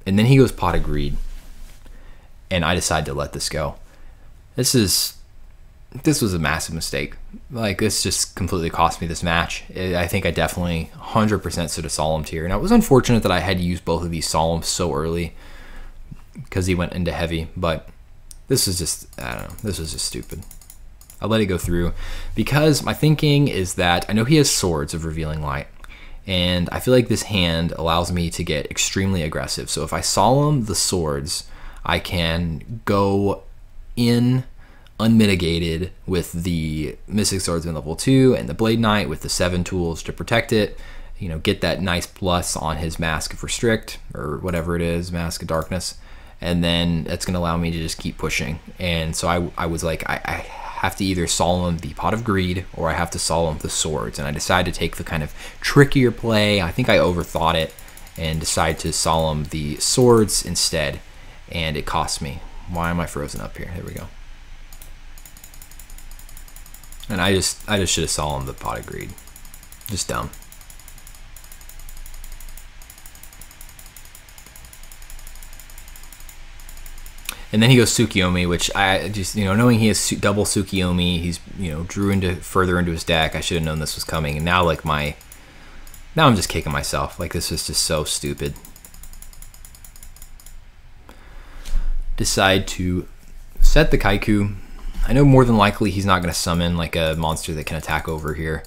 And then he goes Pot of Greed, and I decide to let this go. This was a massive mistake. Like, this just completely cost me this match. I think I definitely 100% should have Solemned here. Now, it was unfortunate that I had to use both of these Solemns so early because he went into heavy, but this was just, I don't know, this was just stupid. I let it go through because my thinking is that I know he has Swords of Revealing Light, and I feel like this hand allows me to get extremely aggressive. So if I Solemn the Swords, I can go in unmitigated with the Mystic Swordsman level 2 and the Blade Knight with the 7 tools to protect it, you know, get that nice plus on his Mask of Restrict or whatever it is, Mask of Darkness, and then that's going to allow me to just keep pushing. And so I was like, I have to either Solemn the Pot of Greed or I have to Solemn the Swords, and I decided to take the kind of trickier play. I think I overthought it and decided to Solemn the Swords instead, and it cost me. Why am I frozen up here? Here we go. And I just should have Solemned the Pot of Greed. Just dumb. And then he goes Tsukiyomi, which I just, you know, knowing he has double Tsukiyomi, he's, you know, drew further into his deck. I should have known this was coming. And now, like, now I'm just kicking myself. Like, this is just so stupid. Decide to set the Kaiku. I know more than likely he's not going to summon like a monster that can attack over here.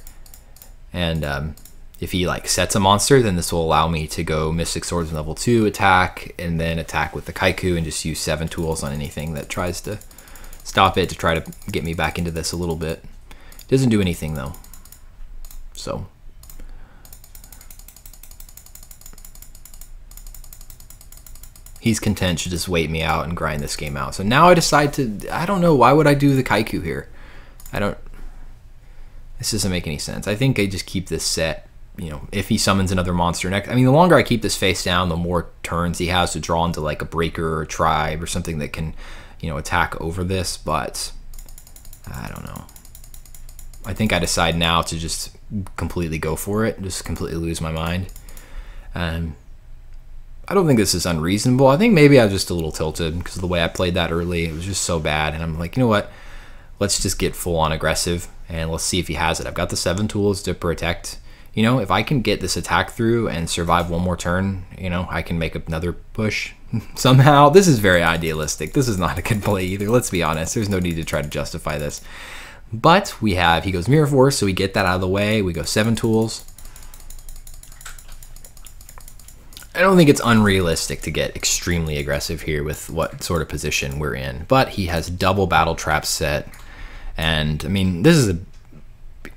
And if he like sets a monster, then this will allow me to go Mystic Swordsman level 2 attack, and then attack with the Kaiku and just use 7 tools on anything that tries to stop it, to try to get me back into this a little bit. Doesn't do anything though. So he's content to just wait me out and grind this game out. So now I decide to, I don't know, why would I do the Kaiku here? This doesn't make any sense. I think I just keep this set, you know, if he summons another monster next. I mean, the longer I keep this face down, the more turns he has to draw into like a breaker or a tribe or something that can, you know, attack over this, but I don't know. I think I decide now to just completely go for it, just completely lose my mind. I don't think this is unreasonable. I think maybe I was just a little tilted because of the way I played that early. It was just so bad. And I'm like, you know what? Let's just get full on aggressive and let's see if he has it. I've got the 7 tools to protect. You know, if I can get this attack through and survive one more turn, you know, I can make another push somehow. This is very idealistic. This is not a good play either. Let's be honest. There's no need to try to justify this. But he goes Mirror Force, so we get that out of the way. We go 7 tools. I don't think it's unrealistic to get extremely aggressive here with what sort of position we're in, but he has double battle trap set, and I mean, this is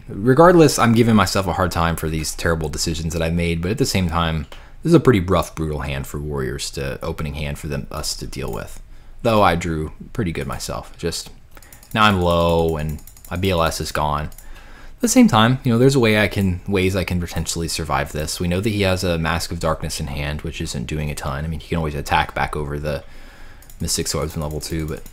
regardless, I'm giving myself a hard time for these terrible decisions that I made, but at the same time, this is a pretty rough, brutal hand for Warriors, to opening hand for us to deal with, though I drew pretty good myself. Just now I'm low and my BLS is gone. At the same time, you know, there's ways I can potentially survive this. We know that he has a Mask of Darkness in hand, which isn't doing a ton. I mean, he can always attack back over the Mystic Swordsman level 2, but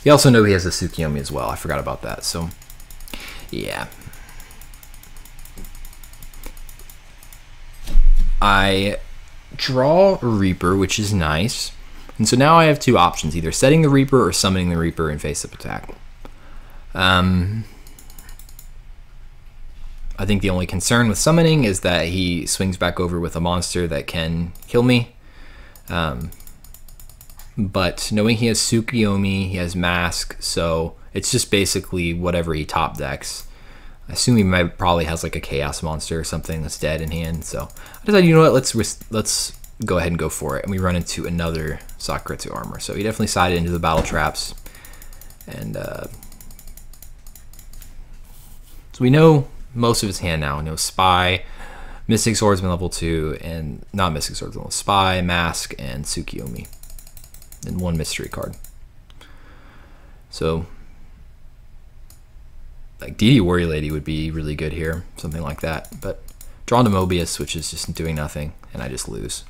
you also know he has a Tsukiyomi as well. I forgot about that. So Yeah. I draw a Reaper, which is nice. And so now I have two options, either setting the Reaper or summoning the Reaper in face-up attack. I think the only concern with summoning is that he swings back over with a monster that can kill me. But knowing he has Tsukiyomi, he has Mask, so it's just basically whatever he top decks. I assume he probably has like a Chaos monster or something that's dead in hand. So I decided, you know what, let's go ahead and go for it. And we run into another Sakuretsu armor. So he definitely sided into the battle traps. And so we know most of his hand now. We know Spy, Mystic Swordsman level 2, and not Mystic Swordsman, Spy, Mask, and Tsukiyomi. And one mystery card. So like DD Warrior Lady would be really good here, something like that. But drawn to Mobius, which is just doing nothing, and I just lose.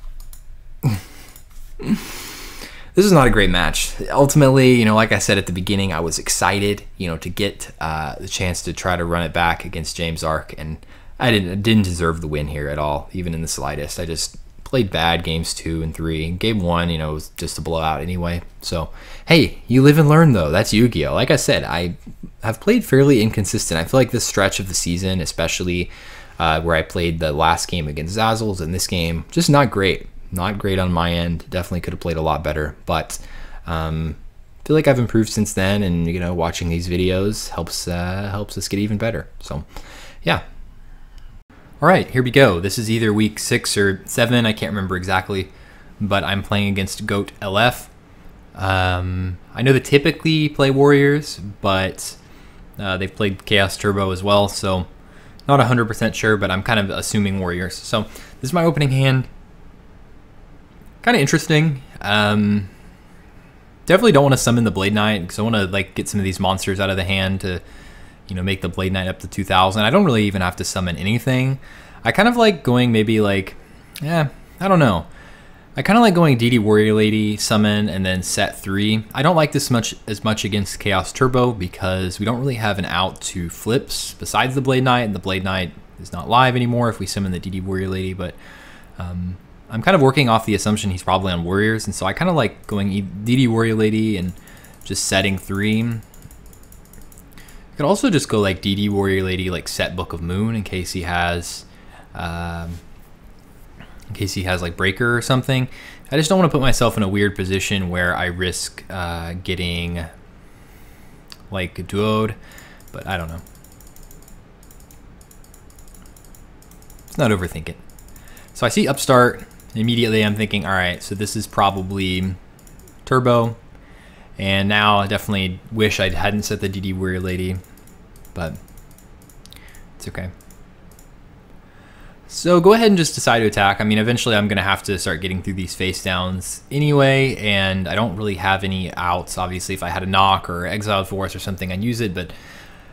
This is not a great match. Ultimately, you know, like I said at the beginning, I was excited, you know, to get the chance to try to run it back against JamesArc, and I didn't deserve the win here at all, even in the slightest. I just played bad games 2 and 3. Game 1, you know, was just a blowout anyway. So, hey, you live and learn though. That's Yu-Gi-Oh! Like I said, I have played fairly inconsistent. I feel like this stretch of the season, especially where I played the last game against Zazzles and this game, just not great. Not great on my end. Definitely could have played a lot better, but I feel like I've improved since then, and you know, watching these videos helps us get even better. So, yeah. All right, here we go. This is either week 6 or 7. I can't remember exactly, but I'm playing against GoatLF. I know they typically play Warriors, but they've played Chaos Turbo as well, so not 100% sure, but I'm kind of assuming Warriors. So this is my opening hand. Kind of interesting. Definitely don't want to summon the Blade Knight because I want to like get some of these monsters out of the hand to, you know, make the Blade Knight up to 2,000. I don't really even have to summon anything. I kind of like going maybe like, I don't know. I kind of like going DD Warrior Lady, summon, and then set 3. I don't like this as much against Chaos Turbo because we don't really have an out to flips besides the Blade Knight, and the Blade Knight is not live anymore if we summon the DD Warrior Lady, but I'm kind of working off the assumption he's probably on Warriors, and so I kind of like going DD Warrior Lady and just setting 3. You could also just go like DD Warrior Lady, like set Book of Moon in case he has like Breaker or something. I just don't want to put myself in a weird position where I risk getting like duoed, but I don't know. Let's not overthink it. So I see Upstart. Immediately I'm thinking, all right, so this is probably Turbo. And now I definitely wish I hadn't set the DD Warrior Lady, but it's okay. So go ahead and just decide to attack. I mean, eventually I'm going to have to start getting through these face downs anyway, and I don't really have any outs. Obviously, if I had a knock or exiled force or something, I'd use it, but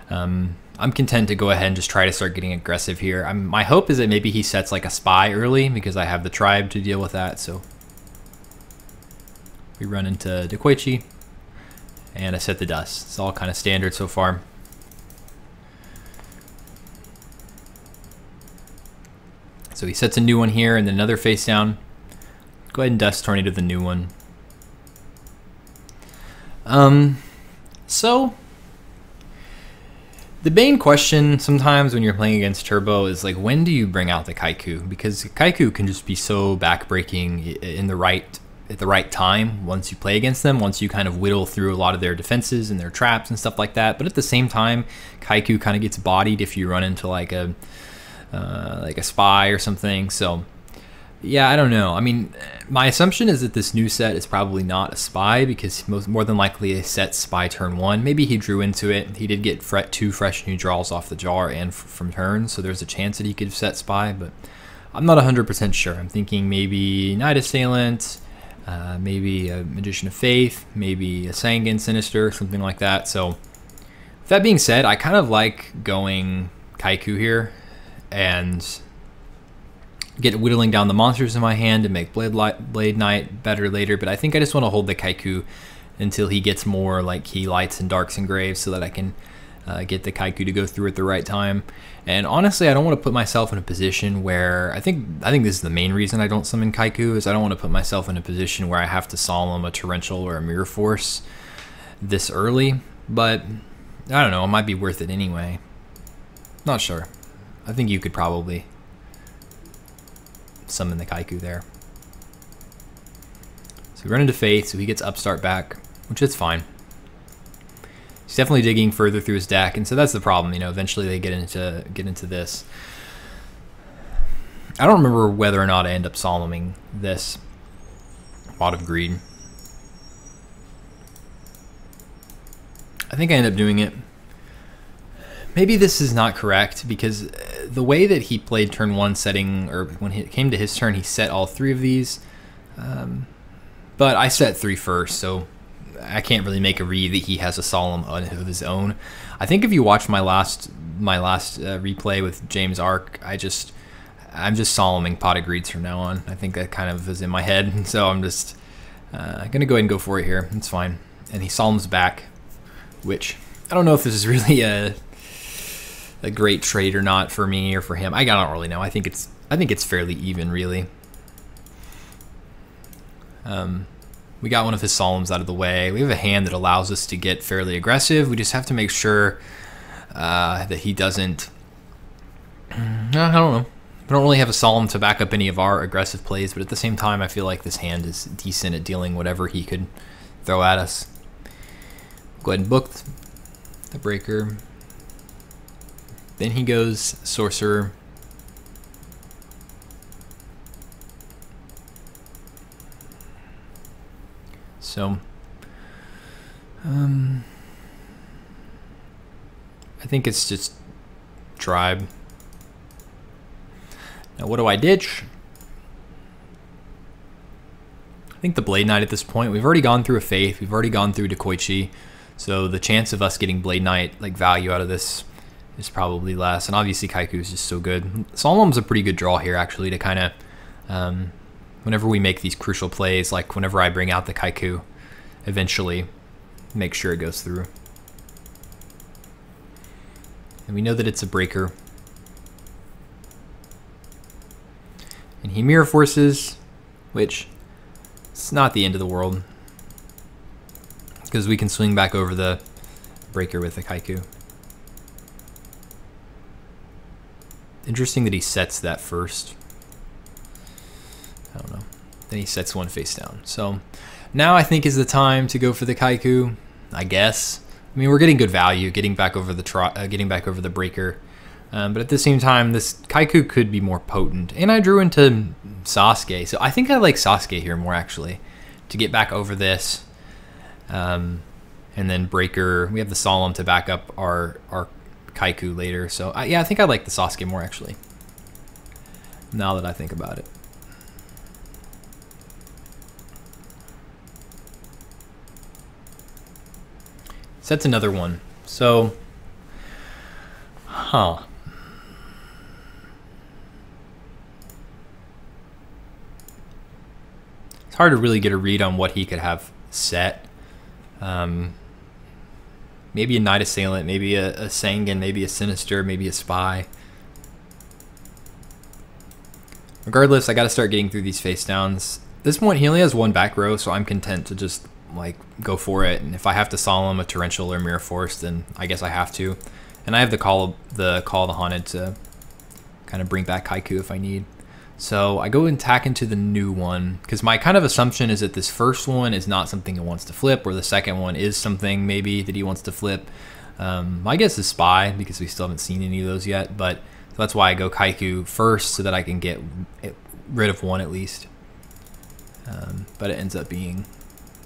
I'm content to go ahead and just try to start getting aggressive here. My hope is that maybe he sets like a Spy early because I have the Tribe to deal with that. So we run into Dekoichi, and I set the Dust. It's all kind of standard so far. So he sets a new one here and then another face down. Go ahead and Dust Tornado the new one. So the main question sometimes when you're playing against Turbo is like, when do you bring out the Kaiku? Because Kaiku can just be so backbreaking at the right time once you play against them, once you kind of whittle through a lot of their defenses and their traps and stuff like that. But at the same time, Kaiku kind of gets bodied if you run into like a Spy or something. So yeah, I don't know. I mean, my assumption is that this new set is probably not a Spy because more than likely a set Spy turn 1. Maybe he drew into it. He did get 2 fresh new draws off the jar and from turn, so there's a chance that he could set Spy, but I'm not 100% sure. I'm thinking maybe Night Assailant, maybe a Magician of Faith, maybe a Sanguine Sinister, something like that. So with that being said, I kind of like going Kaiku here and get whittling down the monsters in my hand to make Blade Knight better later, but I think I just want to hold the Kaiku until he gets more like Key Lights and Darks and Graves so that I can get the Kaiku to go through at the right time. And honestly, I don't want to put myself in a position where I think this is the main reason I don't summon Kaiku, is I don't want to put myself in a position where I have to solemn a Torrential or a Mirror Force this early. But I don't know, it might be worth it anyway. Not sure. I think you could probably summon the Kaiku there. So we run into Faith, so he gets Upstart back, which is fine. He's definitely digging further through his deck, and so that's the problem. You know, eventually they get into this. I don't remember whether or not I end up solemning this Pot of Greed. I think I end up doing it. Maybe this is not correct, because the way that he played turn 1 setting, or when it came to his turn, he set all 3 of these. But I set 3 first, so I can't really make a read that he has a solemn of his own. I think if you watch my last replay with JamesArc, I'm just solemning Pot of Greeds from now on. I think that kind of is in my head, so I'm just gonna go ahead and go for it here. It's fine. And he solemns back, which I don't know if this is really a great trade or not for me or for him. I don't really know. I think it's fairly even, really. We got one of his solemns out of the way. We have a hand that allows us to get fairly aggressive. We just have to make sure that he doesn't... I don't know. We don't really have a solemn to back up any of our aggressive plays, but at the same time, I feel like this hand is decent at dealing whatever he could throw at us. Go ahead and book the breaker. Then he goes Sorcerer. So, I think it's just Tribe. Now, what do I ditch? I think the Blade Knight at this point. We've already gone through a Faith. We've already gone through Dekoichi. So the chance of us getting Blade Knight like value out of this is probably less. And obviously Kaiku is just so good. Solemn's a pretty good draw here, actually, to kind of... whenever we make these crucial plays, like whenever I bring out the Kaiku, eventually make sure it goes through. And we know that it's a breaker. And he Mirror Forces, which it's not the end of the world, because we can swing back over the breaker with the Kaiku. Interesting that he sets that first. I don't know. Then he sets one face down. So now I think is the time to go for the Kaiku, I guess. I mean, we're getting good value, getting back over the breaker. But at the same time, this Kaiku could be more potent. And I drew into Sasuke, so I think I like Sasuke here more, actually, to get back over this. And then breaker, we have the Solemn to back up our Kaiku later. So yeah, I think I like the Sasuke more, actually, now that I think about it. Sets another one. So, it's hard to really get a read on what he could have set. Maybe a Knight Assailant, maybe a Sangan, maybe a Sinister, maybe a Spy. Regardless, I got to start getting through these face downs. At this point, he only has one back row, so I'm content to just like go for it. And if I have to solemn a Torrential or Mirror Force, then I guess I have to. And I have the Call of the Haunted to kind of bring back Kaiku if I need. So I go and tack into the new one, because my kind of assumption is that this first one is not something he wants to flip, or the second one is something maybe that he wants to flip. My guess is Spy, because we still haven't seen any of those yet, but that's why I go Kaiku first, so that I can get rid of one at least. But it ends up being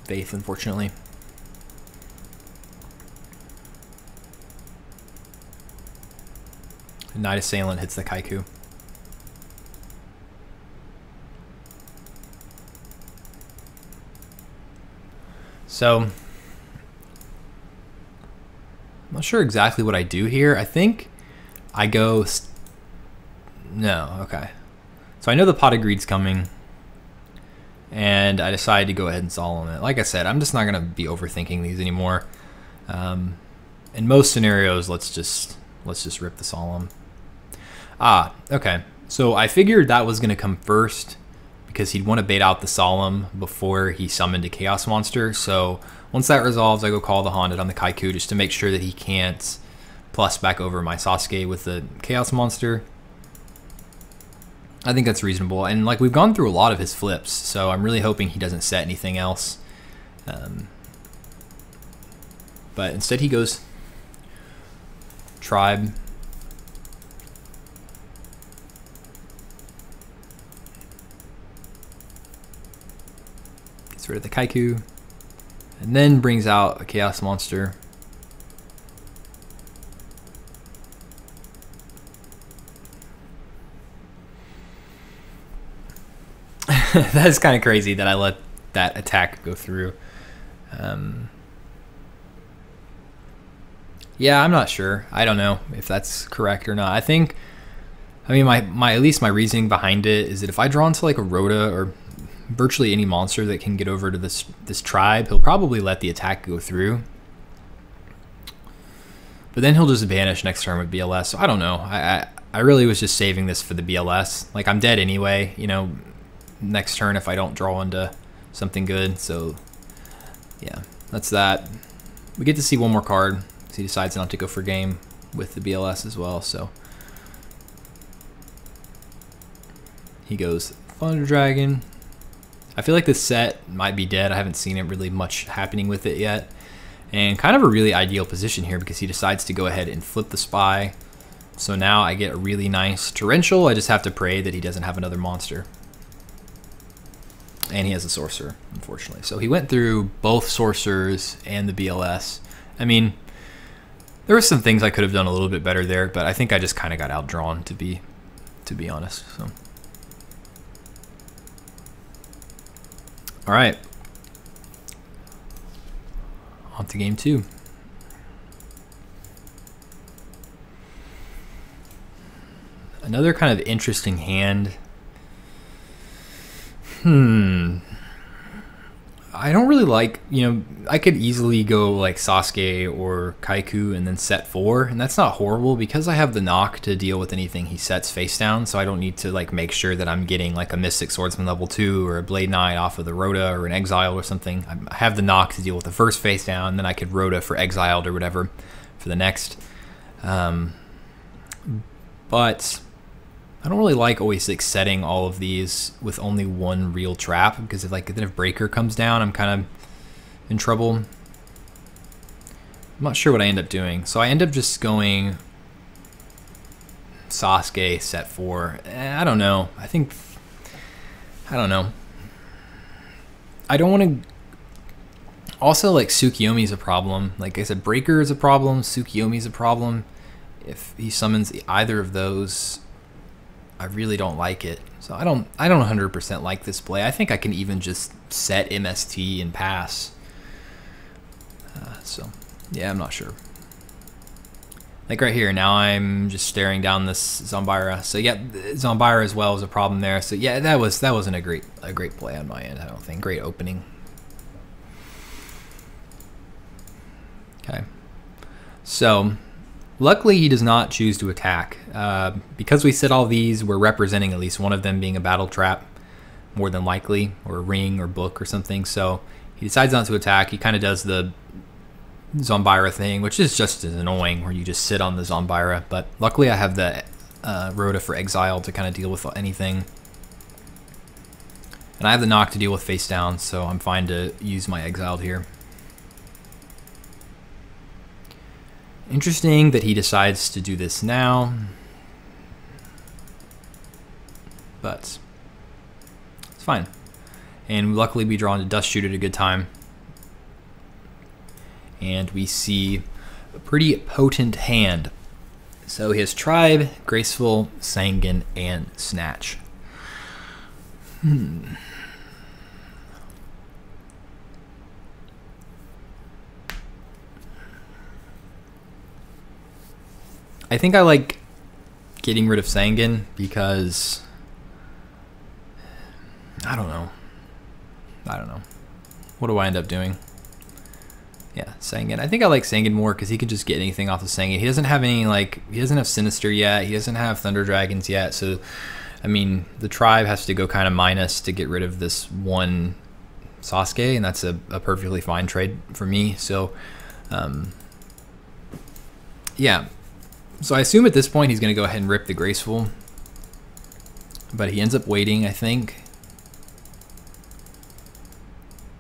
Faith, unfortunately. The Knight Assailant hits the Kaiku. So, I'm not sure exactly what I do here. I think I go... No, okay. So I know the Pot of Greed's coming, and I decided to go ahead and solemn it. Like I said, I'm just not going to be overthinking these anymore. And in most scenarios, let's just rip the Solemn. Ah, okay. So I figured that was gonna come first because he'd want to bait out the Solemn before he summoned a Chaos Monster. So once that resolves, I go call the Haunted on the Kaiku just to make sure that he can't plus back over my Sasuke with the Chaos Monster. I think that's reasonable. And like, we've gone through a lot of his flips, so I'm really hoping he doesn't set anything else. But instead he goes Tribe. Gets rid of the Kaiku. And then brings out a Chaos Monster. That is kind of crazy that I let that attack go through. Yeah, I'm not sure. I don't know if that's correct or not. I mean, at least my reasoning behind it is that if I draw into like a Rhoda or virtually any monster that can get over to this tribe, he'll probably let the attack go through. But then he'll just banish next turn with BLS. So I don't know. I really was just saving this for the BLS. Like, I'm dead anyway, you know, next turn if I don't draw into something good. So yeah, that's that. We get to see one more card. He decides not to go for game with the BLS as well, so he goes Thunder Dragon. I feel like this set might be dead. I haven't seen it really much happening with it yet, and kind of a really ideal position here because he decides to go ahead and flip the Spy. So now I get a really nice Torrential. I just have to pray that he doesn't have another monster. And he has a Sorcerer, unfortunately. So he went through both Sorcerers and the BLS. I mean, there were some things I could have done a little bit better there, but I think I just kind of got outdrawn, to be honest. So, all right, on to game 2. Another kind of interesting hand. I don't really like, you know, I could easily go like Sasuke or Kaiku and then set 4, and that's not horrible because I have the knock to deal with anything he sets face down, so I don't need to like make sure that I'm getting like a Mystic Swordsman level 2 or a Blade Knight off of the Rhoda or an Exiled or something. I have the knock to deal with the first face down, and then I could Rhoda for Exiled or whatever for the next. But I don't really like always like setting all of these with only one real trap, because if Breaker comes down, I'm kind of in trouble. I'm not sure what I end up doing, so I end up just going Sasuke set 4. I don't know. I don't know. I don't want to. Also, like, Tsukiyomi's a problem. Like I said, Breaker is a problem. Tsukiyomi's a problem. If he summons either of those, I really don't like it. So I don't 100% like this play. I think I can even just set MST and pass. So yeah, I'm not sure. Like right here, now I'm just staring down this Zombira. So yeah, Zombira as well is a problem there. So yeah, that wasn't a great play on my end, I don't think. Great opening. Okay. So luckily, he does not choose to attack. Because we set all these, we're representing at least one of them being a battle trap, more than likely, or a ring or book or something. So he decides not to attack. He kind of does the Zombira thing, which is just as annoying, where you just sit on the Zombira. But luckily, I have the Rhoda for Exile to kind of deal with anything. And I have the knock to deal with face down, so I'm fine to use my Exiled here. Interesting that he decides to do this now, but it's fine. And luckily we draw into Dust Shoot at a good time. And we see a pretty potent hand. So he has Tribe, Graceful, Sanguine, and Snatch. I think I like getting rid of Sanguine because I don't know. What do I end up doing? Yeah, Sangan. I think I like Sangan more because he can just get anything off of Sangan. He doesn't have any, like, he doesn't have Sinister yet. He doesn't have Thunder Dragons yet. So, I mean, the tribe has to go kind of minus to get rid of this one Sasuke, and that's a perfectly fine trade for me. So, yeah. So I assume at this point he's going to go ahead and rip the Graceful. But he ends up waiting, I think.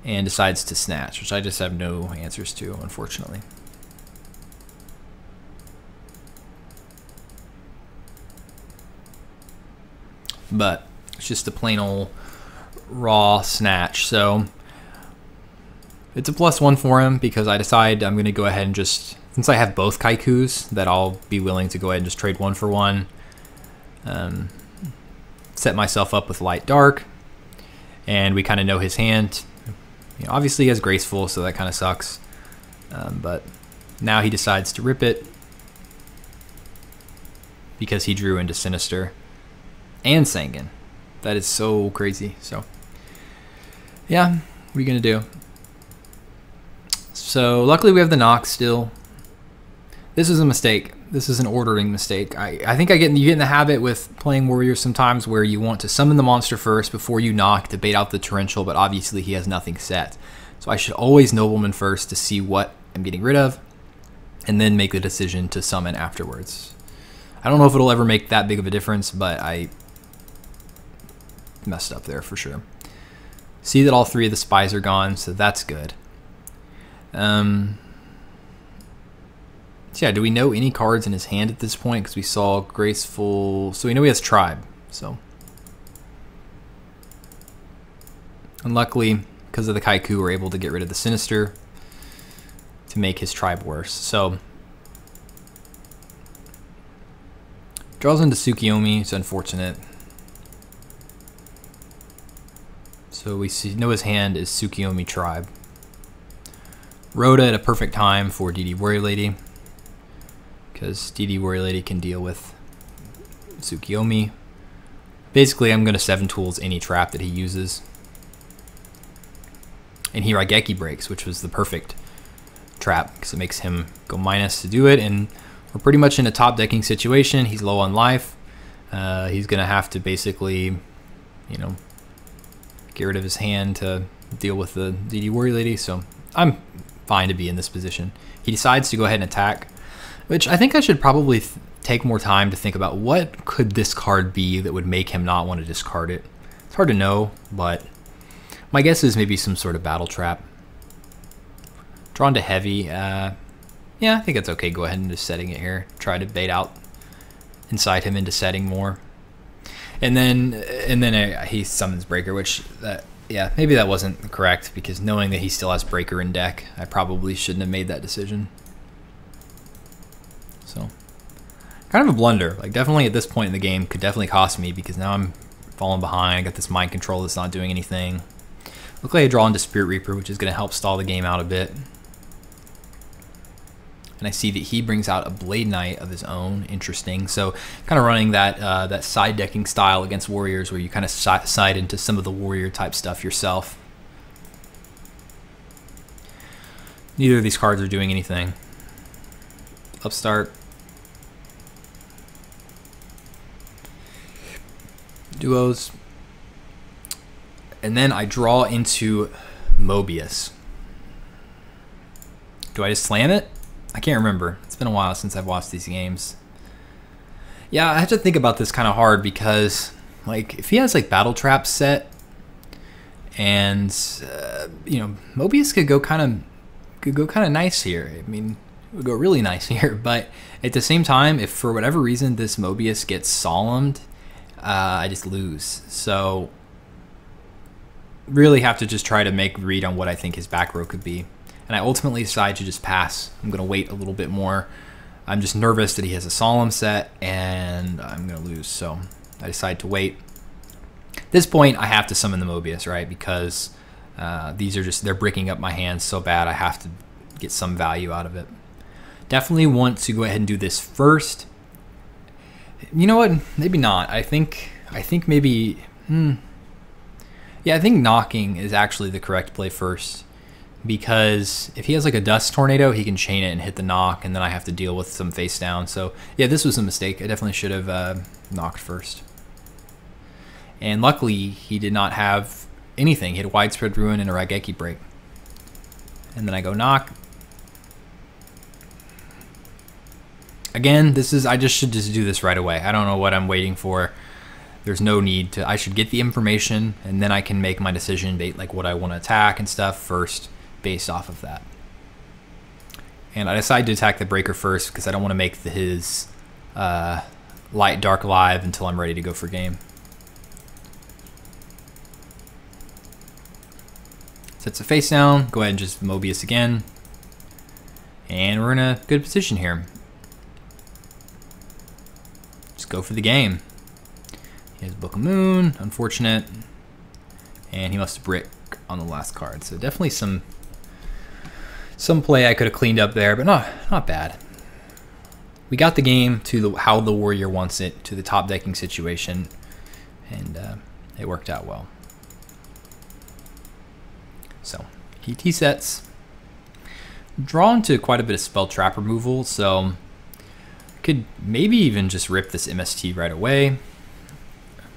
And decides to snatch, which I just have no answers to, unfortunately. But it's just a plain old raw snatch. So it's a +1 for him because I decide I'm going to go ahead and just, since I have both Kaikus, that I'll be willing to go ahead and just trade 1 for 1. Set myself up with Light Dark. And we kind of know his hand. You know, obviously he has Graceful, so that kind of sucks. But now he decides to rip it because he drew into Sinister and Sangan. That is so crazy. So, yeah, what are you going to do? So, luckily we have the Nox still. This is a mistake. This is an ordering mistake. I think you get in the habit with playing Warriors sometimes where you want to summon the monster first before you knock to bait out the Torrential, but obviously he has nothing set. So I should always Nobleman first to see what I'm getting rid of, and then make the decision to summon afterwards. I don't know if it'll ever make that big of a difference, but I messed up there for sure. See that all 3 of the spies are gone, so that's good. So yeah, do we know any cards in his hand at this point? Because we saw Graceful, so we know he has Tribe. So, and luckily, because of the Kaiku, we're able to get rid of the Sinister to make his Tribe worse. So, draws into Tsukiyomi. It's unfortunate. So we know his hand is Tsukiyomi Tribe. Rhoda at a perfect time for DD Warrior Lady, because DD Warrior Lady can deal with Tsukiyomi. Basically, I'm going to 7 tools any trap that he uses. And he Raigeki breaks, which was the perfect trap, because it makes him go minus to do it. And we're pretty much in a top decking situation. He's low on life. He's going to have to basically, you know, get rid of his hand to deal with the DD Warrior Lady. So I'm fine to be in this position. He decides to go ahead and attack, which I think I should probably take more time to think about what could this card be that would make him not want to discard it. It's hard to know, but my guess is maybe some sort of battle trap. Drawn to heavy. Yeah, I think it's okay. Go ahead and just setting it here. Try to bait out, incite him into setting more. And then he summons Breaker, which yeah, maybe that wasn't correct, because knowing that he still has Breaker in deck, I probably shouldn't have made that decision. So, kind of a blunder. Like, definitely at this point in the game could definitely cost me, because now I'm falling behind. I got this Mind Control that's not doing anything. Look like I draw into Spirit Reaper, which is going to help stall the game out a bit. And I see that he brings out a Blade Knight of his own. Interesting. So kind of running that that side decking style against Warriors, where you kind of side into some of the Warrior type stuff yourself. Neither of these cards are doing anything. Upstart. Duos. And then I draw into Mobius. Do I just slam it? I can't remember. It's been a while since I've watched these games. Yeah, I have to think about this kind of hard, because like if he has like battle traps set, and you know, Mobius could go kind of nice here. I mean, it would go really nice here. But at the same time, if for whatever reason this Mobius gets solemned, I just lose. So really have to just try to make a read on what I think his back row could be. And I ultimately decide to just pass. I'm going to wait a little bit more. I'm just nervous that he has a solemn set, and I'm going to lose. So I decide to wait. At this point, I have to summon the Mobius, right? Because these are just, they're breaking up my hands so bad, I have to get some value out of it. Definitely want to go ahead and do this first. You know what? Maybe not. I think maybe, yeah, I think knocking is actually the correct play first, because if he has like a dust tornado, he can chain it and hit the knock, and then I have to deal with some face down. So yeah, this was a mistake. I definitely should have knocked first. And luckily, he did not have anything. He had a widespread ruin and a Raigeki break. And then I go knock. Again, I should just do this right away. I don't know what I'm waiting for. There's no need to. I should get the information, and then I can make my decision, like what I want to attack and stuff first, based off of that. And I decided to attack the breaker first because I don't want to make his light dark live until I'm ready to go for game. Sets a face down. Go ahead and just Mobius again, and we're in a good position here. Just go for the game. He has Book of Moon, unfortunate, and he must brick on the last card. So definitely some play I could have cleaned up there, but not bad. We got the game to how the warrior wants it, to the top decking situation, and it worked out well. So he T-sets. Drawn to quite a bit of spell trap removal, so could maybe even just rip this MST right away.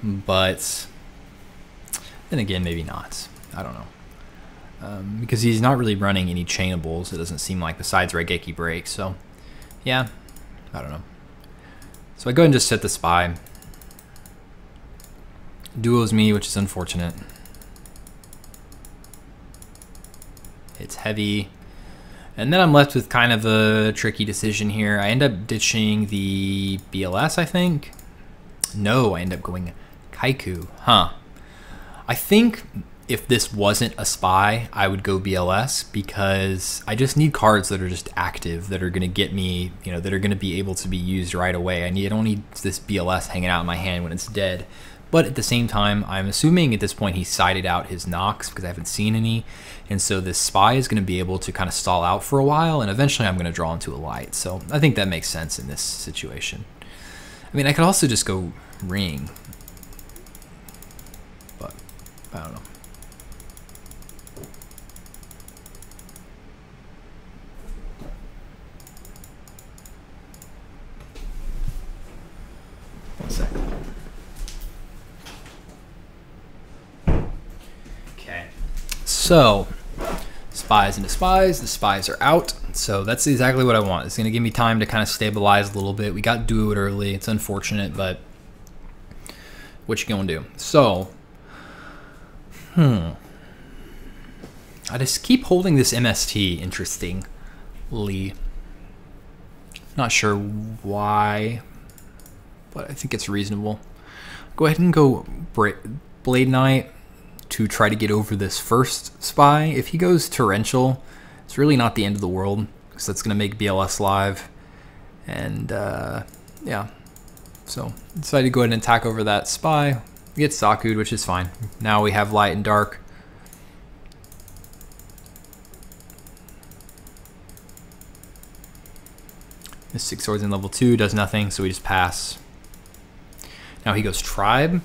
But then again, maybe not. I don't know. Because he's not really running any chainables, it doesn't seem like, besides Raigeki break. So yeah, I don't know. So I go ahead and just set the spy. Duos me, which is unfortunate. It's heavy. And then I'm left with kind of a tricky decision here. I end up ditching the BLS, I think. No, I end up going Kaiku. Huh. I think if this wasn't a spy, I would go BLS because I just need cards that are just active, that are going to get me, you know, that are going to be able to be used right away. I don't need this BLS hanging out in my hand when it's dead. But at the same time, I'm assuming at this point he sided out his knocks because I haven't seen any. And so this spy is going to be able to kind of stall out for a while, and eventually I'm going to draw into a light. So I think that makes sense in this situation. I mean, I could also just go ring, but I don't know. One second. Okay, so spies into spies. The spies are out, so that's exactly what I want. It's going to give me time to kind of stabilize a little bit. We got Duo it early. It's unfortunate, but what you gonna do? So, I just keep holding this MST, interestingly. Not sure why, but I think it's reasonable. Go ahead and go Blade Knight to try to get over this first spy. If he goes Torrential, it's really not the end of the world, because that's going to make BLS live. And yeah, so decided to go ahead and attack over that spy. We get Saku'd, which is fine. Now we have light and dark. Mystic Swords in level 2 does nothing, so we just pass. Now he goes Tribe,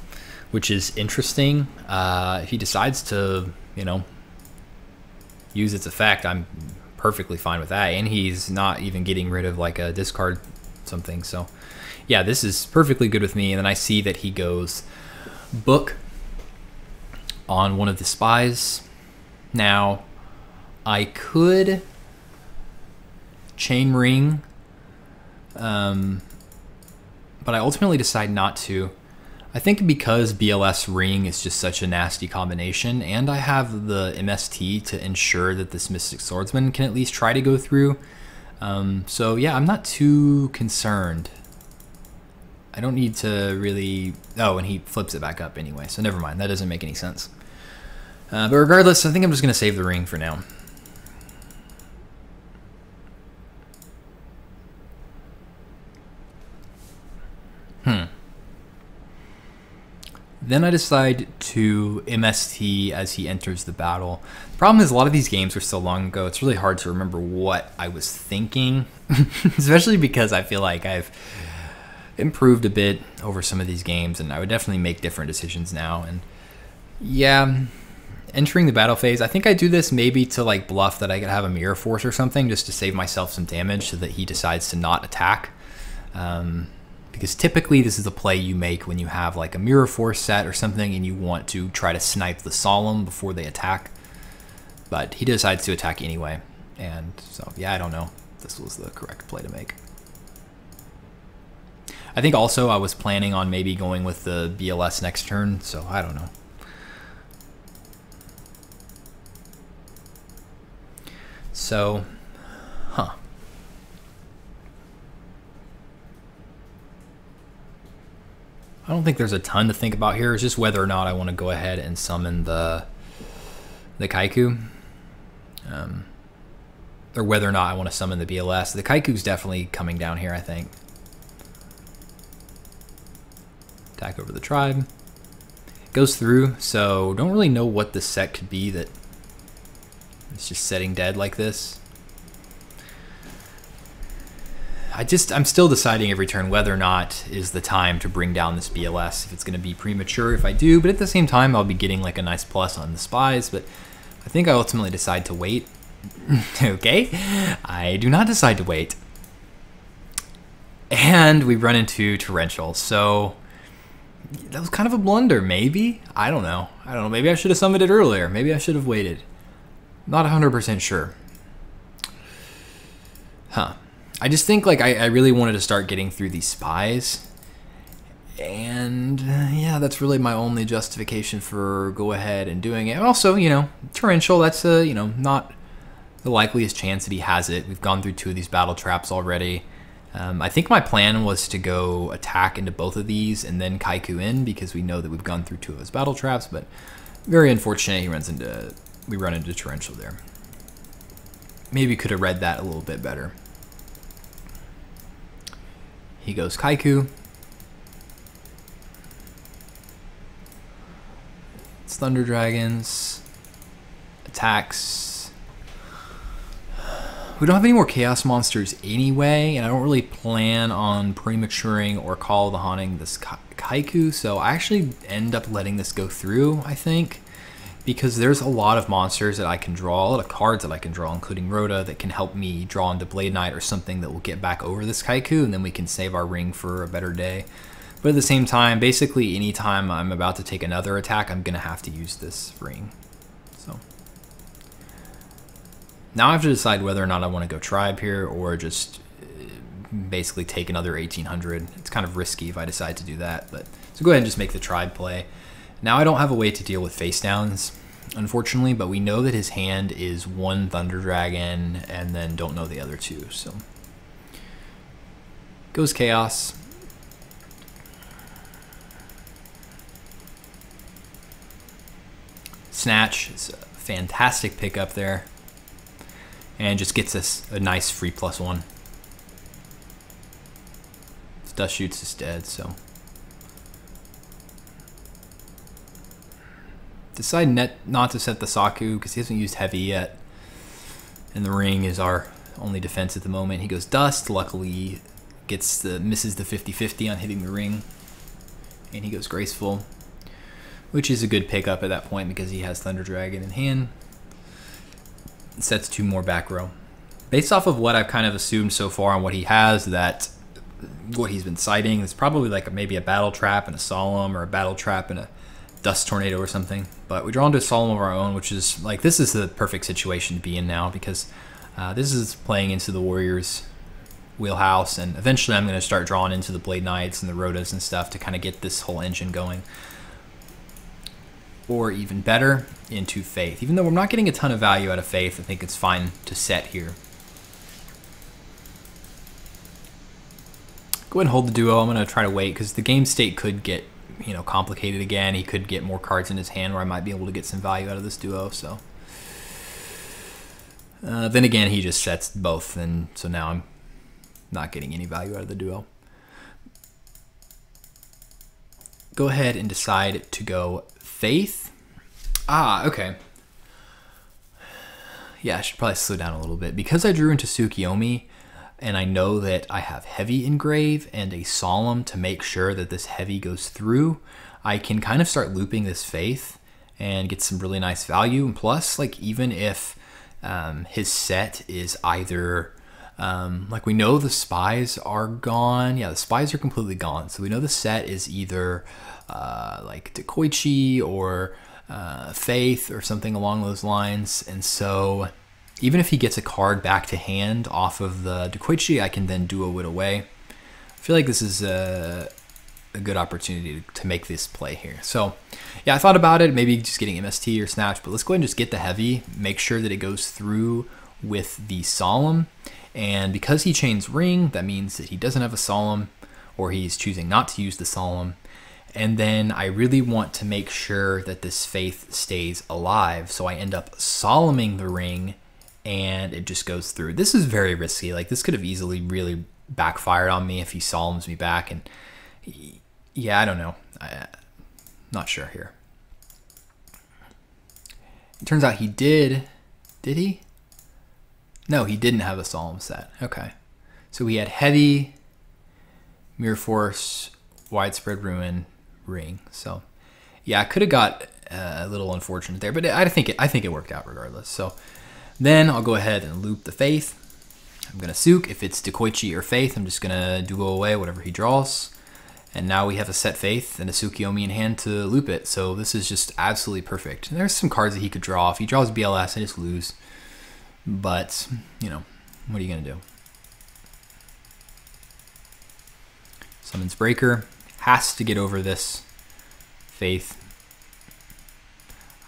which is interesting. If he decides to, you know, use its effect, I'm perfectly fine with that. And he's not even getting rid of like a discard something. So yeah, this is perfectly good with me. And then I see that he goes Book on one of the spies. Now I could Chain Ring, but I ultimately decide not to. I think because BLS Ring is just such a nasty combination, and I have the MST to ensure that this Mystic Swordsman can at least try to go through. So yeah, I'm not too concerned. I don't need to really... Oh, and he flips it back up anyway, so never mind. That doesn't make any sense. But regardless, I think I'm just going to save the ring for now. Then I decide to MST as he enters the battle. The problem is a lot of these games were so long ago, it's really hard to remember what I was thinking, especially because I feel like I've improved a bit over some of these games, and I would definitely make different decisions now. And yeah, entering the battle phase, I think I do this maybe to like bluff that I could have a Mirror Force or something just to save myself some damage so that he decides to not attack. Because typically this is a play you make when you have like a Mirror Force set or something and you want to try to snipe the Solemn before they attack. But he decides to attack anyway. And so, yeah, I don't know if this was the correct play to make. I think also I was planning on maybe going with the BLS next turn, so I don't know. So, I don't think there's a ton to think about here. It's just whether or not I want to go ahead and summon the Kaiku. Or whether or not I want to summon the BLS. The Kaiku's definitely coming down here, I think. Attack over the tribe. Goes through, so don't really know what the set could be that it's just setting dead like this. I'm still deciding every turn whether or not is the time to bring down this BLS. If it's going to be premature if I do, but at the same time I'll be getting like a nice plus on the spies, but I think I ultimately decide to wait. Okay, I do not decide to wait. And we run into Torrential, so that was kind of a blunder, maybe? I don't know. Maybe I should have summoned it earlier. Maybe I should have waited. Not 100% sure. I just think like I really wanted to start getting through these spies. And yeah, that's really my only justification for go ahead and doing it. Also, you know, Torrential, that's not the likeliest chance that he has it. We've gone through 2 of these battle traps already. I think my plan was to go attack into both of these and then Kaiku in because we know that we've gone through 2 of his battle traps, but very unfortunate we run into Torrential there. Maybe could have read that a little bit better. He goes Kaiku. It's Thunder Dragons. Attacks. We don't have any more Chaos Monsters anyway, and I don't really plan on prematuring or Call of the Haunting this Kaiku, so I actually end up letting this go through, I think, because there's a lot of monsters that I can draw, a lot of cards that I can draw, including Rhoda, that can help me draw into Blade Knight or something that will get back over this Kaiku, and then we can save our ring for a better day. But at the same time, basically anytime I'm about to take another attack, I'm going to have to use this ring. So now I have to decide whether or not I want to go Tribe here or just basically take another 1800. It's kind of risky if I decide to do that, but so go ahead and just make the Tribe play. Now I don't have a way to deal with face downs, unfortunately, but we know that his hand is 1 Thunder Dragon and then don't know the other 2, so goes Chaos. Snatch is a fantastic pickup there. And just gets us a nice free +1. If Dust Shoots is dead, so. Decide not to set the Saku because he hasn't used heavy yet. And the ring is our only defense at the moment. He goes Dust, luckily misses the 50-50 on hitting the ring. And he goes Graceful, which is a good pickup at that point because he has Thunder Dragon in hand. Sets 2 more back row. Based off of what I've kind of assumed so far on what he has, that what he's been citing is probably like maybe a Battle Trap and a Solemn, or a Battle Trap and a Dust Tornado or something. But we draw into a Solemn of our own, which is like, this is the perfect situation to be in now because this is playing into the Warriors wheelhouse, and eventually I'm going to start drawing into the Blade Knights and the Rhodas and stuff to kind of get this whole engine going. Or even better, into Faith. Even though we're not getting a ton of value out of Faith, I think it's fine to set here. Go ahead and hold the duo. I'm going to try to wait because the game state could get, complicated again. He could get more cards in his hand where I might be able to get some value out of this duo. So then again, he just sets both, and so now I'm not getting any value out of the duo. Go ahead and decide to go Faith. Okay. Yeah, I should probably slow down a little bit. Because I drew into Tsukiyomi, and I know that I have Heavy Engrave and a Solemn to make sure that this Heavy goes through, I can kind of start looping this Faith and get some really nice value. And plus, like, even if his set is either like, we know the spies are gone. Yeah, the spies are completely gone. So we know the set is either like Dekoichi or Faith or something along those lines. And so even if he gets a card back to hand off of the Dekoichi, I can then duo it away. I feel like this is a good opportunity to make this play here. So yeah, I thought about it, maybe just getting MST or Snatch, but let's go ahead and just get the heavy, make sure that it goes through with the Solemn. And because he chains Ring, that means that he doesn't have a Solemn, or he's choosing not to use the Solemn. And then I really want to make sure that this Faith stays alive, so I end up Solemning the Ring, and it just goes through. This is very risky. Like, this could have easily really backfired on me if he Solemns me back, and yeah, I don't know. Not sure here. It turns out he did. Did he? No, he didn't have a Solemn set. Okay. So he had Heavy, Mirror Force, Widespread Ruin, Ring. So yeah, I could have got a little unfortunate there, but I think it worked out regardless. So then I'll go ahead and loop the Faith. I'm going to Sook. If it's Dekoichi or Faith, I'm just going to duo away whatever he draws. And now we have a set Faith and a Tsukiyomi in hand to loop it. So this is just absolutely perfect. And there's some cards that he could draw. If he draws BLS, I just lose. But, you know, what are you going to do? Summons Breaker. Has to get over this Faith.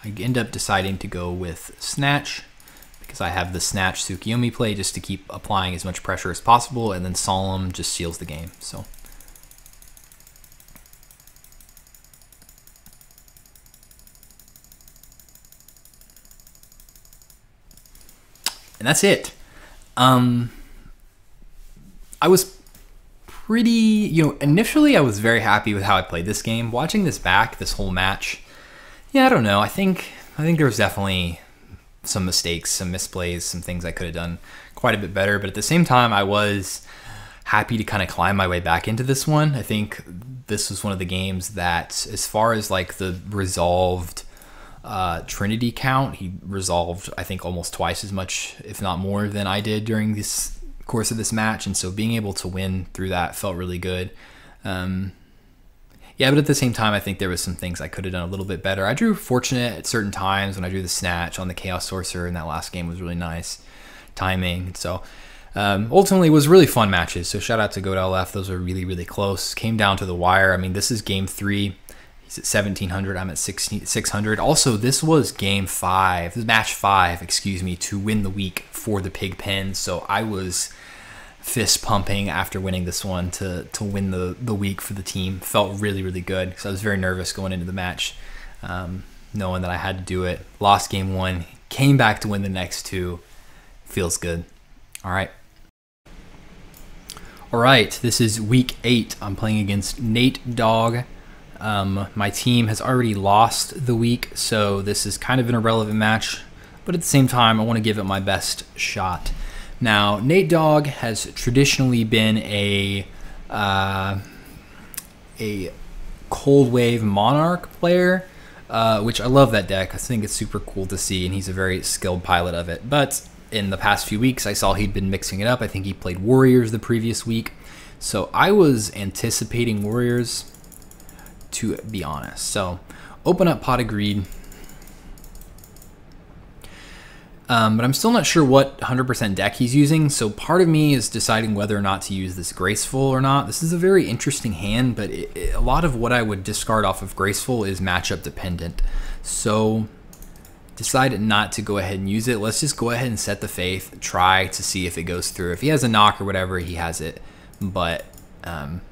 I end up deciding to go with Snatch, because I have the Snatch Tsukiyomi play just to keep applying as much pressure as possible, and then Solemn just seals the game. So and that's it. I was pretty, you know, initially I was very happy with how I played this game. Watching this back, this whole match, yeah, I don't know. I think there was definitely some mistakes, some misplays, some things I could have done quite a bit better. But at the same time, I was happy to kind of climb my way back into this one. I think this was one of the games that, as far as like the resolved Trinity count, he resolved, I think, almost twice as much, if not more, than I did during this course of this match. And so being able to win through that felt really good. Yeah, but at the same time, I think there was some things I could have done a little bit better. I drew fortunate at certain times when I drew the Snatch on the Chaos Sorcerer, and that last game was really nice timing. So ultimately, it was really fun matches. So shout out to GoatLF. Those were really, really close. Came down to the wire. I mean, this is game 3. He's at 1,700. I'm at 600. Also, this was game 5. This is match 5, excuse me, to win the week for the Pig Pen. So I was fist pumping after winning this one to win the week for the team. Felt really, really good because I was very nervous going into the match, knowing that I had to do it. Lost game 1, came back to win the next 2. Feels good. All right. All right, this is week 8. I'm playing against NateDogg. My team has already lost the week, so this is kind of an irrelevant match, but at the same time, I want to give it my best shot. Now, NateDogg has traditionally been a Cold Wave Monarch player, which I love that deck. I think it's super cool to see, and he's a very skilled pilot of it. But in the past few weeks, I saw he'd been mixing it up. I think he played Warriors the previous week, so I was anticipating Warriors, to be honest. So open up Pot of Greed. But I'm still not sure what 100% deck he's using, so part of me is deciding whether or not to use this Graceful or not. This is a very interesting hand, but a lot of what I would discard off of Graceful is matchup dependent. So decided not to go ahead and use it. Let's just go ahead and set the Faith, try to see if it goes through. If he has a knock or whatever, he has it. But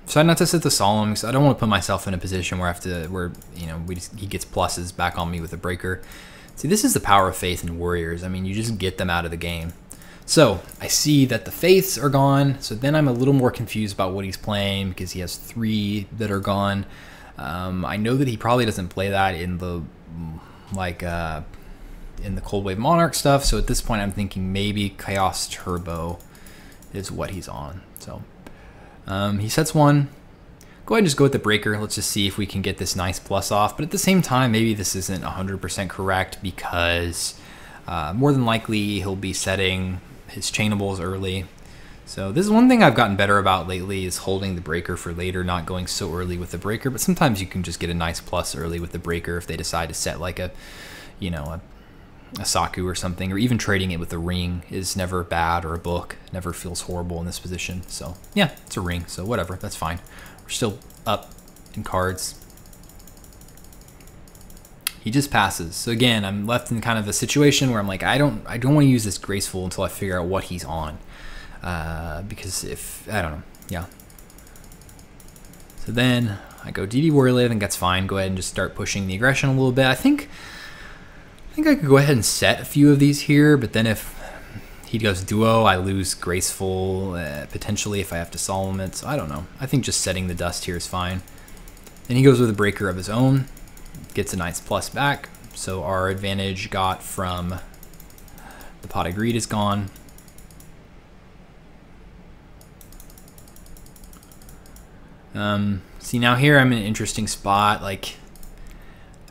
decided not to set the Solemn because I don't want to put myself in a position where he gets pluses back on me with a breaker. See, this is the power of Faith in Warriors. I mean, you just get them out of the game. So I see that the Faiths are gone. So then I'm a little more confused about what he's playing because he has 3 that are gone. I know that he probably doesn't play that in the in the Cold Wave Monarch stuff. So at this point, I'm thinking maybe Chaos Turbo is what he's on. So he sets 1, go ahead and just go with the breaker. Let's just see if we can get this nice plus off. But at the same time, maybe this isn't 100% correct because more than likely he'll be setting his chainables early. So this is one thing I've gotten better about lately, is holding the breaker for later, not going so early with the breaker. But sometimes you can just get a nice plus early with the breaker if they decide to set like a, you know, a Saku or something, or even trading it with a ring is never bad, or a book never feels horrible in this position. So yeah, it's a ring, so whatever, that's fine. We're still up in cards. He just passes. So again, I'm left in kind of a situation where I'm like, I don't want to use this graceful until I figure out what he's on. Because if, I don't know, yeah. So then I go DD Warrior, I think that's fine. Go ahead and just start pushing the aggression a little bit. I think I could go ahead and set a few of these here, but then if he goes duo, I lose graceful, potentially if I have to solemn it. So I don't know. I think just setting the dust here is fine. Then he goes with a breaker of his own, gets a nice plus back. So our advantage got from the Pot of Greed is gone. See, now here I'm in an interesting spot. Like,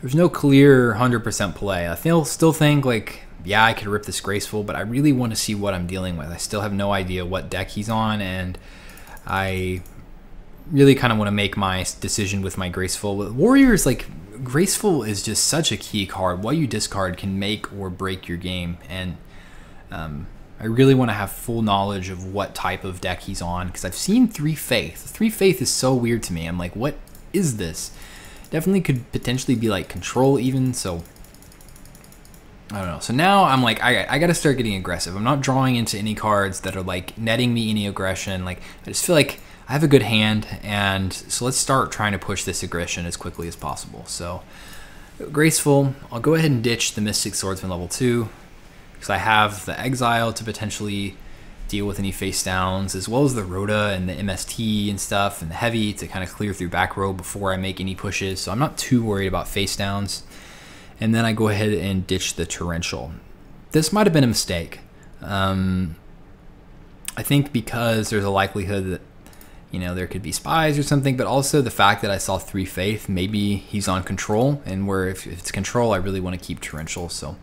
there's no clear 100% play. I still think, like, yeah, I could rip this graceful, but I really want to see what I'm dealing with. I still have no idea what deck he's on, and I really kind of want to make my decision with my graceful. With Warriors, like, graceful is just such a key card. What you discard can make or break your game, and I really want to have full knowledge of what type of deck he's on, because I've seen 3 Faith. 3 Faith is so weird to me. I'm like, what is this? Definitely could potentially be like control even, so I don't know. So now I'm like, I got to start getting aggressive. I'm not drawing into any cards that are like netting me any aggression. Like, I just feel like I have a good hand, and so let's start trying to push this aggression as quickly as possible. So graceful, I'll go ahead and ditch the Mystic Swordsman level 2. Because I have the Exile to potentially deal with any face downs, as well as the Rhoda and the MST and stuff, and the Heavy to kind of clear through back row before I make any pushes. So I'm not too worried about face downs. And then I go ahead and ditch the Torrential. This might have been a mistake. I think because there's a likelihood that, you know, there could be spies or something, but also the fact that I saw 3 Faith, maybe he's on control, and where if it's control, I really want to keep Torrential. So.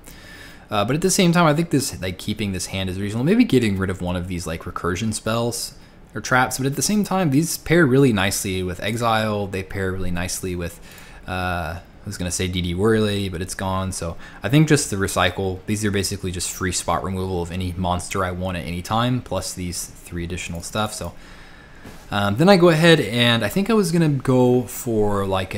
But at the same time, I think this, like, keeping this hand is reasonable. Maybe getting rid of one of these like recursion spells or traps. But at the same time, these pair really nicely with Exile. They pair really nicely with, I was gonna say DD Whirly, but it's gone. So I think just the recycle. These are basically just free spot removal of any monster I want at any time, plus these 3 additional stuff. So then I go ahead and I think I was gonna go for like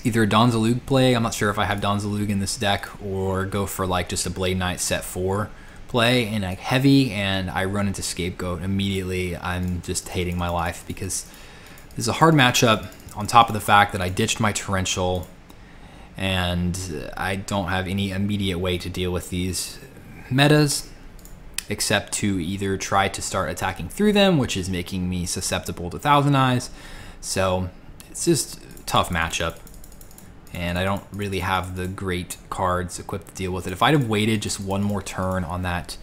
either a Donzalug play. I'm not sure if I have Donzalug in this deck, or go for like just a Blade Knight set 4 play and like heavy, and I run into Scapegoat immediately. I'm just hating my life because this is a hard matchup, on top of the fact that I ditched my Torrential and I don't have any immediate way to deal with these metas except to either try to start attacking through them, which is making me susceptible to Thousand Eyes. So it's just a tough matchup, and I don't really have the great cards equipped to deal with it. If I'd have waited just one more turn on that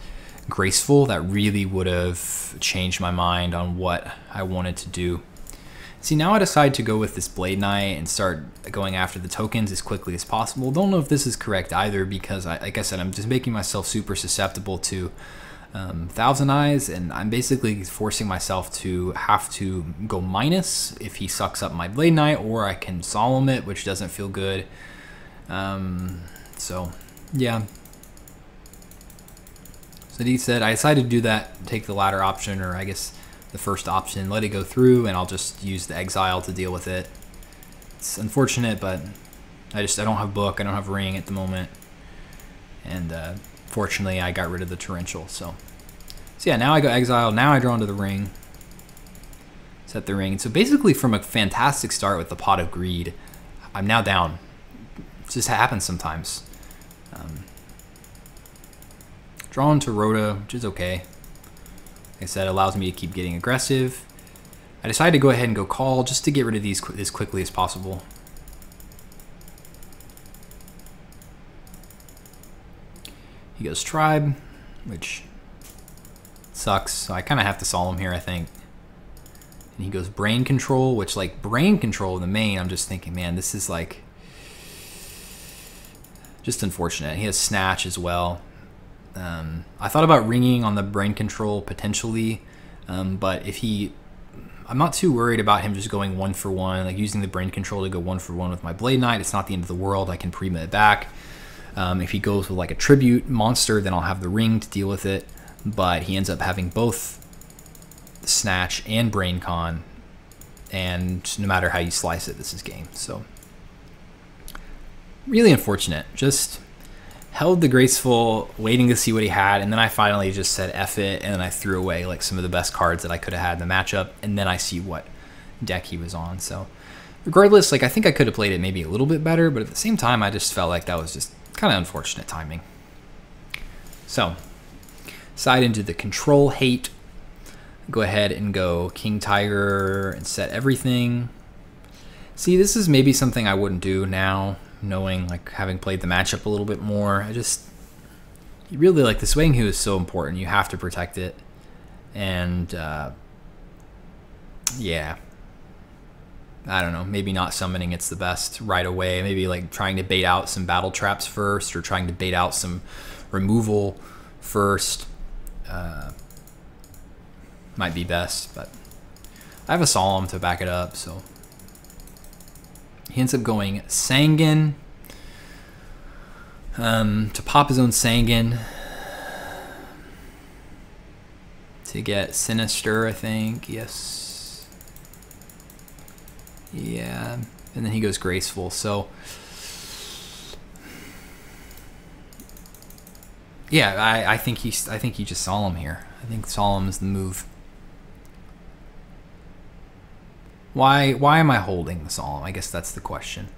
graceful, that really would have changed my mind on what I wanted to do. See, now I decide to go with this Blade Knight and start going after the tokens as quickly as possible. Don't know if this is correct either, because like I said, I'm just making myself super susceptible to Thousand Eyes, and I'm basically forcing myself to have to go minus if he sucks up my Blade Knight, or I can solemn it, which doesn't feel good. So yeah. So he said I decided to do that, take the latter option, or I guess the first option, let it go through, and I'll just use the Exile to deal with it. It's unfortunate, but I don't have book, I don't have ring at the moment, and fortunately, I got rid of the Torrential. So yeah, now I go Exile. Now I draw into the ring. Set the ring. So basically, from a fantastic start with the Pot of Greed, I'm now down. It just happens sometimes. Draw into Rhoda, which is okay. Like I said, it allows me to keep getting aggressive. I decided to go ahead and go call just to get rid of these as quickly as possible. He goes Tribe, which sucks, so I kind of have to solemn here, I think. And he goes Brain Control, which, like, Brain Control in the main, I'm just thinking, man, this is, like, just unfortunate. He has Snatch as well. I thought about ringing on the Brain Control potentially, but if he... I'm not too worried about him just going 1-for-1, like using the Brain Control to go 1-for-1 with my Blade Knight. It's not the end of the world. I can prima it back. If he goes with like a Tribute monster, then I'll have the ring to deal with it. But he ends up having both Snatch and Brain Con, and no matter how you slice it, this is game. So really unfortunate. Just held the Graceful, waiting to see what he had, and then I finally just said F it, and then I threw away like some of the best cards that I could have had in the matchup, and then I see what deck he was on. So regardless, like, I think I could have played it maybe a little bit better, but at the same time I just felt like that was just kind of unfortunate timing. So side into the control hate. Go ahead and go King Tiger and set everything. See, this is maybe something I wouldn't do now, knowing, like, having played the matchup a little bit more. You really, like, the Swaying Hue is so important. You have to protect it. And, yeah. I don't know. Maybe not summoning it's the best right away. Maybe, like, trying to bait out some battle traps first, or trying to bait out some removal first. Might be best, but I have a Solemn to back it up, so... He ends up going Sanguine to pop his own Sanguine to get Sinister, I think. Yes. Yeah. And then he goes Graceful. So yeah, I think he just Solemn here. I think Solemn is the move. Why am I holding the Solemn? I guess that's the question.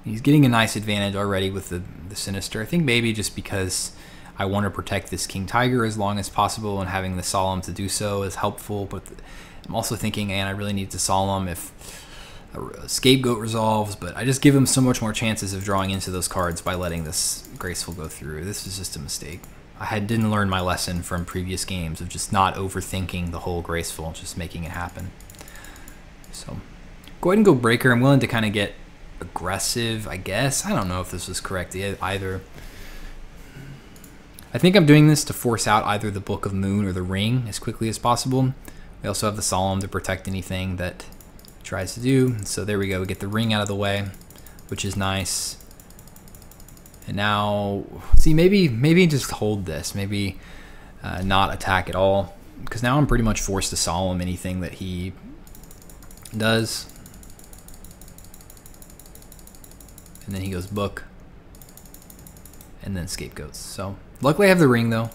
He's getting a nice advantage already with the Sinister. I think maybe just because I want to protect this King Tiger as long as possible, and having the Solemn to do so is helpful. But I'm also thinking, man, I really need to Solemn if a Scapegoat resolves, but I just give him so much more chances of drawing into those cards by letting this Graceful go through. This is just a mistake. Didn't learn my lesson from previous games of just not overthinking the whole Graceful, just making it happen. So go ahead and go Breaker. I'm willing to kind of get aggressive, I guess. I don't know if this was correct either. I think I'm doing this to force out either the Book of Moon or the Ring as quickly as possible. We also have the Solemn to protect anything that it tries to do. So there we go. We get the Ring out of the way, which is nice. And now, see, maybe just hold this. Maybe not attack at all, because now I'm pretty much forced to Solemn anything that he does. And then he goes Book, and then Scapegoats. So luckily I have the Ring though.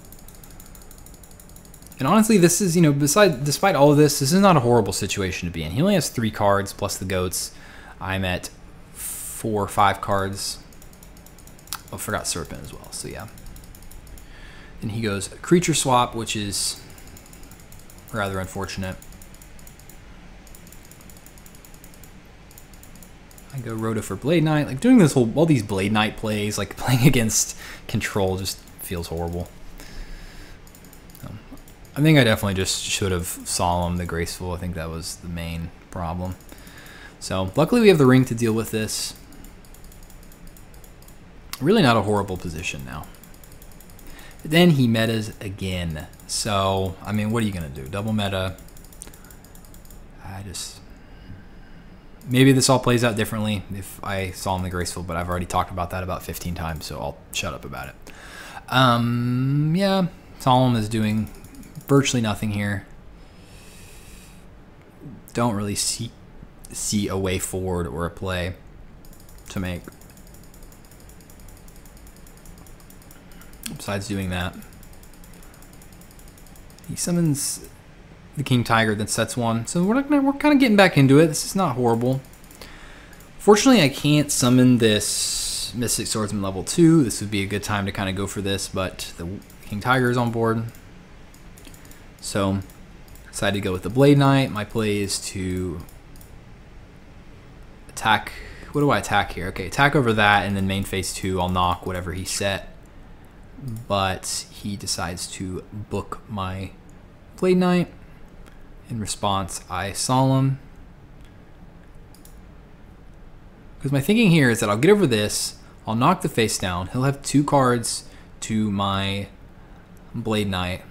And honestly, this is, you know, despite all of this is not a horrible situation to be in. He only has 3 cards plus the goats. I'm at 4 or 5 cards. Oh, I forgot Serpent as well, so yeah. And he goes Creature Swap, which is rather unfortunate. I go Rhoda for Blade Knight. Like, doing all these Blade Knight plays, like playing against Control, just feels horrible. I think I definitely just should have Solemn the Graceful. I think that was the main problem. So luckily we have the Ring to deal with this. Really not a horrible position now. But then he metas again. So, I mean, what are you going to do? Double meta. Maybe this all plays out differently if I Solemn the Graceful, but I've already talked about that about 15 times, so I'll shut up about it. Yeah, Solemn is doing virtually nothing here. Don't really see a way forward or a play to make. Besides doing that, he summons the King Tiger, then sets one. So we're kind of getting back into it. This is not horrible. Fortunately, I can't summon this Mystic Swordsman level 2. This would be a good time to kind of go for this, but the King Tiger is on board. So decided to go with the Blade Knight. My play is to attack. What do I attack here? Okay, attack over that, and then main phase 2, I'll knock whatever he set. But he decides to book my Blade Knight. In response, I Solemn. Because my thinking here is that I'll get over this, I'll knock the face down, he'll have 2 cards to my Blade Knight.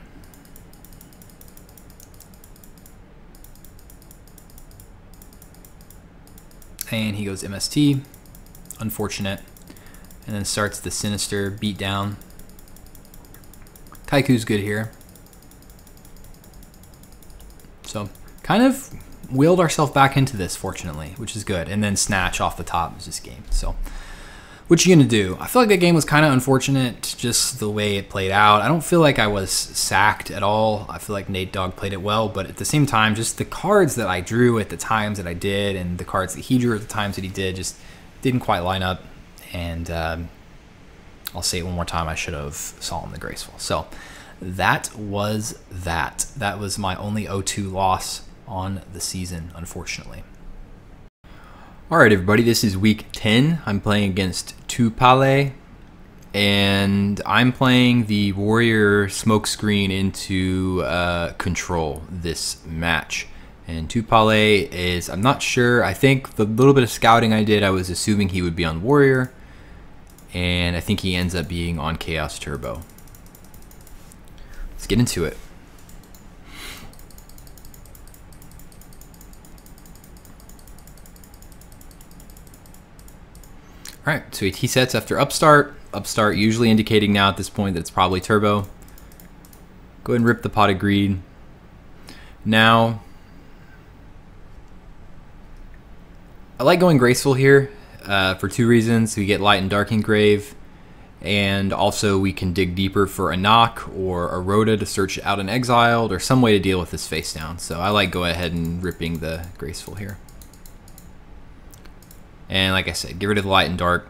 And he goes MST, unfortunate, and then starts the Sinister beatdown. Kaiku's good here. So kind of wheeled ourselves back into this, fortunately, which is good. And then Snatch off the top is this game. So what you gonna do? I feel like that game was kind of unfortunate, just the way it played out. I don't feel like I was sacked at all. I feel like NateDogg played it well, but at the same time, just the cards that I drew at the times that I did and the cards that he drew at the times that he did just didn't quite line up. And I'll say it one more time, I should have Solemn the Graceful. So that was that. That was my only 0-2 loss on the season, unfortunately. All right, everybody, this is week 10. I'm playing against Tupale, and I'm playing the Warrior Smokescreen into Control this match. And Tupale is, I'm not sure, I think the little bit of scouting I did, I was assuming he would be on Warrior, and I think he ends up being on Chaos Turbo. Let's get into it. All right, so he sets after Upstart. Upstart usually indicating now at this point that it's probably Turbo. Go ahead and rip the Pot of Greed. Now, I like going Graceful here for 2 reasons. We get Light and Dark Engrave, and also we can dig deeper for a knock or a Rhoda to search out an Exiled or some way to deal with this face down. So I like go ahead and ripping the Graceful here. And like I said, get rid of the Light and Dark.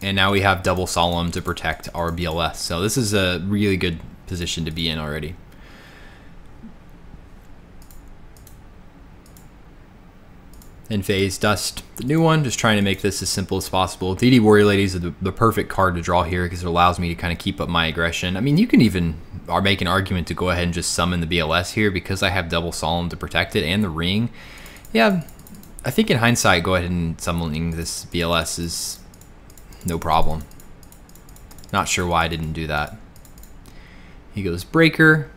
And now we have double Solemn to protect our BLS. So this is a really good position to be in already. And Phase Dust, the new one, just trying to make this as simple as possible. DD Warrior Ladies are the perfect card to draw here because it allows me to kind of keep up my aggression. I mean, you can even make an argument to go ahead and just summon the BLS here because I have double Solemn to protect it and the ring. Yeah, I think in hindsight, go ahead and summoning this BLS is no problem. Not sure why I didn't do that. He goes Breaker,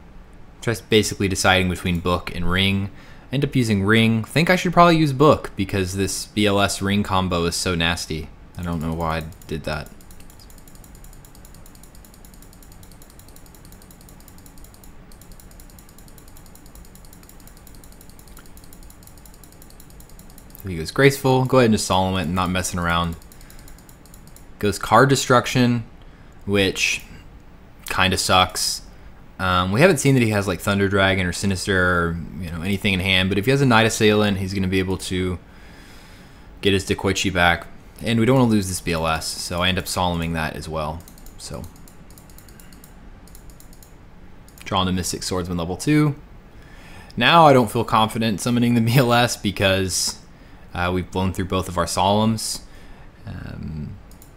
just basically deciding between Book and Ring. End up using Ring. Think I should probably use Book because this BLS Ring combo is so nasty. I don't know why I did that. He goes Graceful. Go ahead and just Solemn it and not messing around. Goes Card Destruction, which kind of sucks. We haven't seen that he has like Thunder Dragon or Sinister or anything in hand, but if he has a Night Assailant, he's going to be able to get his Dekoichi back. And we don't want to lose this BLS, so I end up Solemning that as well. So, drawing the Mystic Swordsman level 2. Now I don't feel confident summoning the BLS because we've blown through both of our Solemns.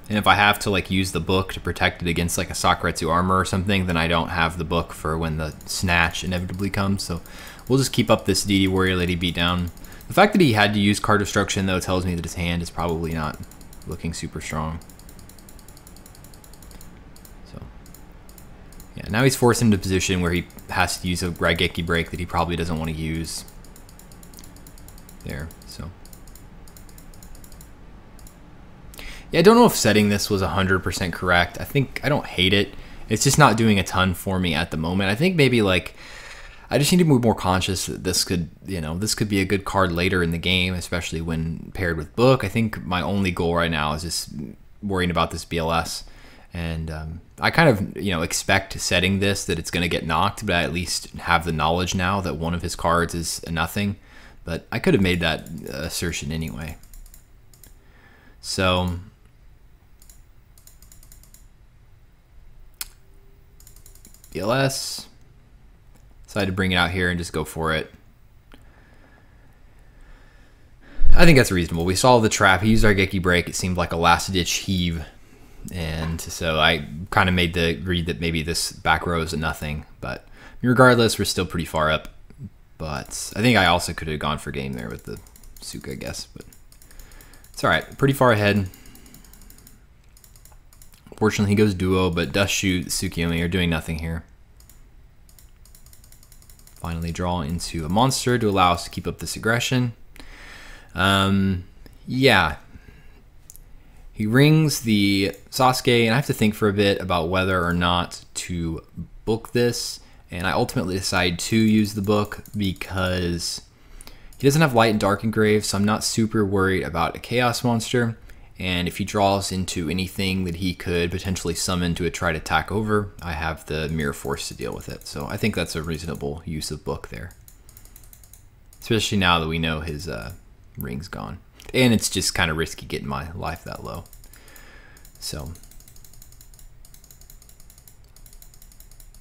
And if I have to like use the Book to protect it against like a Sakuretsu armor or something, then I don't have the Book for when the Snatch inevitably comes. So we'll just keep up this DD Warrior Lady beatdown. The fact that he had to use Card Destruction though tells me that his hand is probably not looking super strong. So yeah, now he's forced into a position where he has to use a Raigeki break that he probably doesn't want to use. There, so. Yeah, I don't know if setting this was 100% correct. I don't hate it. It's just not doing a ton for me at the moment. I think maybe like I just need to be more conscious that this could, this could be a good card later in the game, especially when paired with Book. I think my only goal right now is just worrying about this BLS. And I kind of, expect setting this that it's going to get knocked, but I at least have the knowledge now that one of his cards is a nothing. But I could have made that assertion anyway. So BLS, decided to bring it out here and just go for it. I think that's reasonable. We saw the trap. He used our Raigeki break. It seemed like a last-ditch heave and so I kind of made the read that maybe this back row is a nothing, but regardless, we're still pretty far up. But I think I also could have gone for game there with the Suka, I guess, but it's all right. Pretty far ahead. Fortunately, he goes duo, but Dust Shoot, Tsukiyomi are doing nothing here. Finally draw into a monster to allow us to keep up this aggression. Yeah. He rings the Sasuke, and I have to think for a bit about whether or not to book this. And I ultimately decide to use the book because he doesn't have Light and Dark Engrave, so I'm not super worried about a Chaos monster. And if he draws into anything that he could potentially summon to try to attack over, I have the Mirror Force to deal with it. So I think that's a reasonable use of book there. Especially now that we know his ring's gone. And it's just kind of risky getting my life that low. So,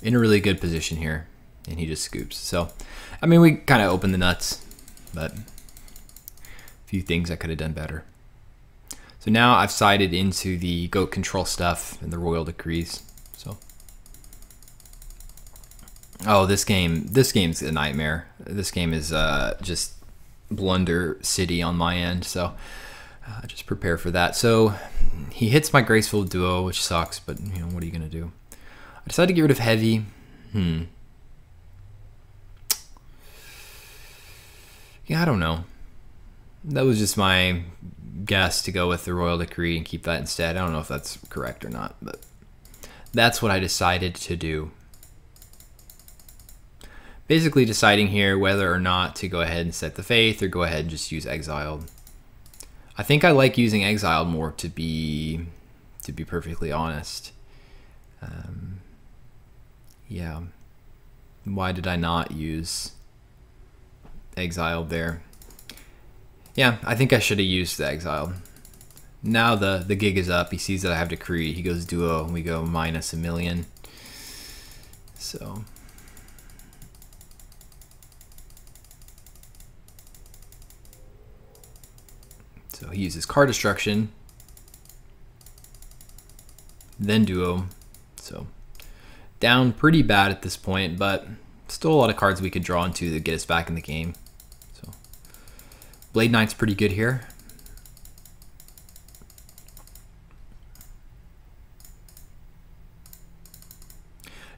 in a really good position here. And he just scoops. So, I mean, we kind of opened the nuts. But a few things I could have done better. So now I've sided into the goat control stuff and the royal decrees. So, oh, this game's a nightmare. This game is just blunder city on my end. So just prepare for that. So he hits my graceful duo, which sucks, but you know, what are you gonna do? I decided to get rid of heavy. Yeah, I don't know. That was just my guess to go with the royal decree and keep that instead. I don't know if that's correct or not, but that's what I decided to do. Basically deciding here whether or not to go ahead and set the faith or go ahead and just use exiled. I think I like using exiled more, to be perfectly honest. Yeah. Why did I not use exiled there? Yeah, I think I should have used the exiled. Now the gig is up. He sees that I have decree. He goes duo, and we go minus a million. So he uses card destruction, then duo. So down pretty bad at this point, but still a lot of cards we could draw into to get us back in the game. So Blade Knight's pretty good here.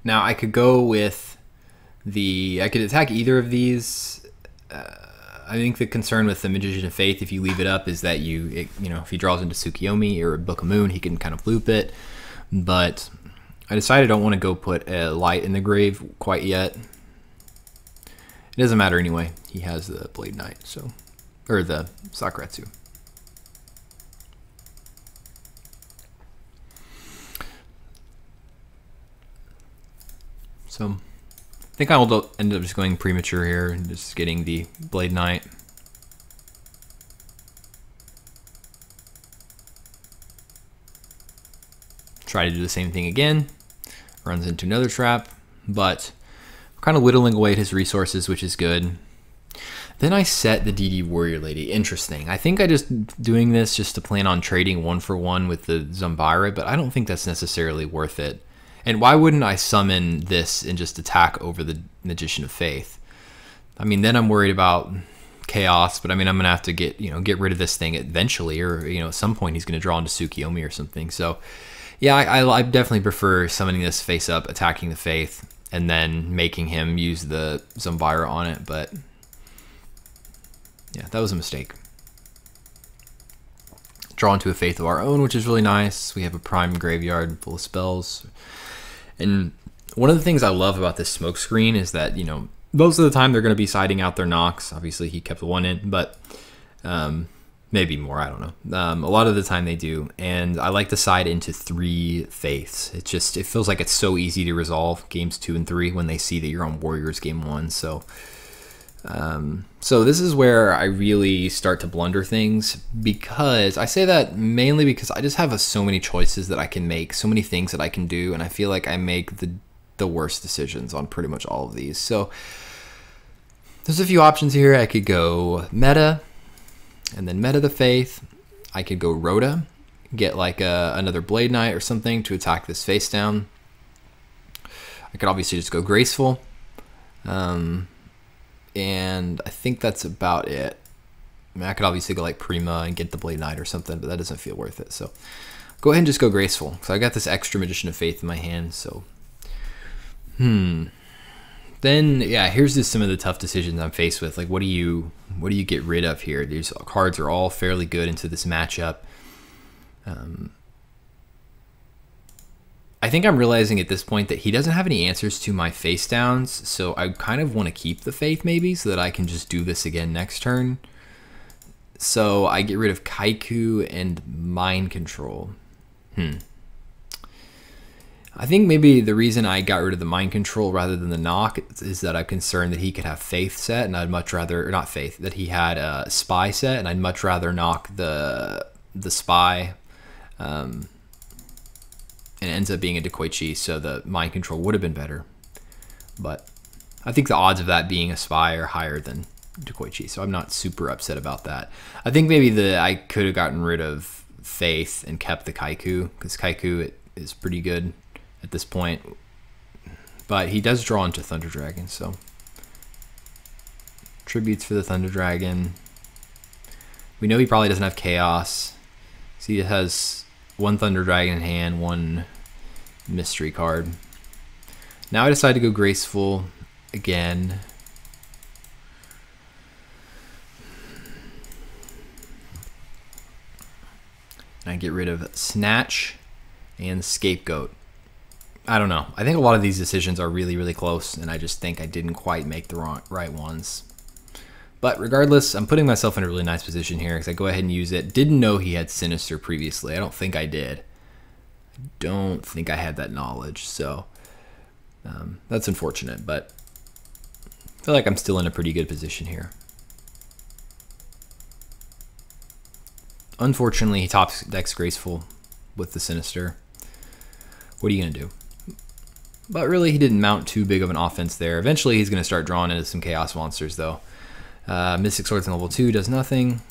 Now I could go with I could attack either of these. I think the concern with the Magician of Faith, if you leave it up, is that you know, if he draws into Tsukiyomi or Book of Moon, he can kind of loop it. But I decided I don't want to go put a light in the grave quite yet. It doesn't matter anyway. He has the Blade Knight, so, or the Sakuretsu. So I think I'll end up just going premature here and just getting the Blade Knight. Try to do the same thing again. Runs into another trap, but we're kind of whittling away at his resources, which is good. Then I set the DD Warrior Lady. Interesting. I think I just doing this just to plan on trading 1-for-1 with the Zumbira, but I don't think that's necessarily worth it. And why wouldn't I summon this and just attack over the Magician of Faith? I mean, then I'm worried about chaos, but I mean, I'm gonna have to get rid of this thing eventually, or at some point he's gonna draw into Tsukiyomi or something. So yeah, I definitely prefer summoning this face up, attacking the Faith, and then making him use the Zumbira on it. But yeah, that was a mistake. Draw into a Faith of our own, which is really nice. We have a prime graveyard full of spells. And one of the things I love about this smoke screen is that, most of the time they're going to be siding out their knocks. Obviously, he kept the one in, but maybe more, I don't know. A lot of the time they do. And I like to side into 3 Faiths. It feels like it's so easy to resolve games 2 and 3 when they see that you're on Warriors game 1. So this is where I really start to blunder things, because I say that mainly because I just have so many choices that I can make, so many things that I can do, and I feel like I make the worst decisions on pretty much all of these. So there's a few options here. I could go meta, and then meta the Faith. I could go Rhoda get like another Blade Knight or something to attack this face down. I could obviously just go Graceful. And I think that's about it. I mean, I could obviously go like Prima and get the Blade Knight or something, but that doesn't feel worth it. So go ahead and just go Graceful. So I got this extra Magician of Faith in my hand. So, Then, yeah, here's just some of the tough decisions I'm faced with. Like, what do you get rid of here? These cards are all fairly good into this matchup. I think I'm realizing at this point that he doesn't have any answers to my face downs, so I kind of want to keep the Faith maybe so that I can just do this again next turn. So I get rid of Kaiku and Mind Control. I think maybe the reason I got rid of the Mind Control rather than the knock is that I'm concerned that he could have Faith set, and I'd much rather, or not Faith, that he had a Spy set, and I'd much rather knock the Spy, and it ends up being a Dekoichi, so the Mind Control would have been better. But I think the odds of that being a Spy are higher than Dekoichi, so I'm not super upset about that. I think maybe I could have gotten rid of Faith and kept the Kaiku, because Kaiku is pretty good at this point, but he does draw into Thunder Dragon, so tributes for the Thunder Dragon. We know he probably doesn't have Chaos. See, he has one Thunder Dragon in hand, one mystery card. Now I decide to go Graceful again. And I get rid of Snatch and Scapegoat. I don't know. I think a lot of these decisions are really, really close, and I just think I didn't quite make the right ones. But regardless, I'm putting myself in a really nice position here because I go ahead and use it. Didn't know he had Sinister previously. I don't think I did. I don't think I had that knowledge, so that's unfortunate, but I feel like I'm still in a pretty good position here. Unfortunately, he top decks Graceful with the Sinister. What are you going to do? But really, he didn't mount too big of an offense there. Eventually, he's going to start drawing into some Chaos monsters, though. Mystic Swords in level 2 does nothing.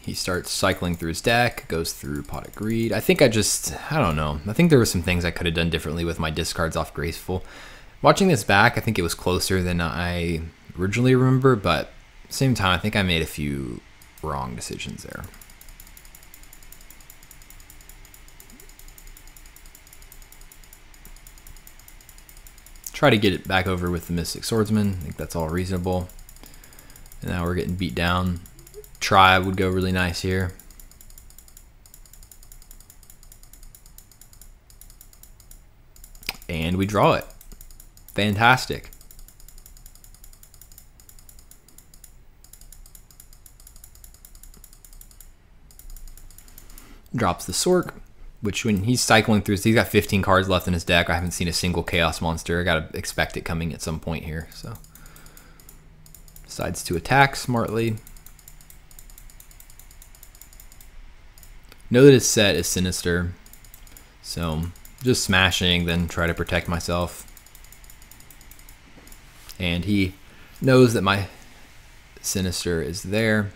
He starts cycling through his deck, goes through Pot of Greed. I don't know. I think there were some things I could have done differently with my discards off Graceful. Watching this back, I think it was closer than I originally remember, but at the same time, I think I made a few wrong decisions there. Try to get it back over with the Mystic Swordsman. I think that's all reasonable. And now we're getting beat down. Tribe would go really nice here. And we draw it. Fantastic. Drops the Sork, which when he's cycling through, he's got 15 cards left in his deck. I haven't seen a single Chaos monster. I gotta expect it coming at some point here. So decides to attack smartly. Know that his set is Sinister, so just smashing, then try to protect myself. And he knows that my Sinister is there,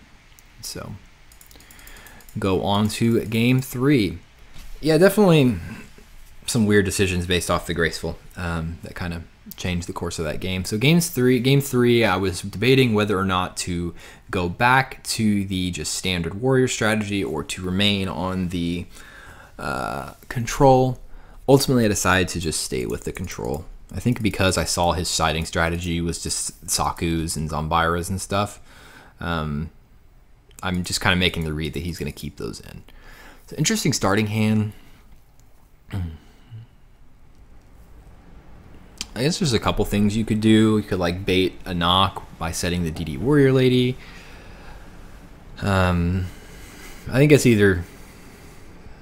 so go on to game 3. Yeah, definitely some weird decisions based off the Graceful that kind of changed the course of that game. So game three, I was debating whether or not to go back to the just standard warrior strategy or to remain on the control. Ultimately, I decided to just stay with the control. I think because I saw his siding strategy was just Sakus and Zombiras and stuff. I'm just kind of making the read that he's going to keep those in. It's an interesting starting hand. I guess there's a couple things you could do. You could like bait a knock by setting the DD Warrior Lady. I think it's either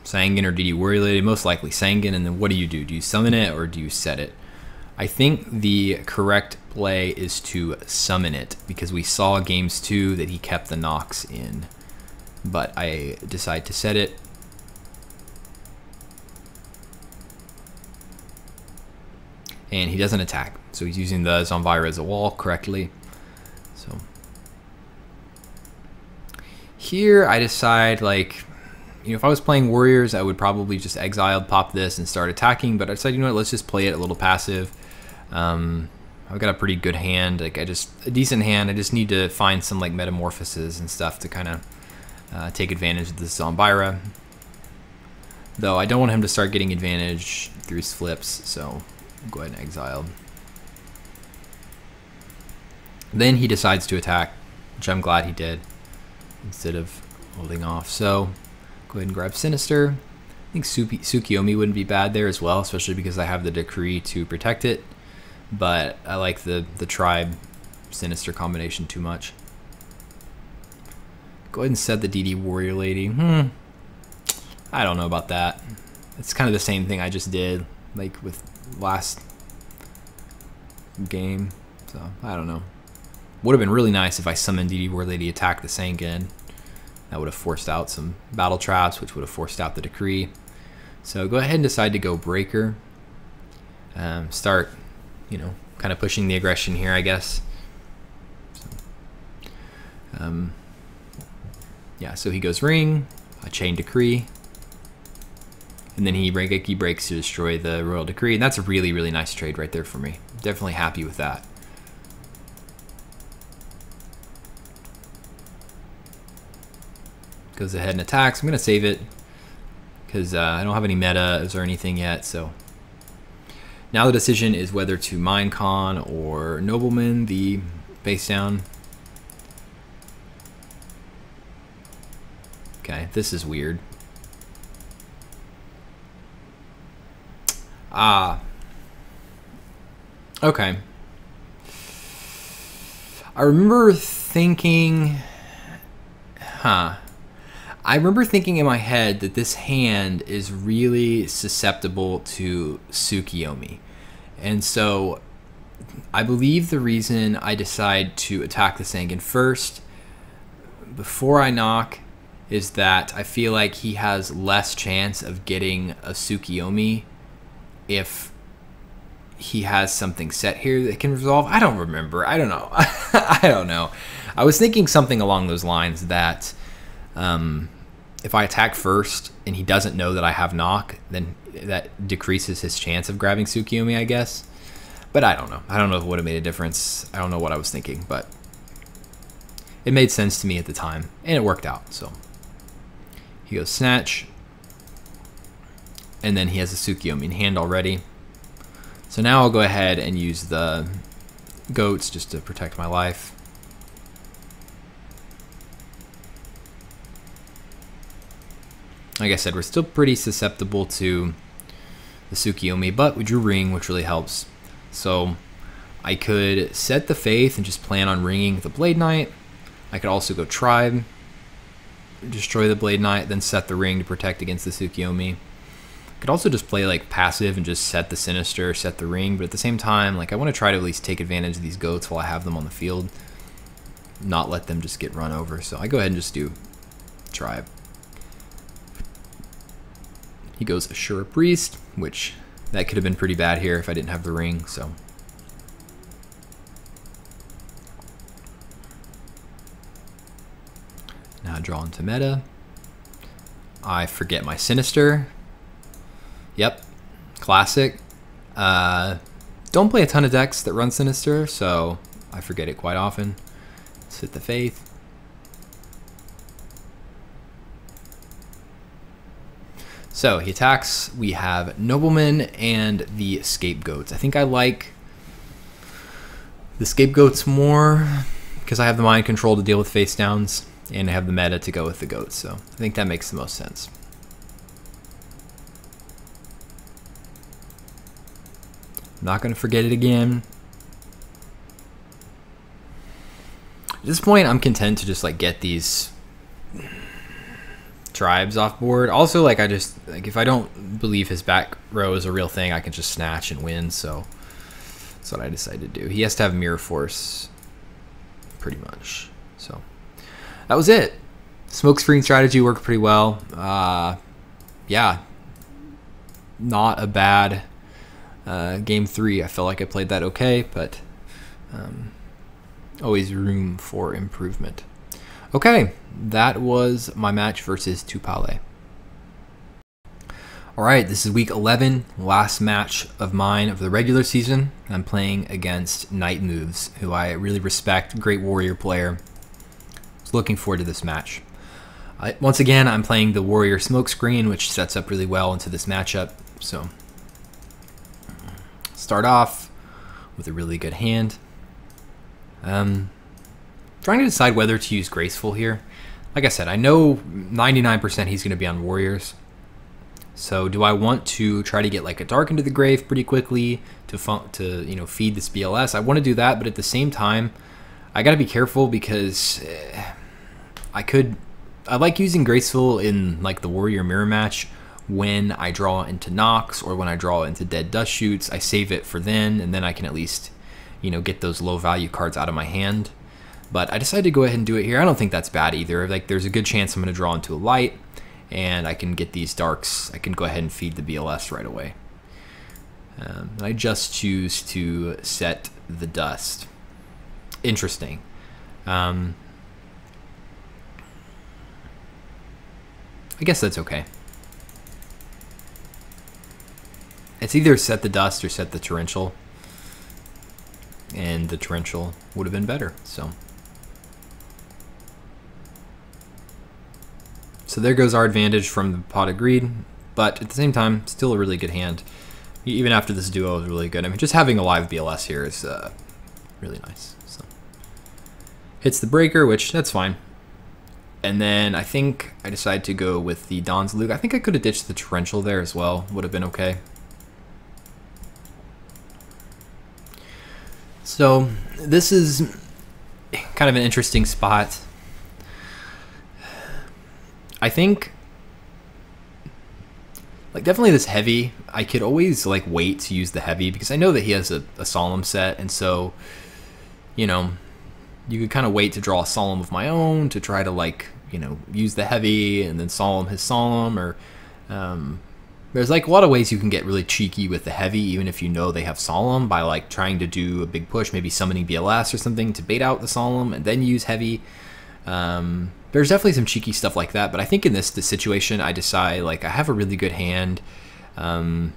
Sangan or DD Warrior Lady. Most likely Sangan. And then what do? Do you summon it or do you set it? I think the correct play is to summon it because we saw games 2 that he kept the knocks in. But I decide to set it. And he doesn't attack, so he's using the Zombira as a wall correctly. So here I decide, like, you know, if I was playing warriors, I would probably just exile, pop this, and start attacking. But I decided, you know what, let's just play it a little passive. I've got a pretty good hand, like a decent hand. I just need to find some like metamorphoses and stuff to kind of take advantage of this Zombira. Though I don't want him to start getting advantage through his flips, so I'll go ahead and exile. Then he decides to attack, which I'm glad he did, instead of holding off. So go ahead and grab Sinister. I think Tsukiyomi wouldn't be bad there as well, especially because I have the Decree to protect it. But I like the Tribe Sinister combination too much. Go ahead and set the DD Warrior Lady. I don't know about that. It's kind of the same thing I just did, like with last game. So I don't know. Would have been really nice if I summoned DD Warrior Lady, attack the Sangan. That would have forced out some battle traps, which would have forced out the Decree. So go ahead and decide to go Breaker. Start, you know, kind of pushing the aggression here, I guess. So, yeah, so he goes Ring, a Chain Decree, and then he breaks to destroy the Royal Decree, and that's a really, really nice trade right there for me. Definitely happy with that. Goes ahead and attacks. I'm going to save it because I don't have any metas or anything yet. So now the decision is whether to Minecon or Nobleman the base down. Okay, this is weird. Okay. I remember thinking, I remember thinking in my head that this hand is really susceptible to Tsukiyomi. And so I believe the reason I decide to attack the Sangan first before I knock is that I feel like he has less chance of getting a Tsukiyomi if he has something set here that can resolve. I don't remember. I don't know. I don't know. I was thinking something along those lines that if I attack first and he doesn't know that I have knock, then that decreases his chance of grabbing Tsukiyomi, I guess. But I don't know. I don't know if it would have made a difference. I don't know what I was thinking, but it made sense to me at the time, and it worked out. So he goes Snatch, and then he has a Tsukiyomi in hand already. So now I'll go ahead and use the goats just to protect my life. Like I said, we're still pretty susceptible to the Tsukiyomi, but we drew Ring, which really helps. So I could set the Faith and just plan on ringing the Blade Knight. I could also go Tribe, destroy the Blade Knight, then set the Ring to protect against the Tsukiyomi. I could also just play like passive and just set the Sinister, set the Ring, but at the same time, like I want to try to at least take advantage of these goats while I have them on the field, not let them just get run over. So I go ahead and just do Tribe. He goes Assure Priest, which that could have been pretty bad here if I didn't have the Ring. So now draw into meta. I forget my Sinister. Yep, classic. Don't play a ton of decks that run Sinister, so I forget it quite often. Let's hit the Faith. So he attacks. We have Nobleman and the Scapegoats. I think I like the Scapegoats more because I have the mind control to deal with face downs, and I have the meta to go with the goats. So I think that makes the most sense. I'm not going to forget it again. At this point, I'm content to just like get these tribes off board. Also, like I just like if I don't believe his back row is a real thing, I can just snatch and win. So that's what I decided to do. He has to have Mirror Force, pretty much. So that was it. Smokescreen strategy worked pretty well. Yeah, not a bad game 3. I felt like I played that okay, but always room for improvement. Okay, that was my match versus Tupale. Alright, this is week 11, last match of mine of the regular season. I'm playing against Nightmoves, who I really respect, great warrior player. Was looking forward to this match. Once again, I'm playing the warrior smokescreen, which sets up really well into this matchup. So, start off with a really good hand. Trying to decide whether to use Graceful here. Like I said, I know 99% he's going to be on warriors. So do I want to try to get like a Dark into the grave pretty quickly to feed this BLS? I want to do that, but at the same time, I got to be careful because I like using Graceful in like the warrior mirror match when I draw into knocks or when I draw into dead dust shoots. I save it for then, and then I can at least get those low value cards out of my hand. But I decided to go ahead and do it here. I don't think that's bad either. Like there's a good chance I'm going to draw into a light, and I can get these darks. I can go ahead and feed the BLS right away. I just choose to set the dust. Interesting. I guess that's okay. It's either set the dust or set the torrential, and the torrential would have been better. So there goes our advantage from the Pot of Greed, but at the same time, still a really good hand. Even after this duo is really good. I mean, just having a live BLS here is really nice. So hits the breaker, which that's fine. And then I think I decided to go with the Don's Luke. I think I could have ditched the torrential there as well. Would have been okay. So this is kind of an interesting spot. I think, like, definitely this heavy, I could always, like, wait to use the heavy because I know that he has a solemn set, and so, you could kind of wait to draw a solemn of my own to try to, like, use the heavy and then solemn his solemn, or, there's, like, a lot of ways you can get really cheeky with the heavy, even if you know they have solemn, by, like, trying to do a big push, maybe summoning BLS or something to bait out the solemn and then use heavy. There's definitely some cheeky stuff like that, but I think in this situation, I decide, like, I have a really good hand. I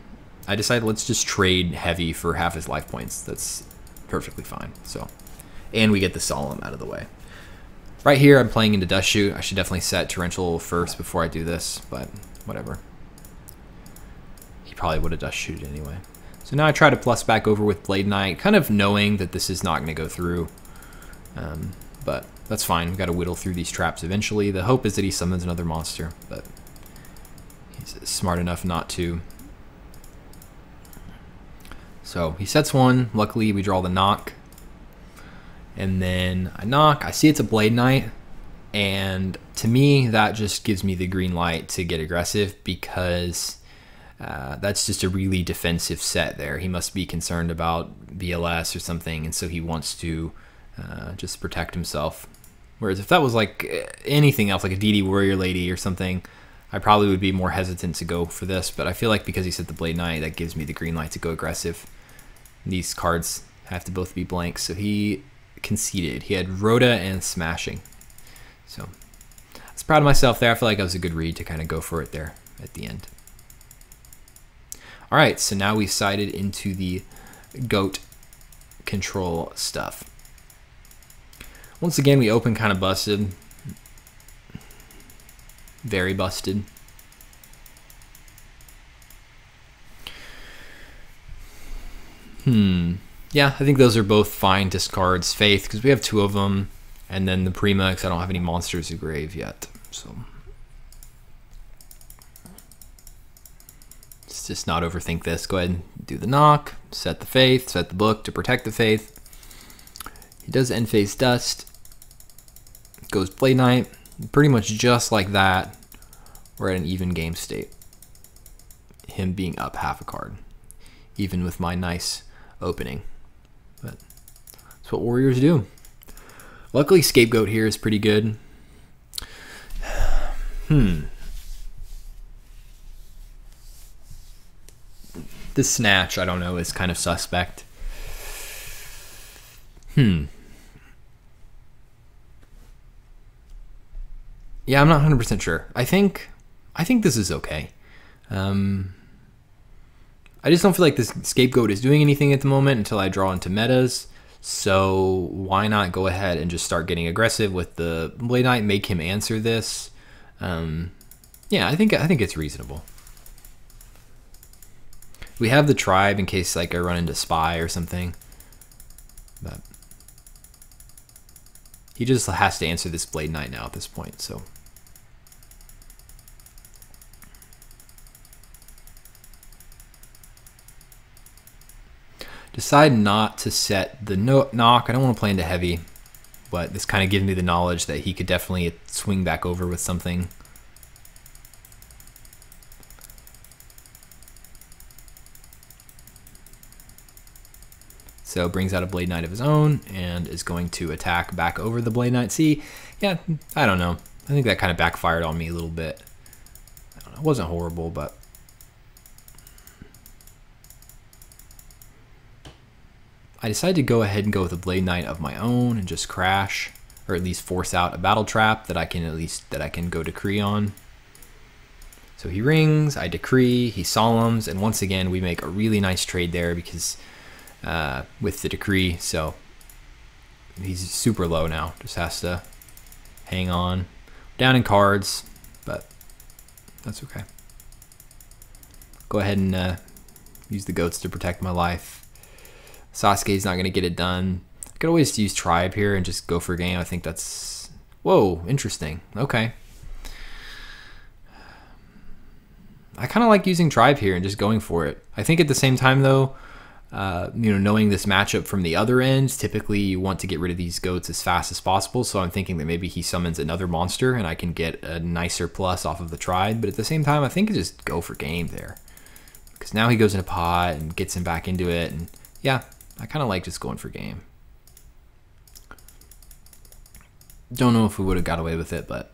decided let's just trade heavy for half his life points. That's perfectly fine. So, and we get the solemn out of the way. Right here, I'm playing into Dust Shoot. I should definitely set torrential first before I do this, but whatever. He probably would have Dust Shooted anyway. So now I try to plus back over with Blade Knight, kind of knowing that this is not going to go through. But that's fine. We've got to whittle through these traps eventually. The hope is that he summons another monster, but he's smart enough not to. So he sets one. Luckily, we draw the knock. And then I knock. I see it's a Blade Knight. And to me, that just gives me the green light to get aggressive because that's just a really defensive set there. He must be concerned about BLS or something, and so he wants to just protect himself. Whereas if that was like anything else, like a DD Warrior Lady or something, I probably would be more hesitant to go for this. But I feel like because he set the Blade Knight, that gives me the green light to go aggressive. These cards have to both be blank, so he conceded. He had Rhoda and Smashing. So I was proud of myself there. I feel like that was a good read to kind of go for it there at the end. All right, so now we've sided into the goat control stuff. Once again, we open kind of busted. Very busted. Yeah, I think those are both fine discards. Faith, because we have two of them. And then the Prima, because I don't have any monsters of grave yet. So let's just not overthink this. Go ahead and do the knock. Set the Faith. Set the book to protect the Faith. He does end phase dust. Goes Blade Knight. Pretty much just like that, we're at an even game state. Him being up half a card, even with my nice opening. But that's what warriors do. Luckily, Scapegoat here is pretty good. This Snatch, I don't know, is kind of suspect. Yeah, I'm not 100% sure. I think this is okay. I just don't feel like this Scapegoat is doing anything at the moment until I draw into metas. So why not go ahead and just start getting aggressive with the Blade Knight, make him answer this. Yeah, I think it's reasonable. We have the Tribe in case like I run into Spy or something. But he just has to answer this Blade Knight now at this point, so. Decide not to set the knock. I don't want to play into heavy, but this kind of gives me the knowledge that he could definitely swing back over with something. So brings out a Blade Knight of his own and is going to attack back over the Blade Knight. See, yeah, I don't know. I think that kind of backfired on me a little bit. I don't know, it wasn't horrible, but I decided to go ahead and go with a Blade Knight of my own and just crash, or at least force out a battle trap that I can go decree on. So he rings, I decree, he solemns, and once again we make a really nice trade there because with the decree. So he's super low now, just has to hang on. Down in cards, but that's okay. Go ahead and use the goats to protect my life. Sasuke's not going to get it done. I could always use Tribe here and just go for game. I think that's... Whoa, interesting. Okay. I kind of like using Tribe here and just going for it. I think at the same time, though, knowing this matchup from the other end, typically you want to get rid of these goats as fast as possible. So I'm thinking that maybe he summons another monster and I can get a nicer plus off of the Tribe. But at the same time, I think I just go for game there. Because now he goes in a pot and gets him back into it. And yeah, I kind of like just going for game. Don't know if we would have got away with it, but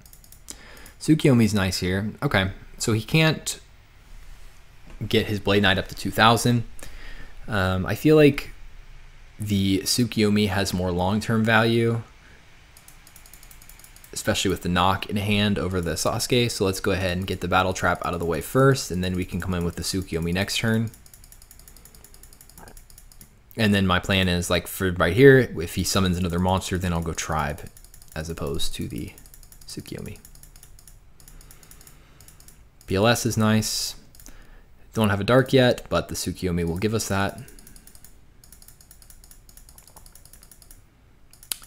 Tsukiyomi's nice here. Okay, so he can't get his Blade Knight up to 2,000. I feel like the Tsukiyomi has more long-term value, especially with the knock in hand over the Sasuke. So let's go ahead and get the battle trap out of the way first, and then we can come in with the Tsukiyomi next turn. And then my plan is, like, for right here, if he summons another monster, then I'll go Tribe as opposed to the Tsukiyomi. BLS is nice. Don't have a dark yet, but the Tsukiyomi will give us that.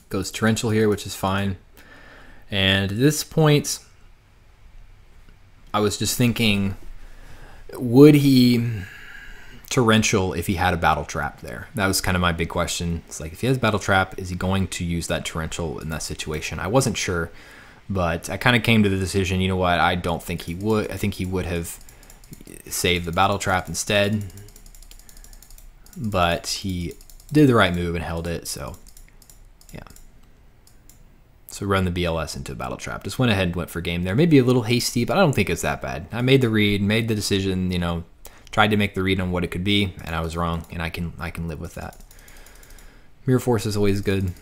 Goes Torrential here, which is fine. And at this point, I was just thinking, would he Torrential if he had a battle trap there? That was kind of my big question. It's like, if he has battle trap, is he going to use that Torrential in that situation? I wasn't sure, but I kind of came to the decision, you know what, I don't think he would. I think he would have saved the battle trap instead, but he did the right move and held it. So yeah, so run the BLS into a battle trap. Just went ahead and went for game there. Maybe a little hasty, but I don't think it's that bad. I made the read, made the decision, you know, tried to make the read on what it could be, and I was wrong, and I can live with that. Mirror Force is always good.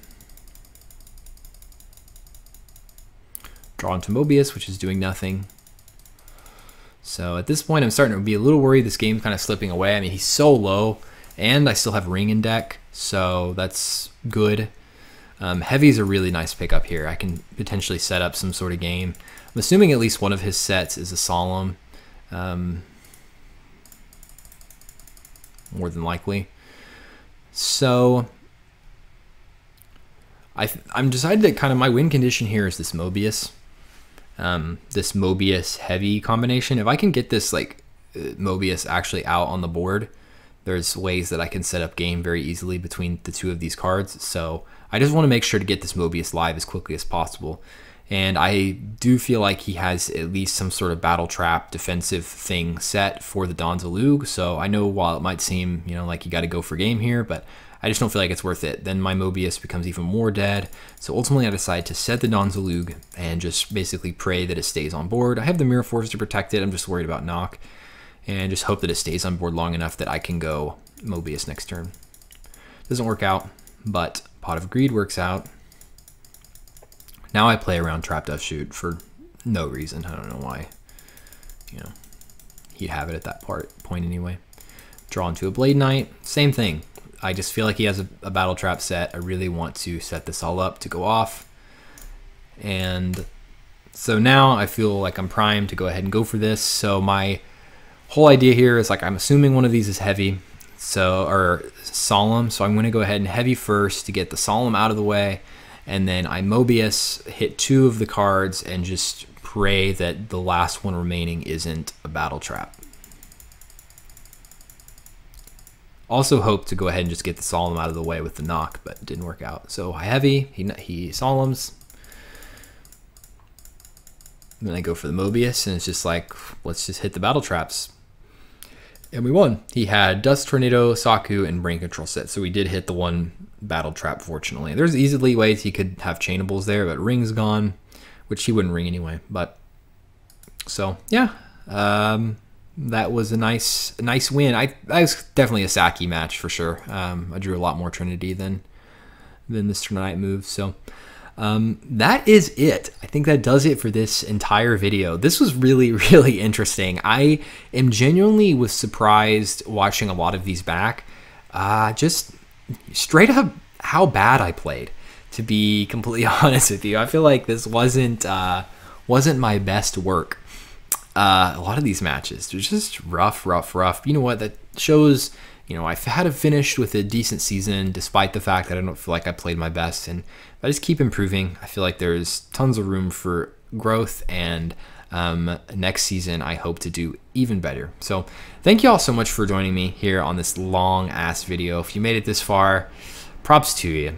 Draw into Mobius, which is doing nothing. So at this point, I'm starting to be a little worried this game's kind of slipping away. I mean, he's so low, and I still have Ring in deck, so that's good. Heavy's a really nice pickup here. I can potentially set up some sort of game. I'm assuming at least one of his sets is a Solemn. More than likely. So I'm decided that kind of my win condition here is this Mobius. This Mobius heavy combination. If I can get this like Mobius actually out on the board, there's ways that I can set up game very easily between the two of these cards. So I just want to make sure to get this Mobius live as quickly as possible. And I do feel like he has at least some sort of battle trap defensive thing set for the Donzalug. So I know while it might seem, you know, like you got to go for game here, but I just don't feel like it's worth it. Then my Mobius becomes even more dead. So ultimately I decide to set the Donzalug and just basically pray that it stays on board. I have the Mirror Force to protect it. I'm just worried about knock, and just hope that it stays on board long enough that I can go Mobius next turn. Doesn't work out, but Pot of Greed works out. Now I play around Trap Dust Shoot for no reason. I don't know why, you know, he'd have it at that point anyway. Draw into a Blade Knight, same thing. I just feel like he has a battle trap set. I really want to set this all up to go off. And so now I feel like I'm primed to go ahead and go for this. So my whole idea here is like, I'm assuming one of these is heavy, or solemn. So I'm gonna go ahead and heavy first to get the solemn out of the way. And then I Mobius, hit 2 of the cards, and just pray that the last one remaining isn't a battle trap. Also hope to go ahead and just get the solemn out of the way with the knock, but it didn't work out. So I heavy, he solemns. And then I go for the Mobius, and it's just like, let's just hit the battle traps. And we won. He had Dust Tornado, Saku, and Brain Control set. So we did hit the one battle trap, fortunately. There's easily ways he could have chainables there, but Ring's gone, which he wouldn't ring anyway. But so yeah, that was a nice win. That was definitely a Saki match for sure. I drew a lot more Trinity than this Nightmoves. So that is it. I think that does it for this entire video. This was really, really interesting. I am genuinely was surprised watching a lot of these back. Just straight up how bad I played, to be completely honest with you. I feel like this wasn't my best work. A lot of these matches, they're just rough. You know what? That shows, you know, I've had to finish with a decent season despite the fact that I don't feel like I played my best. And if I just keep improving, I feel like there's tons of room for growth. And next season, I hope to do even better. So thank you all so much for joining me here on this long ass video. If you made it this far, props to you.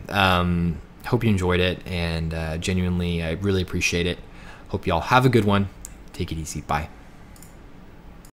Hope you enjoyed it, and genuinely, I really appreciate it. Hope you all have a good one. Take it easy. Bye.